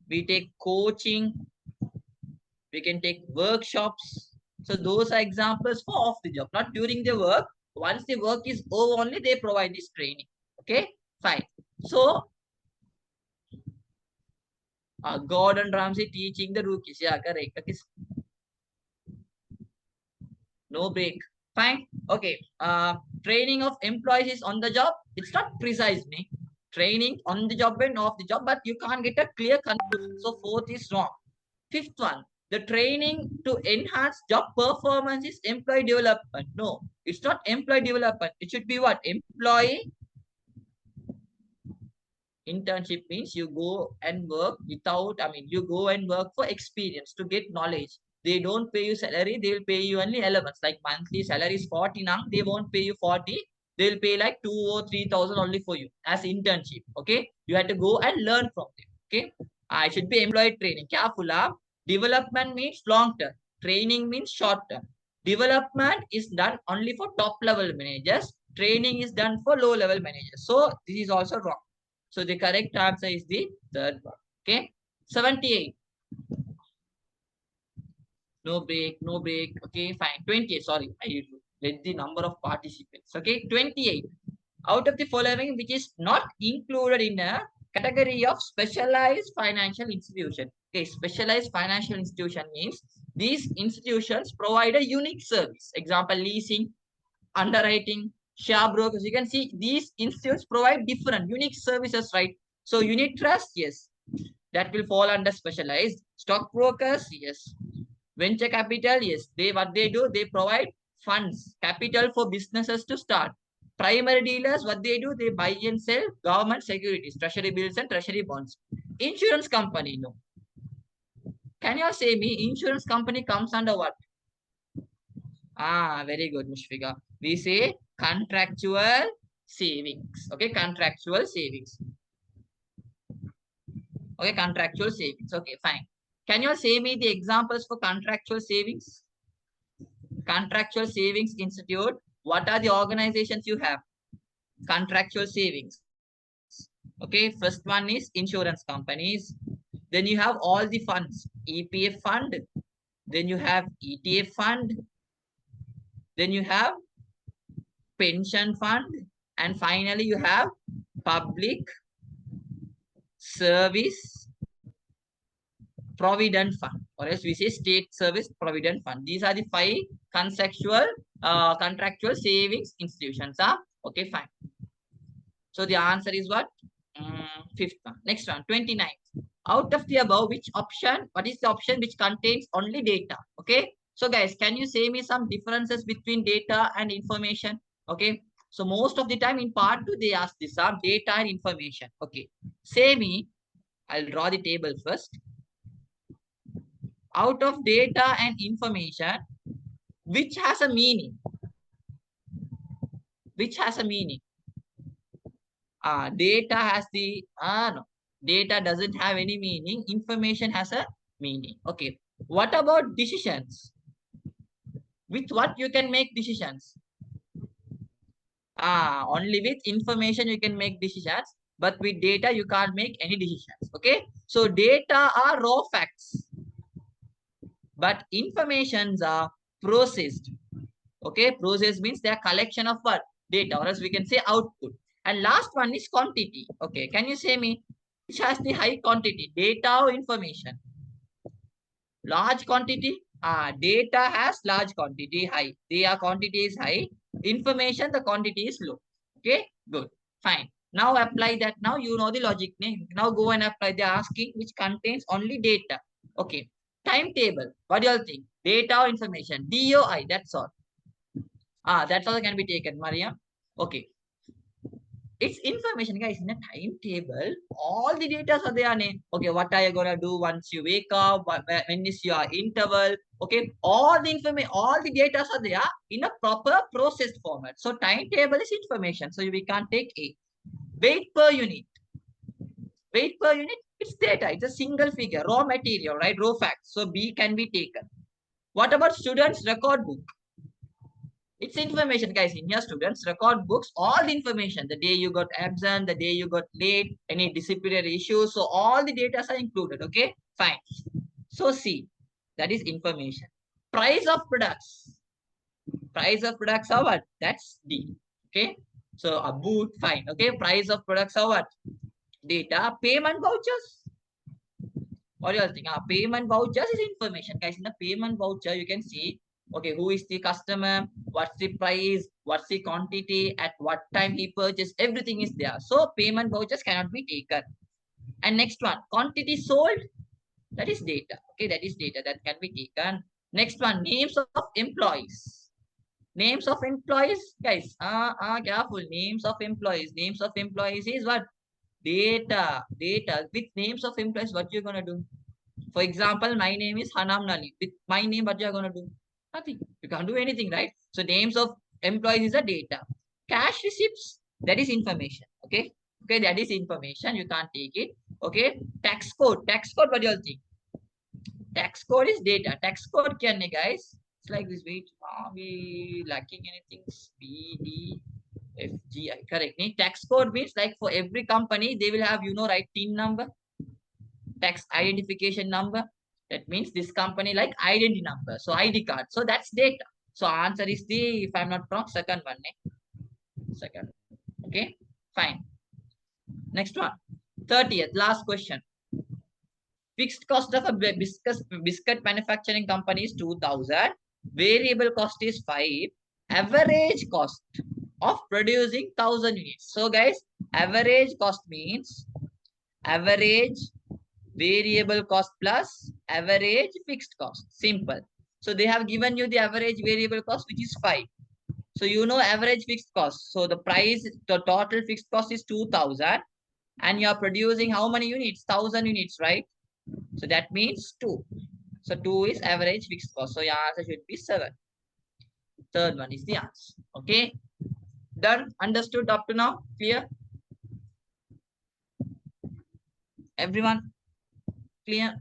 Speaker 1: we take coaching, we can take workshops. So those are examples for off the job, not during the work. Once the work is over, only they provide this training. Okay, fine. So Gordon Ramsay teaching the rookies. Yeah, correct. Okay. No break. Fine. Okay. Training of employees is on the job. It's not precisely training on the job and off the job, but you can't get a clear conclusion. So fourth is wrong. Fifth one, the training to enhance job performance is employee development. No, it's not employee development. It should be what? Employee internship means you go and work without, you go and work for experience to get knowledge. They don't pay you salary, they will pay you only elements. Like monthly salary is 40 now, they won't pay you 40. They'll pay like 2 or 3,000 only for you as internship. Okay. You have to go and learn from them. Okay. I should be employee training. Careful. Development means long term. Training means short term. Development is done only for top level managers. Training is done for low level managers. So this is also wrong. So the correct answer is the third one. Okay. 78. No break, no break. Okay, fine. 28. Sorry, I read the number of participants. Okay, 28. Out of the following, which is not included in a category of specialized financial institution. Okay, specialized financial institution means these institutions provide a unique service. Example, leasing, underwriting, share brokers. You can see these institutes provide different unique services, right? So unit trust, yes, that will fall under specialized. Stock brokers, yes. Venture capital, yes. What they do, they provide funds, capital for businesses to start. Primary dealers, what they do, they buy and sell government securities, treasury bills and treasury bonds. Insurance company, no. Can you say me, insurance company comes under what? Very good, Mushfiqa. We say contractual savings. Okay, contractual savings. Okay, contractual savings. Okay, fine. Can you say me the examples for contractual savings? Contractual Savings Institute. What are the organizations you have? Contractual savings. Okay, first one is insurance companies. Then you have all the funds. EPF fund. Then you have ETF fund. Then you have pension fund. And finally, you have public service provident fund, or else we say state service provident fund. These are the 5 contractual savings institutions. Okay, fine. So the answer is what? Fifth one. Next one, 29. Out of the above, which option? What is the option which contains only data? Okay. So guys, can you say me some differences between data and information? Okay. So most of the time in part 2, they ask this data and information. Okay. Say me, I'll draw the table first. Out of data and information, which has a meaning? Which has a meaning? Data has the, no. Data doesn't have any meaning. Information has a meaning. Okay. What about decisions? With what you can make decisions? Only with information you can make decisions, but with data you can't make any decisions. Okay. So data are raw facts, but informations are processed. Okay. Process means they are collection of what? Data, or else we can say output. And last one is quantity. Okay. Can you say me which has the high quantity? Data or information? Large quantity. Data has large quantity, high. Their quantity is high. Information, the quantity is low. Okay, good, fine. Now apply that. Now you know the logic. Now go and apply. They're asking which contains only data. Okay, timetable. What do you all think? Data or information? DOI. That's all. That's all can be taken, Maria. Okay, it's information, guys. In a timetable, all the data are there. Okay, what are you gonna do once you wake up? When is your interval? Okay, all the information, all the data are there in a proper processed format. So timetable is information. So we can't take A. Weight per unit. Weight per unit, it's data. It's a single figure, raw material, right? Raw facts. So B can be taken. What about students' record book? It's information, guys. In your students record books, all the information, the day you got absent, the day you got late, any disciplinary issues. So all the data are included. Okay, fine. So C, that is information. Price of products. Price of products are what? That's D. Okay. So a boot, fine. Okay. Price of products are what? Data. Payment vouchers. What do you all think? Payment vouchers is information, guys. In the payment voucher, you can see, okay, who is the customer, what's the price, what's the quantity, at what time he purchased, everything is there. So payment vouchers cannot be taken. And next one, quantity sold, that is data. Okay, that is data that can be taken. Next one, names of employees. Names of employees, guys. Careful. Names of employees. Names of employees is what? Data. Data. With names of employees, what you're gonna do? For example, my name is Hanam Nali. With my name, what you are gonna do? Nothing. You can't do anything, right? So names of employees is a data. Cash receipts, that is information. Okay. Okay, that is information. You can't take it. Okay. Tax code. Tax code, what do you all think? Tax code is data. Tax code can, guys. It's like this. Wait, are we lacking anything? P, D, F, G, I. Correct. Tax code means like for every company, they will have, right, TIN number, tax identification number. That means this company like identity number. So ID card. So that's data. So answer is the, if I'm not wrong, second one. Second. Okay. Fine. Next one. 30th. Last question. Fixed cost of a biscuit manufacturing company is 2,000. Variable cost is 5. Average cost of producing 1,000 units. So guys, average cost means average variable cost plus average fixed cost. Simple. So they have given you the average variable cost, which is 5. So you know average fixed cost. So the price, the total fixed cost is 2,000. And you are producing how many units? 1,000 units, right? So that means 2. So 2 is average fixed cost. So your answer should be 7. Third one is the answer. Okay. Done? Understood up to now? Clear? Everyone? Clear?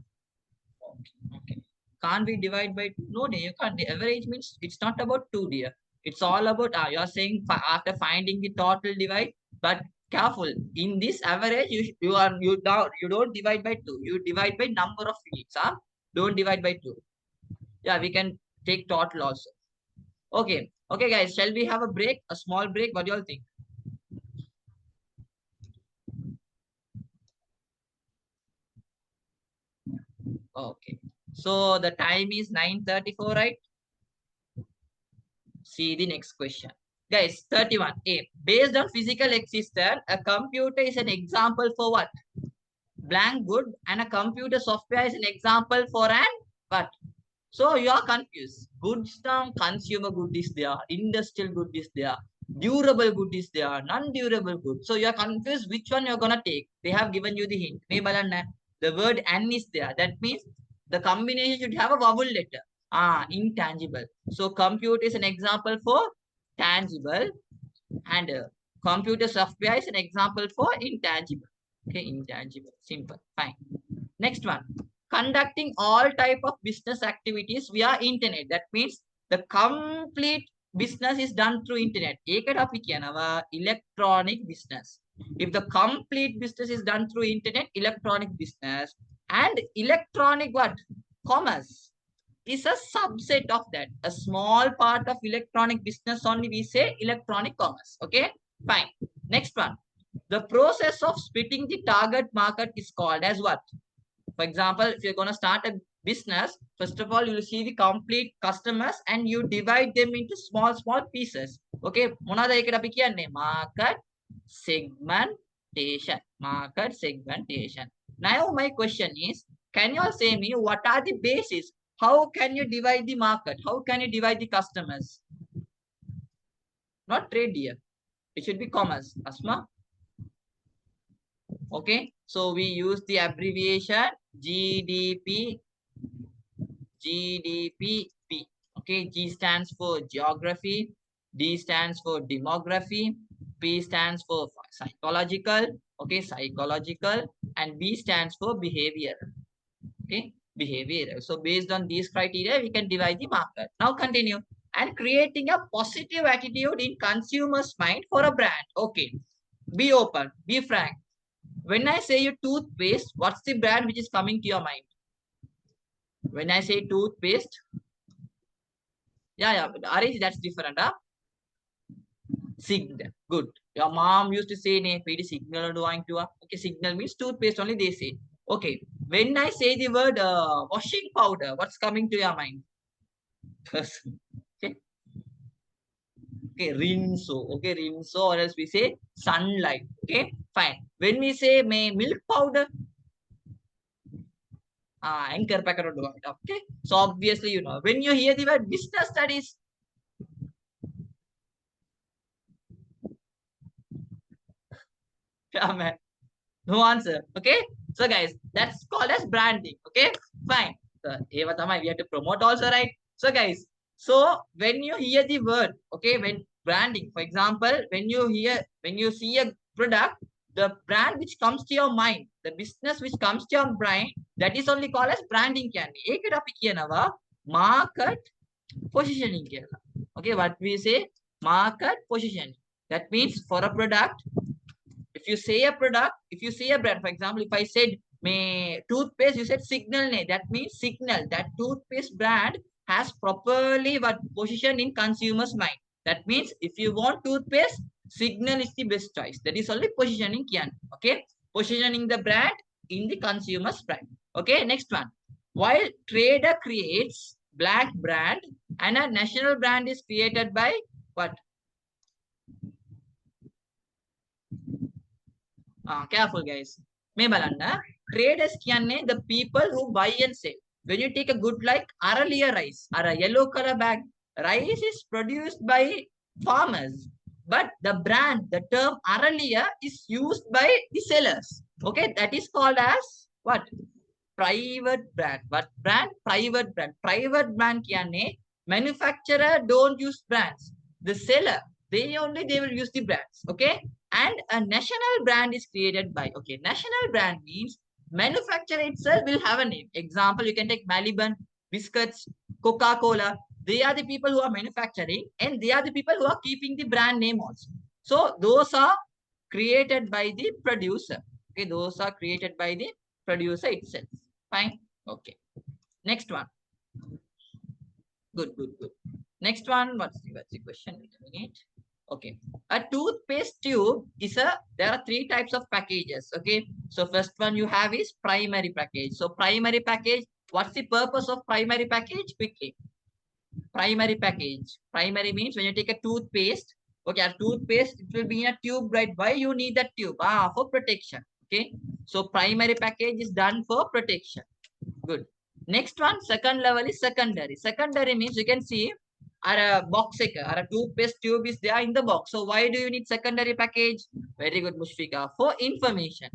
Speaker 1: Okay. Can't we divide by 2? No, you can't. The average means it's not about 2, dear. It's all about, you are saying after finding the total divide, but careful. In this average, you don't divide by 2. You divide by number of units. Don't divide by 2. Yeah, we can take total also. Okay. Okay, guys. Shall we have a break? A small break? What do you all think? Okay. So the time is 9:34, right? See the next question. Guys, 31A. Based on physical existence, a computer is an example for what? Blank good, and a computer software is an example for an what? So you are confused. Goods term, consumer good is there, industrial good is there. Durable good is there, non-durable good. So you are confused which one you're gonna take. They have given you the hint. The word "an" is there. That means the combination should have a vowel letter. Intangible. So compute is an example for tangible, and computer software is an example for intangible. Okay, intangible. Simple. Fine. Next one, conducting all type of business activities via internet. That means the complete business is done through internet. ඒකට අපි කියනවා electronic business. If the complete business is done through internet, electronic business, and electronic what? Commerce is a subset of that. A small part of electronic business only we say electronic commerce. Okay, fine. Next one, the process of splitting the target market is called as what? For example, if you're going to start a business, first of all, you will see the complete customers and you divide them into small pieces. Okay, market segmentation. Market segmentation. Now, my question is, can you all say me what are the bases? How can you divide the market? How can you divide the customers? Not trade here. It should be commerce. Asma? Okay, so we use the abbreviation GDP. Okay, G stands for geography, D stands for demography, P stands for psychological, okay, psychological, and B stands for behavior. Okay, behavior. So based on these criteria, we can divide the market. Now continue. And creating a positive attitude in consumers' mind for a brand. Okay, be open, be frank. When I say you toothpaste, what's the brand which is coming to your mind? When I say toothpaste, yeah, Arish, that's different. Huh? Signal. Good. Your mom used to say, "Ne, pedi signal doing to." Okay, signal means toothpaste only. They say. Okay. When I say the word washing powder, what's coming to your mind? Okay. Okay, rinso. Okay, rinso, or else we say sunlight. Okay, fine. When we say milk powder, anchor packet. Okay. So obviously, you know, when you hear the word business studies, yeah, man. No answer. Okay. So guys, that's called as branding. Okay. Fine. So we have to promote also, right? So guys, so when you hear the word, okay, when branding, for example, when you see a product, the brand which comes to your mind, the business which comes to your brain, that is only called as branding. Market positioning. Okay, what we say? Market positioning. That means for a product, if you say a product, if you say a brand, for example, if I said toothpaste, you said signal ne, that means signal that toothpaste brand has properly what position in consumers' mind. That means if you want toothpaste, signal is the best choice. That is only positioning kian. Okay, positioning the brand in the consumer's brand. Okay, next one. While trader creates black brand and a national brand is created by what? Careful guys. May balanda. Traders kiyanne the people who buy and sell. When you take a good like Aralia rice or a yellow color bag, rice is produced by farmers. But the brand, the term Aralia is used by the sellers. Okay, that is called as what? Private brand. What brand? Private brand. Private brand kiyanne manufacturer don't use brands. The seller, they will use the brands. Okay, and a national brand is created by, okay, national brand means manufacturer itself will have a name. Example, you can take Maliban, biscuits, Coca-Cola. They are the people who are manufacturing and they are the people who are keeping the brand name also. So those are created by the producer. Okay, those are created by the producer itself. Fine. Okay. Next one. Good. Next one. What's the question? Wait a minute. Okay, a toothpaste tube is there are three types of packages. Okay, so first one you have is primary package. So primary package, what's the purpose of primary package? Quickly, primary package. Primary means when you take a toothpaste, okay, a toothpaste, it will be in a tube, right? Why you need that tube? For protection. Okay, so primary package is done for protection. Good. Next one, second level is secondary. Secondary means you can see or a box or a toothpaste tube is there in the box. So why do you need secondary package? Very good, Mushfika. For information,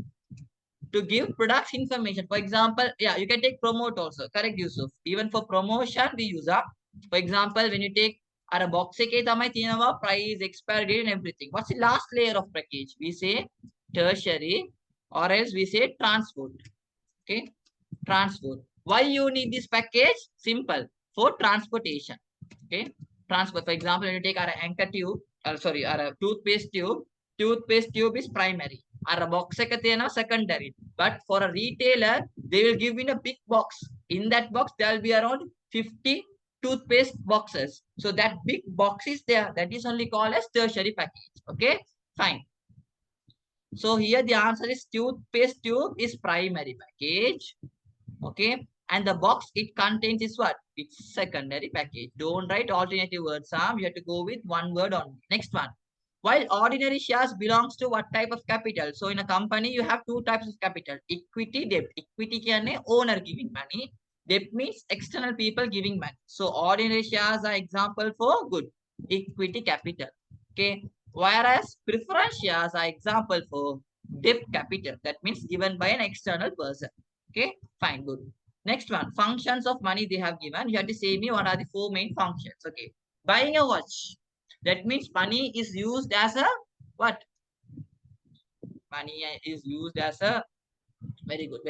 Speaker 1: to give products information. For example, yeah, you can take promote also. Correct, Yusuf. Even for promotion, we use a. For example, when you take a box price, expiry date, and everything. What's the last layer of package? We say tertiary, or else we say transport. Okay, transport. Why you need this package? Simple, for transportation. Okay, transport. For example, when you take our anchor tube, sorry, our toothpaste tube is primary. Our box secondary. But for a retailer, they will give in a big box. In that box, there will be around 50 toothpaste boxes. So that big box is there. That is only called as tertiary package. Okay, fine. So here the answer is toothpaste tube is primary package. Okay, and the box it contains is what? It's secondary package. Don't write alternative words, Sam. You have to go with one word only. Next one. While ordinary shares belongs to what type of capital? So in a company, you have two types of capital. Equity, debt. Equity can owner giving money. Debt means external people giving money. So ordinary shares are example for good. Equity capital. Okay. Whereas preference shares are example for debt capital. That means given by an external person. Okay. Fine. Good. Next one. Functions of money they have given. You have to say me what are the four main functions. Okay. Buying a watch. That means money is used as a what? Money is used as a very good,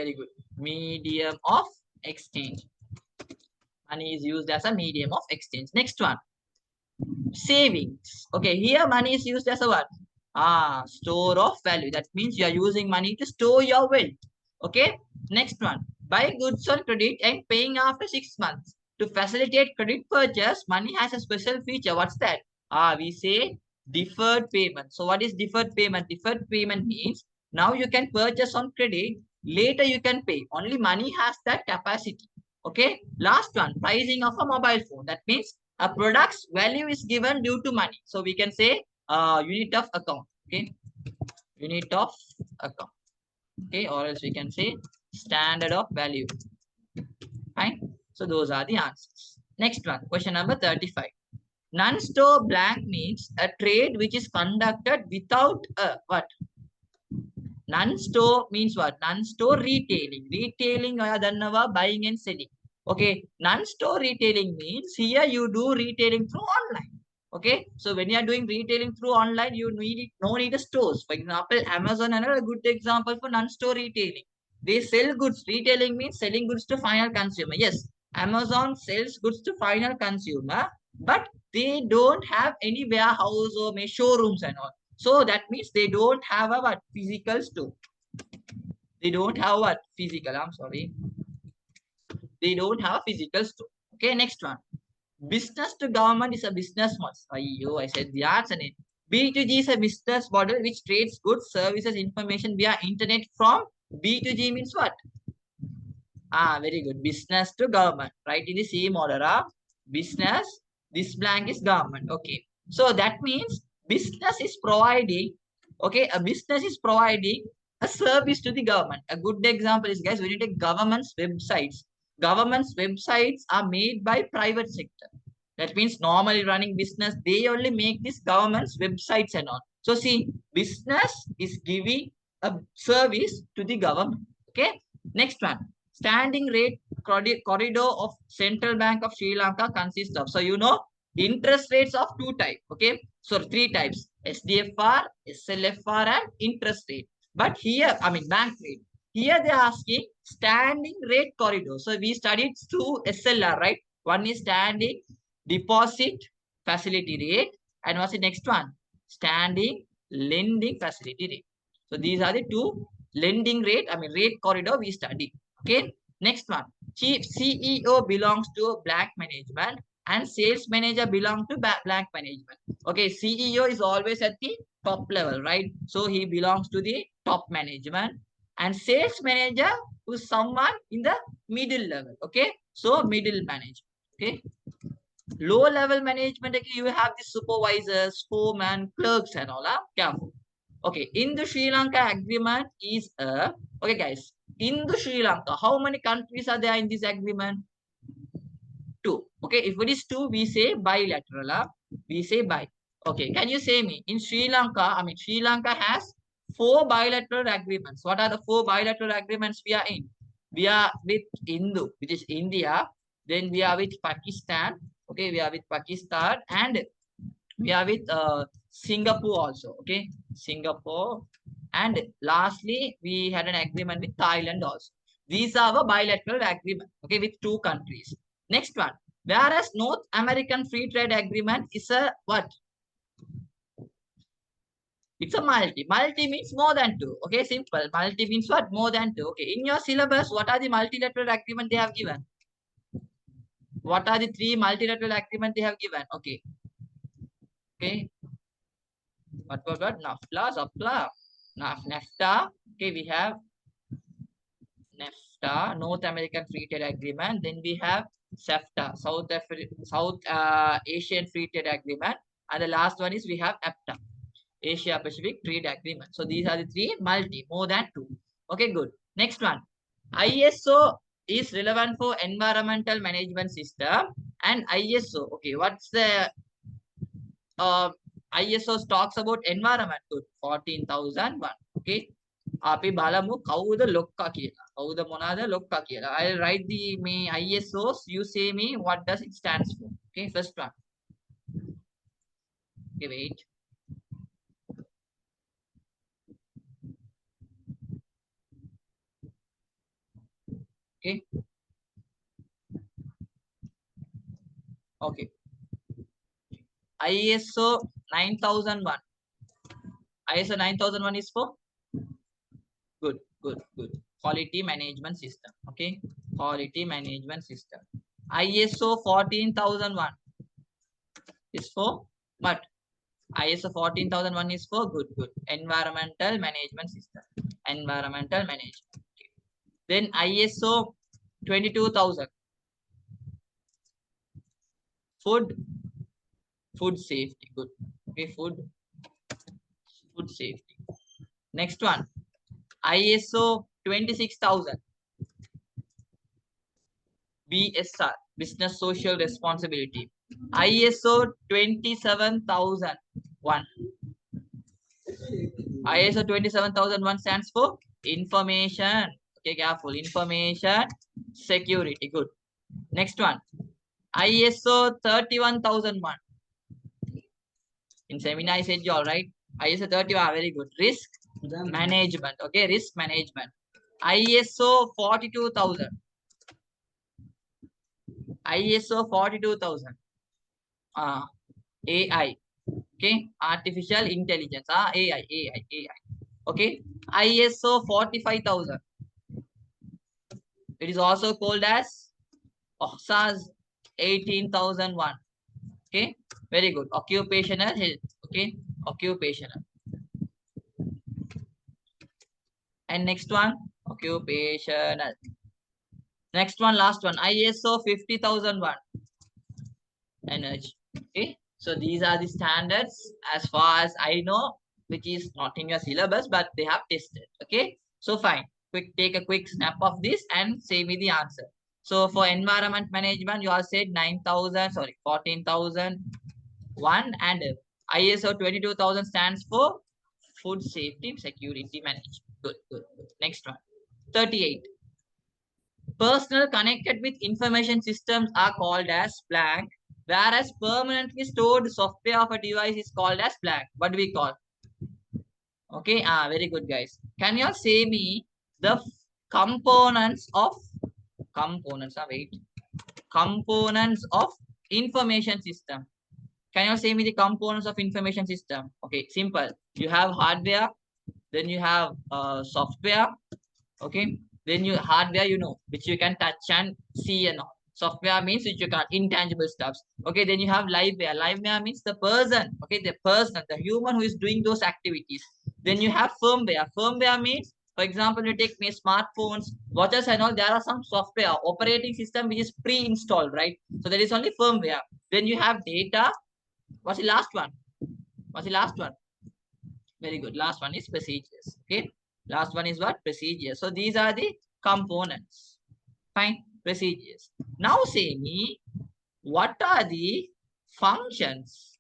Speaker 1: medium of exchange. Money is used as a medium of exchange. Next one, savings. Okay, here money is used as a what? Store of value. That means you are using money to store your wealth. Okay, next one, buy goods on credit and paying after 6 months. To facilitate credit purchase, money has a special feature. What's that? We say deferred payment. So what is deferred payment? Deferred payment means now you can purchase on credit, later you can pay. Only money has that capacity. Okay, last one, pricing of a mobile phone. That means a product's value is given due to money. So we can say unit of account. Okay, unit of account. Okay, or else we can say standard of value. Fine. So those are the answers. Next one, question number 35. Non-store blank means a trade which is conducted without a what? Non-store means what? Non-store retailing. Retailing buying and selling. Okay. Non-store retailing means here you do retailing through online. Okay. So when you are doing retailing through online, you no need a stores. For example, Amazon is a good example for non-store retailing. They sell goods. Retailing means selling goods to final consumer. Yes. Amazon sells goods to final consumer, but they don't have any warehouse or showrooms and all. So that means they don't have a what? Physical store. They don't have what? Physical. I'm sorry. They don't have a physical store. Okay, next one. Business to government is a business model. I said the answer. B2G is a business model which trades goods, services, information via internet from B2G means what? Very good. Business to government. Right in the same order. Business. This blank is government. Okay. So that means business is providing. Okay. A business is providing a service to the government. A good example is, guys, when you take government's websites are made by private sector. That means normally running business, they only make this government's websites and all. So see, business is giving a service to the government. Okay. Next one. Standing rate corridor of Central Bank of Sri Lanka consists of. So you know interest rates of two types. Okay. So three types. SDFR, SLFR and interest rate. But here, bank rate. Here they are asking standing rate corridor. So we studied two SLR, right? One is standing deposit facility rate. And what's the next one? Standing lending facility rate. So these are the two lending rate, rate corridor we study. Okay. Next one. Chief CEO belongs to blank management and sales manager belong to blank management. Okay. CEO is always at the top level, right? So he belongs to the top management. And sales manager is someone in the middle level. Okay. So middle management. Okay. Low level management, okay, you have the supervisors, foreman, clerks and all. Careful. Okay. In the Sri Lanka agreement is a, okay guys, in the Sri Lanka, how many countries are there in this agreement? 2. Okay, if it is 2, we say bilateral. We say bi. Okay, can you say me in Sri Lanka? I mean, Sri Lanka has 4 bilateral agreements. What are the 4 bilateral agreements we are in? We are with Hindu, which is India. Then we are with Pakistan. Okay, we are with Pakistan, and we are with Singapore also. Okay, Singapore, and lastly we had an agreement with Thailand also. These are our bilateral agreement. Okay, with 2 countries. Next one, whereas North American Free Trade Agreement is a what? It's a multi. Multi means more than 2. Okay, simple. Multi means what? More than 2. Okay, in your syllabus, what are the multilateral agreement they have given? What are the 3 multilateral agreement they have given? Okay, okay. What? NAFTA, SAPLA, NAFTA. Okay, we have NAFTA, North American Free Trade Agreement. Then we have SAFTA, South Asian Free Trade Agreement. And the last one is we have APTA, Asia Pacific Trade Agreement. So these are the 3 multi, more than 2. Okay, good. Next one. ISO is relevant for environmental management system. And ISO, okay, what's the ISO talks about environment. Good. 14,001. Okay. අපි බලමු කවුද ලොක්කා කියලා. කවුද මොනවාද ලොක්කා කියලා. I'll write the me ISOs. You say me what does it stands for. Okay, first one. Okay, wait. Okay. Okay. ISO 9001. ISO 9001 is for good. Quality management system. Okay. Quality management system. ISO 14,001 is for what? ISO 14,001 is for good. Environmental management system. Environmental management. Okay. Then ISO 22,000. Food safety. Good. Okay, food safety. Next one. ISO 26,000. BSR, Business Social Responsibility. ISO 27,001. ISO 27,001 stands for information. Okay, careful. Information security. Good. Next one. ISO 31,001. In seminar, I said you all right. ISO 31, very good. Risk management. Okay, risk management. ISO 42,000. ISO 42,000. AI. Okay, artificial intelligence. AI. Okay, ISO 45,000. It is also called as OHSAS 18,001. Okay, very good. Occupational health. Okay, occupational. And next one, occupational. Next one, last one, ISO 50,001. Energy. Okay, so these are the standards as far as I know, which is not in your syllabus, but they have tested. Okay, so fine. Take a quick snap of this and say me the answer. So for environment management, you all said 9,000, sorry, 14,001, and ISO 22,000 stands for food safety security management. Good. Next one, 38. Personnel connected with information systems are called as blank, whereas permanently stored software of a device is called as blank. What do we call? Okay, very good, guys. Can you all say me the components of components of information system? Can you all say me the components of information system? Okay, simple. You have hardware, then you have software. Okay, then you hardware, you know, which you can touch and see and all. Software means which you can intangible stuffs. Okay, then you have liveware. Liveware means the person. Okay, the person, the human who is doing those activities. Then you have firmware. Firmware means, for example, you take me smartphones, watches and all. There are some software operating system which is pre-installed, right? So there is only firmware. Then you have data. What's the last one? Very good. Last one is procedures. Okay. Last one is what? Procedures. So these are the components. Fine. Procedures. Now say me what are the functions?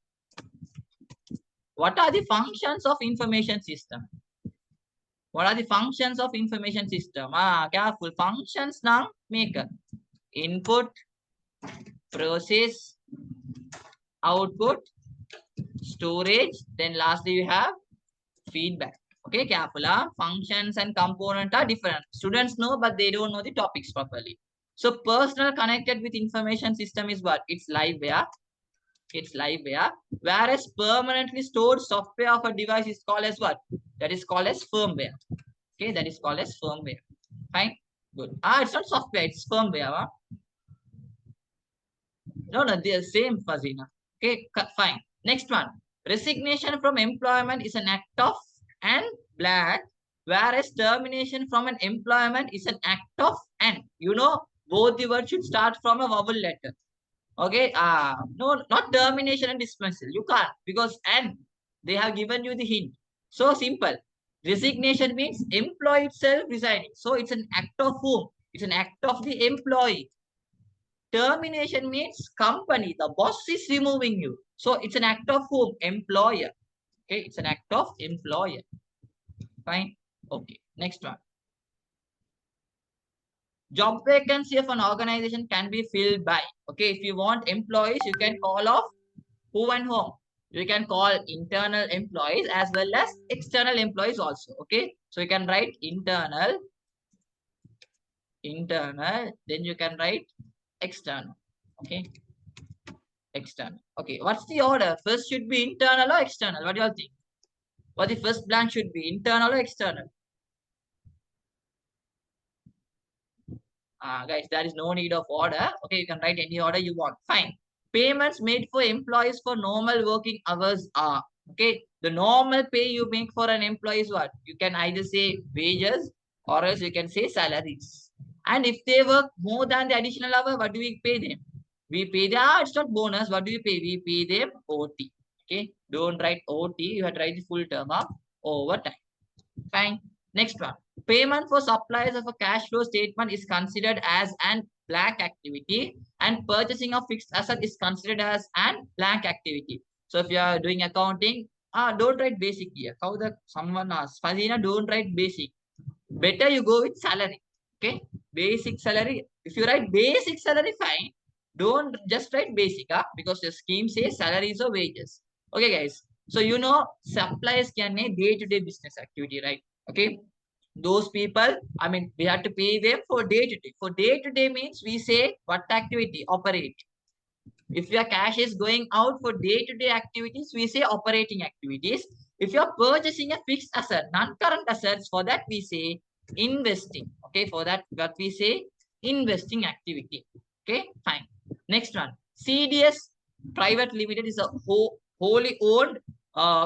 Speaker 1: What are the functions of information system? What are the functions of information system? Careful. Functions now make input, process, output, storage. Then lastly you have feedback. Okay, careful. Functions and component are different. Students know, but they don't know the topics properly. So personal connected with information system is what? It's liveware. It's liveware. Whereas permanently stored software of a device is called as what? That is called as firmware. Okay, that is called as firmware. Fine. Good. It's not software, it's firmware. No, they're same, Fazina. Okay, fine. Next one. Resignation from employment is an act of and black, whereas termination from an employment is an act of and. You know, both the words should start from a vowel letter. Okay, no, not termination and dismissal. You can't because and they have given you the hint. So simple. Resignation means employee itself resigning. So it's an act of whom? It's an act of the employee. Termination means company. The boss is removing you. So it's an act of whom? Employer. Okay, it's an act of employer. Fine. Okay, next one. Job vacancy of an organization can be filled by. Okay, if you want employees, you can call off who and whom. You can call internal employees as well as external employees also. Okay, so you can write internal, then you can write external. Okay, external. Okay, what's the order? First should be internal or external? What do you all think? What the first blank should be? Internal or external? Guys, there is no need of order. Okay, you can write any order you want. Fine. Payments made for employees for normal working hours are. Okay, the normal pay you make for an employee is what? You can either say wages or else you can say salaries. And if they work more than the additional hour, what do we pay them? We pay them, it's not bonus. What do we pay? We pay them OT. Okay, don't write OT. You have to write the full term of overtime. Fine. Next one. Payment for suppliers of a cash flow statement is considered as an blank activity and purchasing of fixed asset is considered as an blank activity. So if you are doing accounting, don't write basic here. How the someone asks, Fazina, don't write basic. Better you go with salary. Okay. Basic salary. If you write basic salary, fine. Don't just write basic, because the scheme says salaries or wages. Okay, guys. So you know suppliers can make day-to-day business activity, right? Okay. Those people, I mean, we have to pay them for day-to-day. For day-to-day means we say what activity? Operate. If your cash is going out for day-to-day activities, we say operating activities. If you're purchasing a fixed asset, non-current assets, for that we say investing. Okay, for that what we say investing activity. Okay, fine. Next one. CDS Private Limited is a wholly owned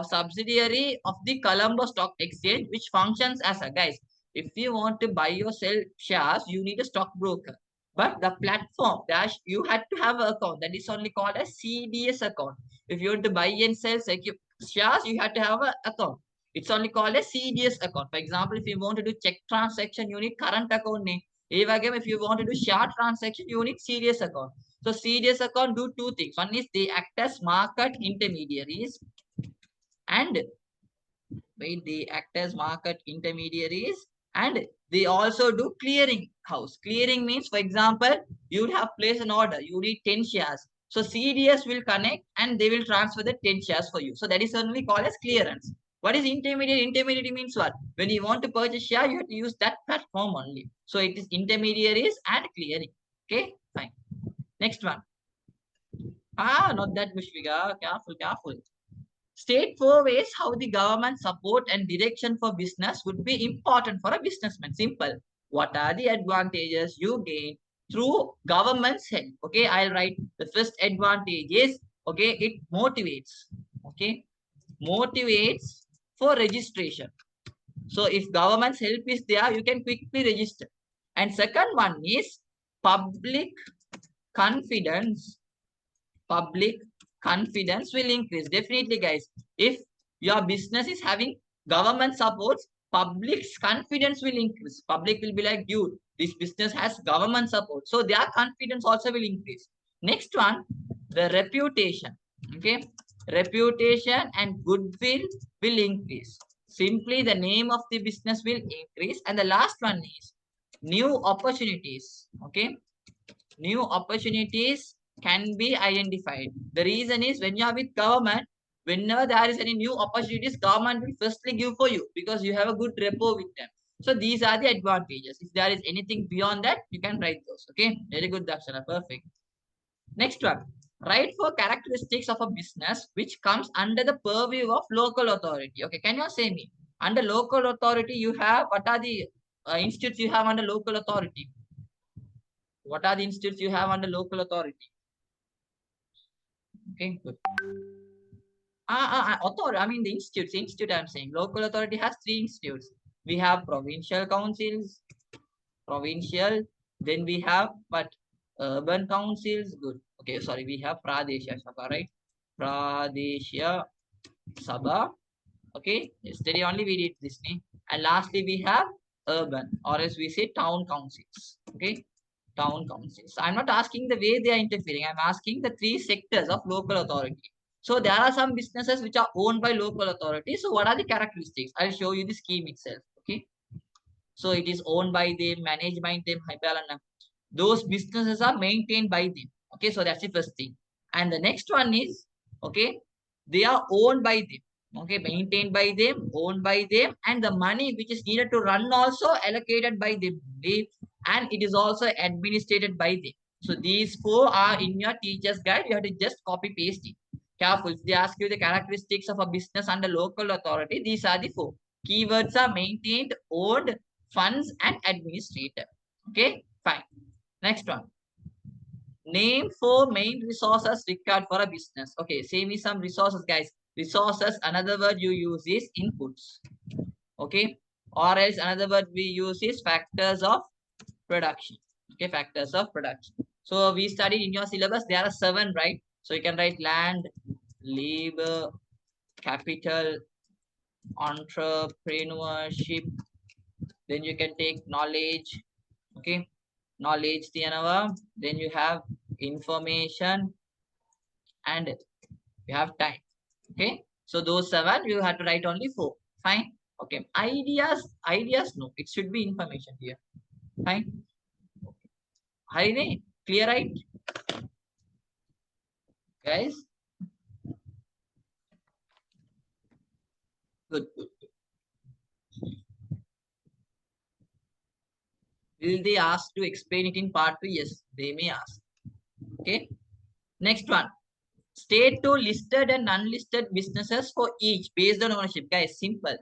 Speaker 1: subsidiary of the Colombo Stock Exchange, which functions as a, guys, if you want to buy or sell shares, you need a stockbroker. But the platform dash you had to have an account that is only called a CDS account. If you want to buy and sell shares, you have to have an account. It's only called a CDS account. For example, if you want to do check transaction, you need current account name. If you want to do share transaction, you need CDS account. So CDS account do two things. One is they act as market intermediaries and they act as market intermediaries and they also do clearing house. Clearing means, for example, you have placed an order, you need 10 shares. So CDS will connect and they will transfer the 10 shares for you. So that is only called as clearance. What is intermediary? Intermediary means what? When you want to purchase share, you have to use that platform only. So it is intermediaries and clearing. Okay, fine. Next one. Not that Mushfiga. Careful, careful. State four ways how the government support and direction for business would be important for a businessman. Simple. What are the advantages you gain through government's help? Okay, I'll write the first advantage is, okay, it motivates. Okay, motivates for registration. So if government's help is there, you can quickly register. And second one is public confidence. Public confidence will increase. Definitely, guys. If your business is having government supports, public's confidence will increase. Public will be like, dude, this business has government support. So their confidence also will increase. Next one, the reputation. Okay, reputation and goodwill will increase. Simply the name of the business will increase. And the last one is new opportunities. Okay, new opportunities can be identified. The reason is when you are with government, whenever there is any new opportunities, government will firstly give for you because you have a good rapport with them. So these are the advantages. If there is anything beyond that, you can write those. Okay, very good, Dakshana. Perfect. Next one, write for characteristics of a business which comes under the purview of local authority. Okay, can you say me? Under local authority, you have what are the institutes you have under local authority? What are the institutes you have under local authority? Okay, good. Authority, I mean the institutes. Institute, I'm saying. Local authority has three institutes. We have provincial councils, provincial. Then we have what? Urban councils. Good. Okay, sorry. We have Pradesha Sabha, right? Pradesha Sabha. Okay, yesterday only we did this name. And lastly, we have urban, or as we say, town councils. Okay, town councils. I'm not asking the way they are interfering. I'm asking the three sectors of local authority. So there are some businesses which are owned by local authority. So what are the characteristics? I'll show you the scheme itself. Okay. So it is owned by them, managed by them. Those businesses are maintained by them. Okay. So that's the first thing. And the next one is, okay, they are owned by them. Okay, maintained by them, owned by them, and the money which is needed to run also allocated by them. And it is also administered by them. So these four are in your teacher's guide. You have to just copy paste it. Careful. If they ask you the characteristics of a business under local authority, these are the four. Keywords are maintained, owned, funds, and administrator. Okay, fine. Next one. Name four main resources required for a business. Okay, say me some resources, guys. Resources, another word you use is inputs. Okay, or else another word we use is factors of production. Okay, factors of production. So we studied in your syllabus, there are 7, right? So you can write land, labor, capital, entrepreneurship. Then you can take knowledge. Okay, knowledge, then you have information, and you have time. Okay, so those 7 you have to write only 4. Fine. Okay, ideas no, it should be information here. Fine. Harini, clear, right, guys? Good, good. Will they ask to explain it in part 2? Yes, they may ask. Okay. Next one. State to listed and unlisted businesses for each based on ownership. Guys, simple.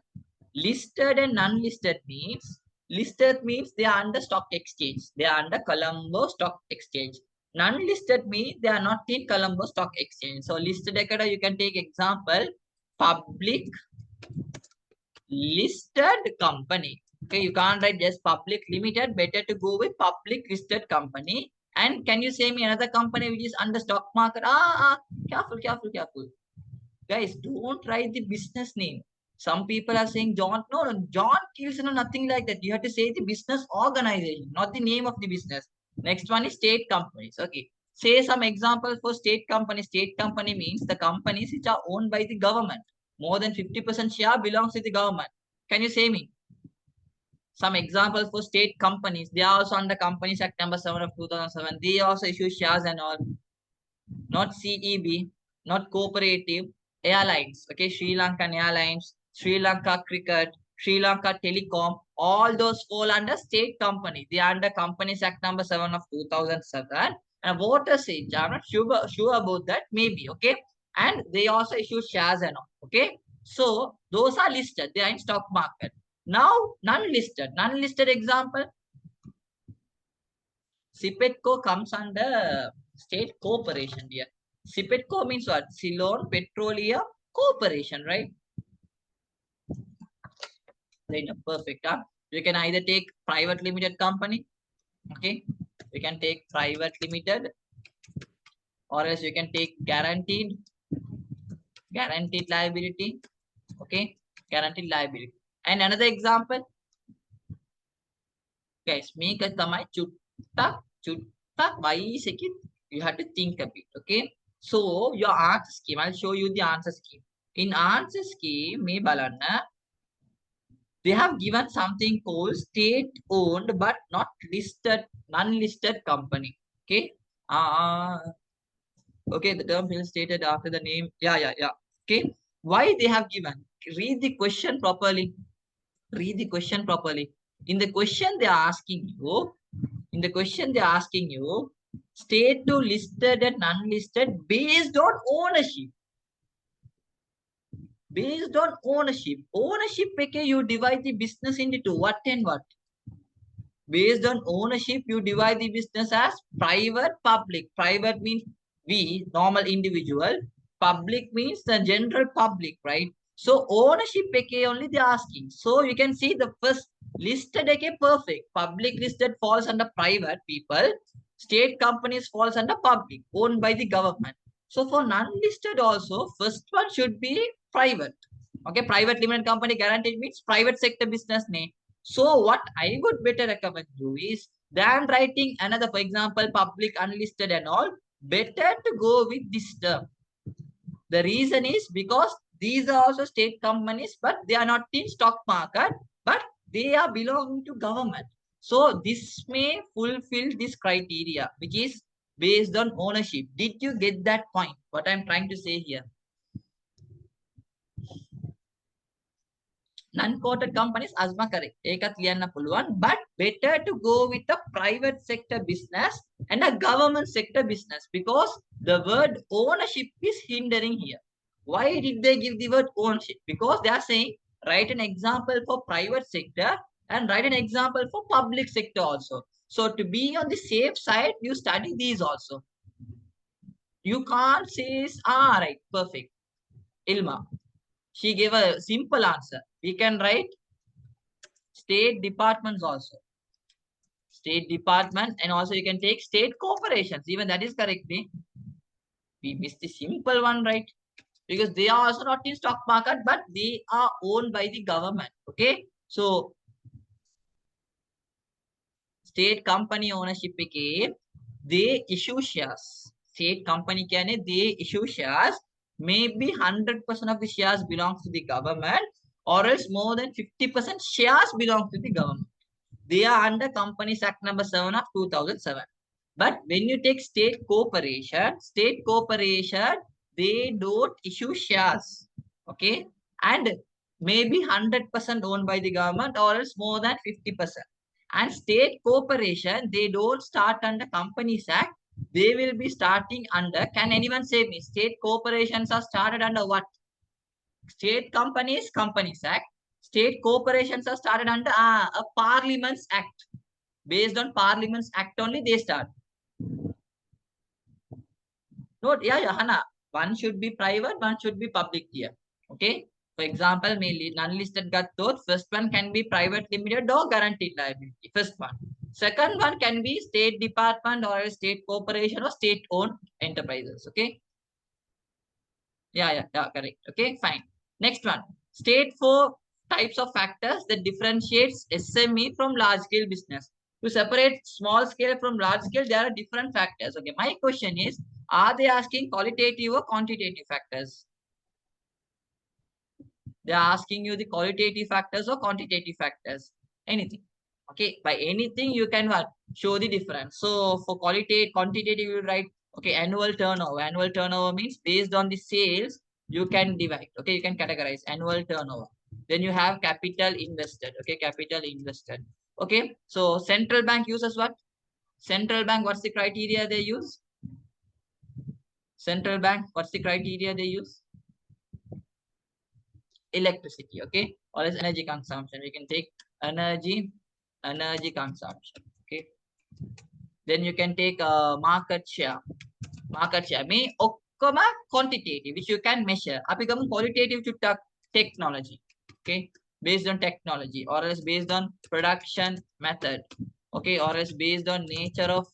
Speaker 1: Listed and unlisted means, listed means they are under stock exchange. They are under Colombo Stock Exchange. Non-listed means they are not in Colombo Stock Exchange. So listed, you can take example, public listed company. Okay, you can't write just public limited. Better to go with public listed company. And can you say me another company which is under stock market? Careful, careful, careful. Guys, don't write the business name. Some people are saying John. No, no, John Kills, no, nothing like that. You have to say the business organization, not the name of the business. Next one is state companies. Okay. Say some examples for state company. State company means the companies which are owned by the government. More than 50% share belongs to the government. Can you say me? Some examples for state companies. They are also under Companies Act number 7 of 2007. They also issue shares and all. Not CEB, not cooperative, airlines. Okay, Sri Lankan Airlines, Sri Lanka Cricket, Sri Lanka Telecom, all those fall under state company. They are under Companies Act number 7 of 2007. And water sage, I'm not sure about that, maybe. Okay, and they also issue shares and all. Okay, so those are listed, they are in stock market. Now, non-listed example, Sipetco comes under state corporation here. Sipetco means what? Ceylon Petroleum Corporation, right? Right, perfect. Huh? You can either take private limited company, okay? You can take private limited, or else you can take guaranteed liability, okay? Guaranteed liability. And another example, guys, make a tamai chutta by second. You have to think a bit. Okay. So your answer scheme, I'll show you the answer scheme. In answer scheme, me balanna, they have given something called state owned but not listed, non-listed company. Okay. Uh, okay, the term is stated after the name. Yeah. Okay. Why they have given? Read the question properly. Read the question properly. In the question they are asking you, state to listed and unlisted based on ownership. Based on ownership. Ownership, okay, you divide the business into two. What and what? Based on ownership, you divide the business as private, public. Private means we, normal individual. Public means the general public, right? So ownership okay, only they are asking. So you can see the first listed okay, perfect. Public listed falls under private people. State companies falls under public, owned by the government. So for non-listed also, first one should be private. Okay, private limited company guaranteed means private sector business name. So what I would better recommend you is than writing another, for example, public, unlisted and all, better to go with this term. The reason is because these are also state companies, but they are not in stock market, but they are belonging to government. So this may fulfill this criteria, which is based on ownership. Did you get that point? What I'm trying to say here? Non-quoted companies asma correct. Ekat liyanna puluwan, but better to go with a private sector business and a government sector business because the word ownership is hindering here. Why did they give the word ownership? Because they are saying write an example for private sector and write an example for public sector also. So to be on the safe side, you study these also. You can't say, right, perfect. Ilma, she gave a simple answer. We can write state departments also. State department and also you can take state corporations. Even that is correctly. We missed the simple one, right? Because they are also not in stock market, but they are owned by the government. Okay. So state company ownership के they issue shares. State company के they issue shares. Maybe 100% of the shares belongs to the government, or else more than 50% shares belong to the government. They are under Companies Act number 7 of 2007. But when you take state corporation, they don't issue shares. Okay. And maybe 100% owned by the government or else more than 50%. And state corporation, they don't start under Companies Act. They will be starting under, can anyone say me, state corporations are started under what? State Companies Act. State corporations are started under a Parliament's Act. Based on Parliament's Act only they start. No, yeah, Hana. One should be private, one should be public here. Okay. For example, mainly non-listed gattot, first one can be private limited or guaranteed liability. First one. Second one can be state department or a state corporation or state-owned enterprises. Okay. Yeah, correct. Okay, fine. Next one. State four types of factors that differentiates SME from large scale business. To separate small scale from large scale, there are different factors. Okay, my question is, are they asking qualitative or quantitative factors? They are asking you the qualitative factors or quantitative factors. Anything. Okay, by anything you can what? Show the difference. So for quantitative, you write, okay, annual turnover. Annual turnover means based on the sales, you can divide. Okay, you can categorize annual turnover. Then you have capital invested. Okay, capital invested. Okay, so central bank uses what? Central bank, what's the criteria they use? Central bank, what's the criteria they use? Electricity, okay, or as energy consumption. We can take energy consumption. Okay, then you can take market share. Market share may occoma quantitative, which you can measure. Api kamu qualitative to technology. Okay, based on technology, or else based on production method. Okay, or else based on nature of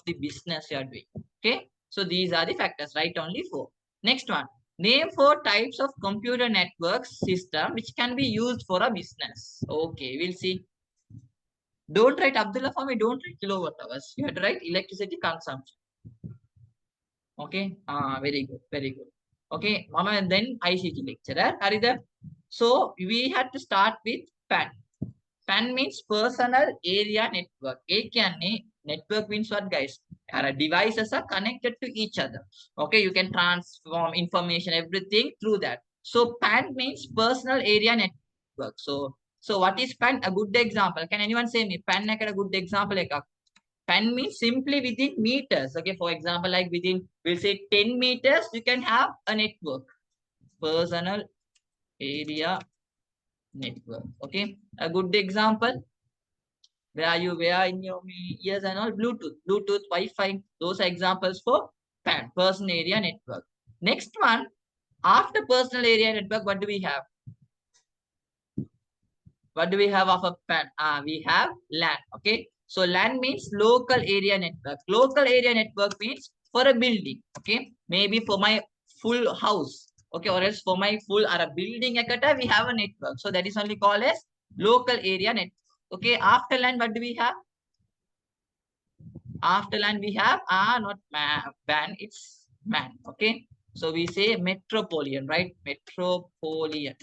Speaker 1: the business you are doing. Okay, so these are the factors, right? Only four. Next one. Name four types of computer network system which can be used for a business. Okay, we'll see. Don't write Abdullah for me. Don't write kilowatt hours. You have to write electricity consumption. Okay. Very good. Very good. Okay. Mama, and then ICT lecturer. Harida. So we had to start with PAN. PAN means personal area network. Network means what, guys? Devices are connected to each other. Okay, you can transform information, everything through that. So PAN means personal area network. So what is PAN? A good example. Can anyone say me? PAN a good example? PAN means simply within meters. Okay, for example, like within, we'll say 10 meters, you can have a network. Personal area network. Okay, a good example. Where you wear in your ears and all, Bluetooth, Wi-Fi. Those are examples for PAN, personal area network. Next one, after personal area network, what do we have? What do we have of a PAN? We have LAN. Okay. So LAN means local area network. Local area network means for a building. Okay. Maybe for my full house. Okay. Or else for my full or a building, we have a network. So that is only called as local area network. Okay. After LAN, what do we have? After LAN, we have not PAN, it's MAN. Okay. So we say metropolitan, right? Metropolitan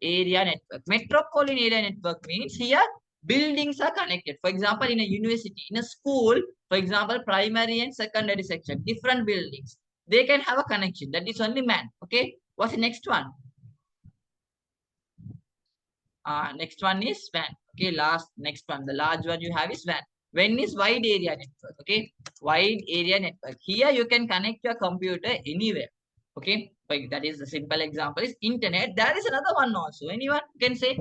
Speaker 1: area network. Metropolitan area network means here buildings are connected. For example, in a university, in a school, for example, primary and secondary section, different buildings, they can have a connection. That is only MAN. Okay. What's the next one? Next one is WAN. Okay, next one. The large one you have is WAN. WAN is wide area network. Okay, wide area network. Here you can connect your computer anywhere. Okay, like that is the simple example is internet. There is another one also. Anyone can say?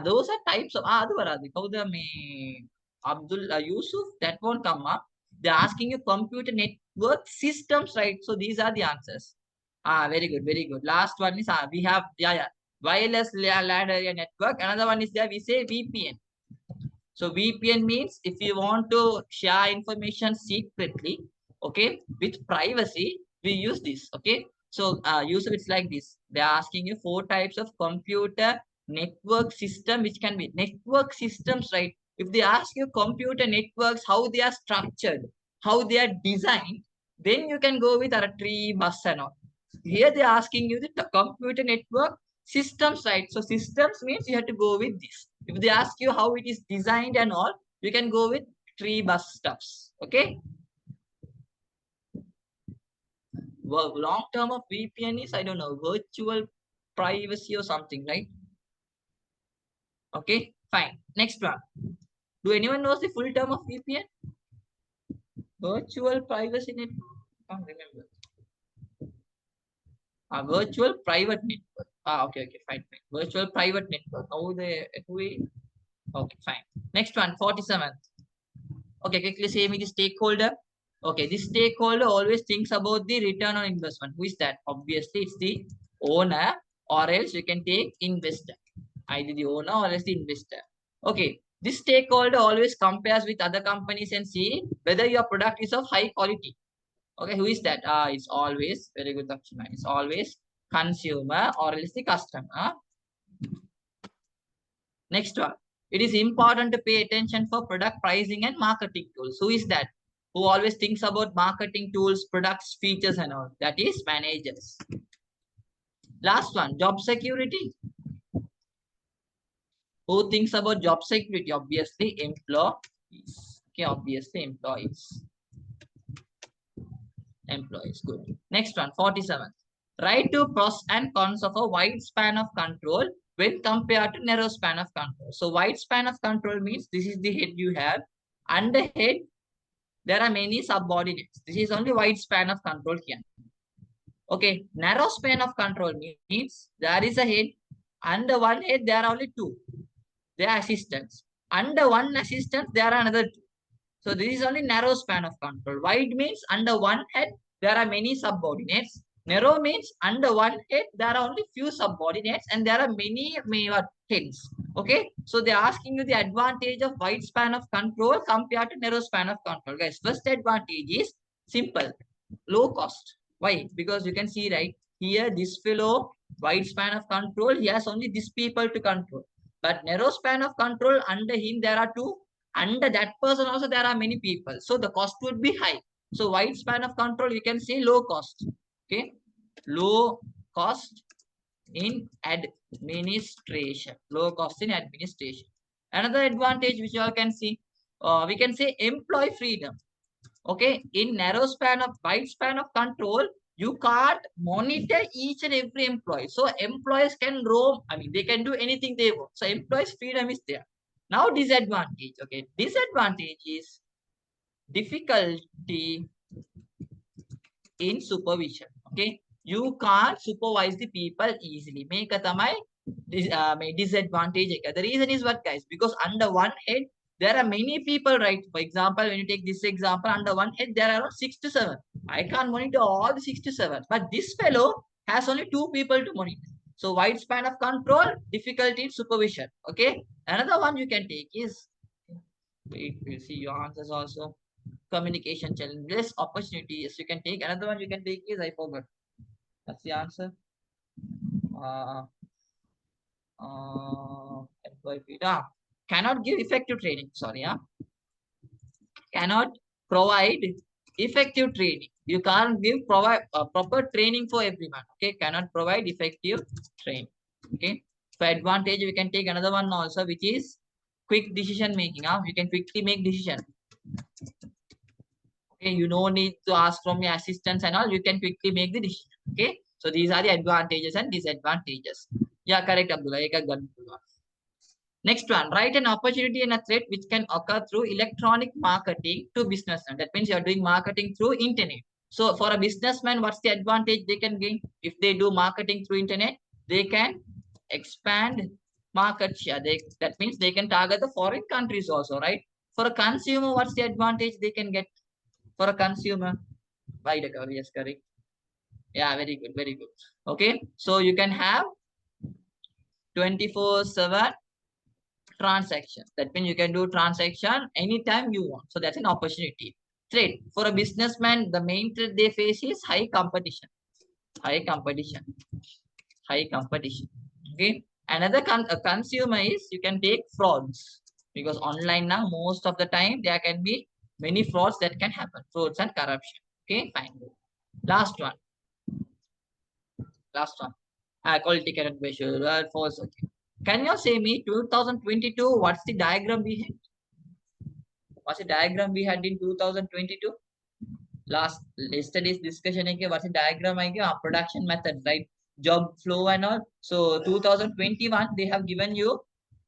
Speaker 1: Those are types of adu varadi. Kauda me Abdul Yusuf, that won't come up. They're asking you computer network systems, right? So these are the answers. Very good, very good. Last one is we have wireless LAN area network. Another one is there. We say VPN. So VPN means if you want to share information secretly, okay, with privacy, we use this. Okay. So user it's like this. They're asking you 4 types of computer network system, which can be network systems, right? If they ask you computer networks, how they are structured, how they are designed, then you can go with a tree, bus, and all. Here they're asking you the computer network systems, right? So systems means you have to go with this. If they ask you how it is designed and all, you can go with tree, bus stuffs. Okay. Well, long term of VPN is, I don't know, virtual privacy or something, right? Okay, fine. Next one. Do anyone knows the full term of VPN? Virtual privacy network. I can't remember. Virtual private network. Okay, fine. Virtual private network. Okay, fine. Next one, 47th. Okay, quickly say me the stakeholder. Okay, this stakeholder always thinks about the return on investment. Who is that? Obviously, it's the owner, or else you can take investor. Either the owner or else the investor. Okay, this stakeholder always compares with other companies and see whether your product is of high quality. Okay, who is that? It's always, very good, Dakshina. It's always consumer or else the customer. Next one. It is important to pay attention for product pricing and marketing tools. Who is that? Who always thinks about marketing tools, products, features, and all? That is managers. Last one, job security. Who thinks about job security? Obviously, employees. Okay, obviously, employees. Employees, good. Next one, 47. Write to pros and cons of a wide span of control when compared to narrow span of control. So wide span of control means this is the head you have. Under head, there are many subordinates. This is only wide span of control here. Okay, narrow span of control means there is a head. Under one head, there are only 2. They are assistants. Under one assistant, there are another 2. So this is only narrow span of control. Wide means under one head, there are many subordinates. Narrow means under one head, there are only few subordinates and there are many heads. Okay. So they are asking you the advantage of wide span of control compared to narrow span of control. Guys, first advantage is simple, low cost. Why? Because you can see right here, this fellow, wide span of control, he has only these people to control. But narrow span of control, under him, there are 2 Under that person also there are many people. So the cost would be high. So wide span of control, you can say low cost. Okay. Low cost in administration. Low cost in administration. Another advantage which you all can see, we can say employee freedom. Okay. In narrow span of wide span of control, you can't monitor each and every employee. So employees can roam. I mean, they can do anything they want. So employees freedom is there. Now disadvantage. Okay. Disadvantage is difficulty in supervision. Okay. You can't supervise the people easily. Make a tamai disadvantage. The reason is what, guys? Because under one head, there are many people, right? For example, when you take this example, under one head, there are around 6 to 7. I can't monitor all the 6 to 7. But this fellow has only 2 people to monitor. So wide span of control, difficulty in supervision. Okay. Another one you can take is, wait, we'll see your answers also. Communication challenge, less opportunities you can take. Another one you can take is, I forgot. That's the answer. Uh, Cannot give effective training. Sorry, cannot provide effective training. You can't provide proper training for everyone. Okay, cannot provide effective training. Okay, for advantage we can take another one also, which is quick decision making. You can quickly make decision. Okay, you don't need to ask from your assistants and all. You can quickly make the decision. Okay, so these are the advantages and disadvantages. Yeah, correct, Abdullah. Next one, write an opportunity and a threat which can occur through electronic marketing to businessmen. That means you are doing marketing through internet. So for a businessman, what's the advantage they can gain? If they do marketing through internet, they can expand market share. That means they can target the foreign countries also, right? For a consumer, what's the advantage they can get for a consumer? Right, yes, correct. Yeah, very good, very good. Okay, so you can have 24/7 transaction. That means you can do transaction anytime you want. So that's an opportunity. Trade. For a businessman, the main threat they face is high competition. High competition. High competition. Okay. Another consumer is you can take frauds. Because online now, most of the time, there can be many frauds that can happen. Frauds and corruption. Okay, fine. Last one. Last one. Quality cannot be sure. False. Okay. Can you say me 2022? What's the diagram we had? What's the diagram we had in 2022? Yesterday's discussion again. What's the diagram again? Production method, right? Job flow and all. So 2021 they have given you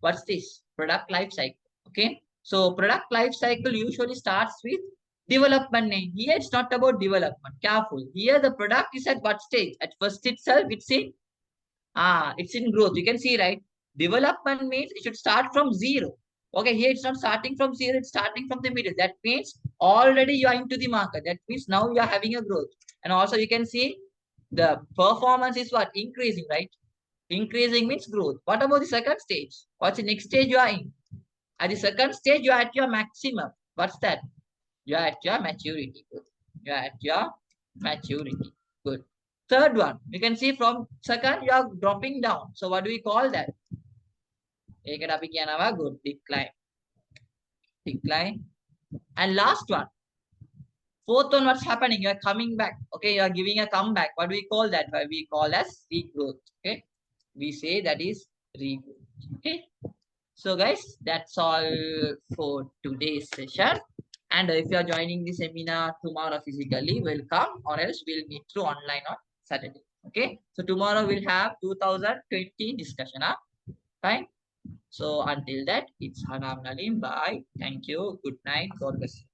Speaker 1: what's this? Product life cycle. Okay. So product life cycle usually starts with development name. Here it's not about development. Careful. Here the product is at what stage? At first itself, it's in growth. You can see, right? Development means it should start from zero. Okay, here it's not starting from zero, it's starting from the middle. That means already you are into the market. That means now you are having a growth. And also you can see the performance is what? Increasing, right? Increasing means growth. What about the second stage? What's the next stage you are in? At the second stage, you are at your maximum. What's that? You are at your maturity. Good. You are at your maturity. Good. Third one, you can see from second, you are dropping down. So what do we call that? Good. Decline. Decline. And last one. Fourth one, what's happening? You are coming back. Okay, you are giving a comeback. What do we call that? What we call as regrowth. Okay. We say that is regrowth. Okay. So guys, that's all for today's session. And if you are joining the seminar tomorrow physically, welcome, or else we'll meet through online on Saturday. Okay. So tomorrow we'll have 2020 discussion. Fine. So until that, it's Hanam Nalim. Bye. Thank you. Good night. God bless you.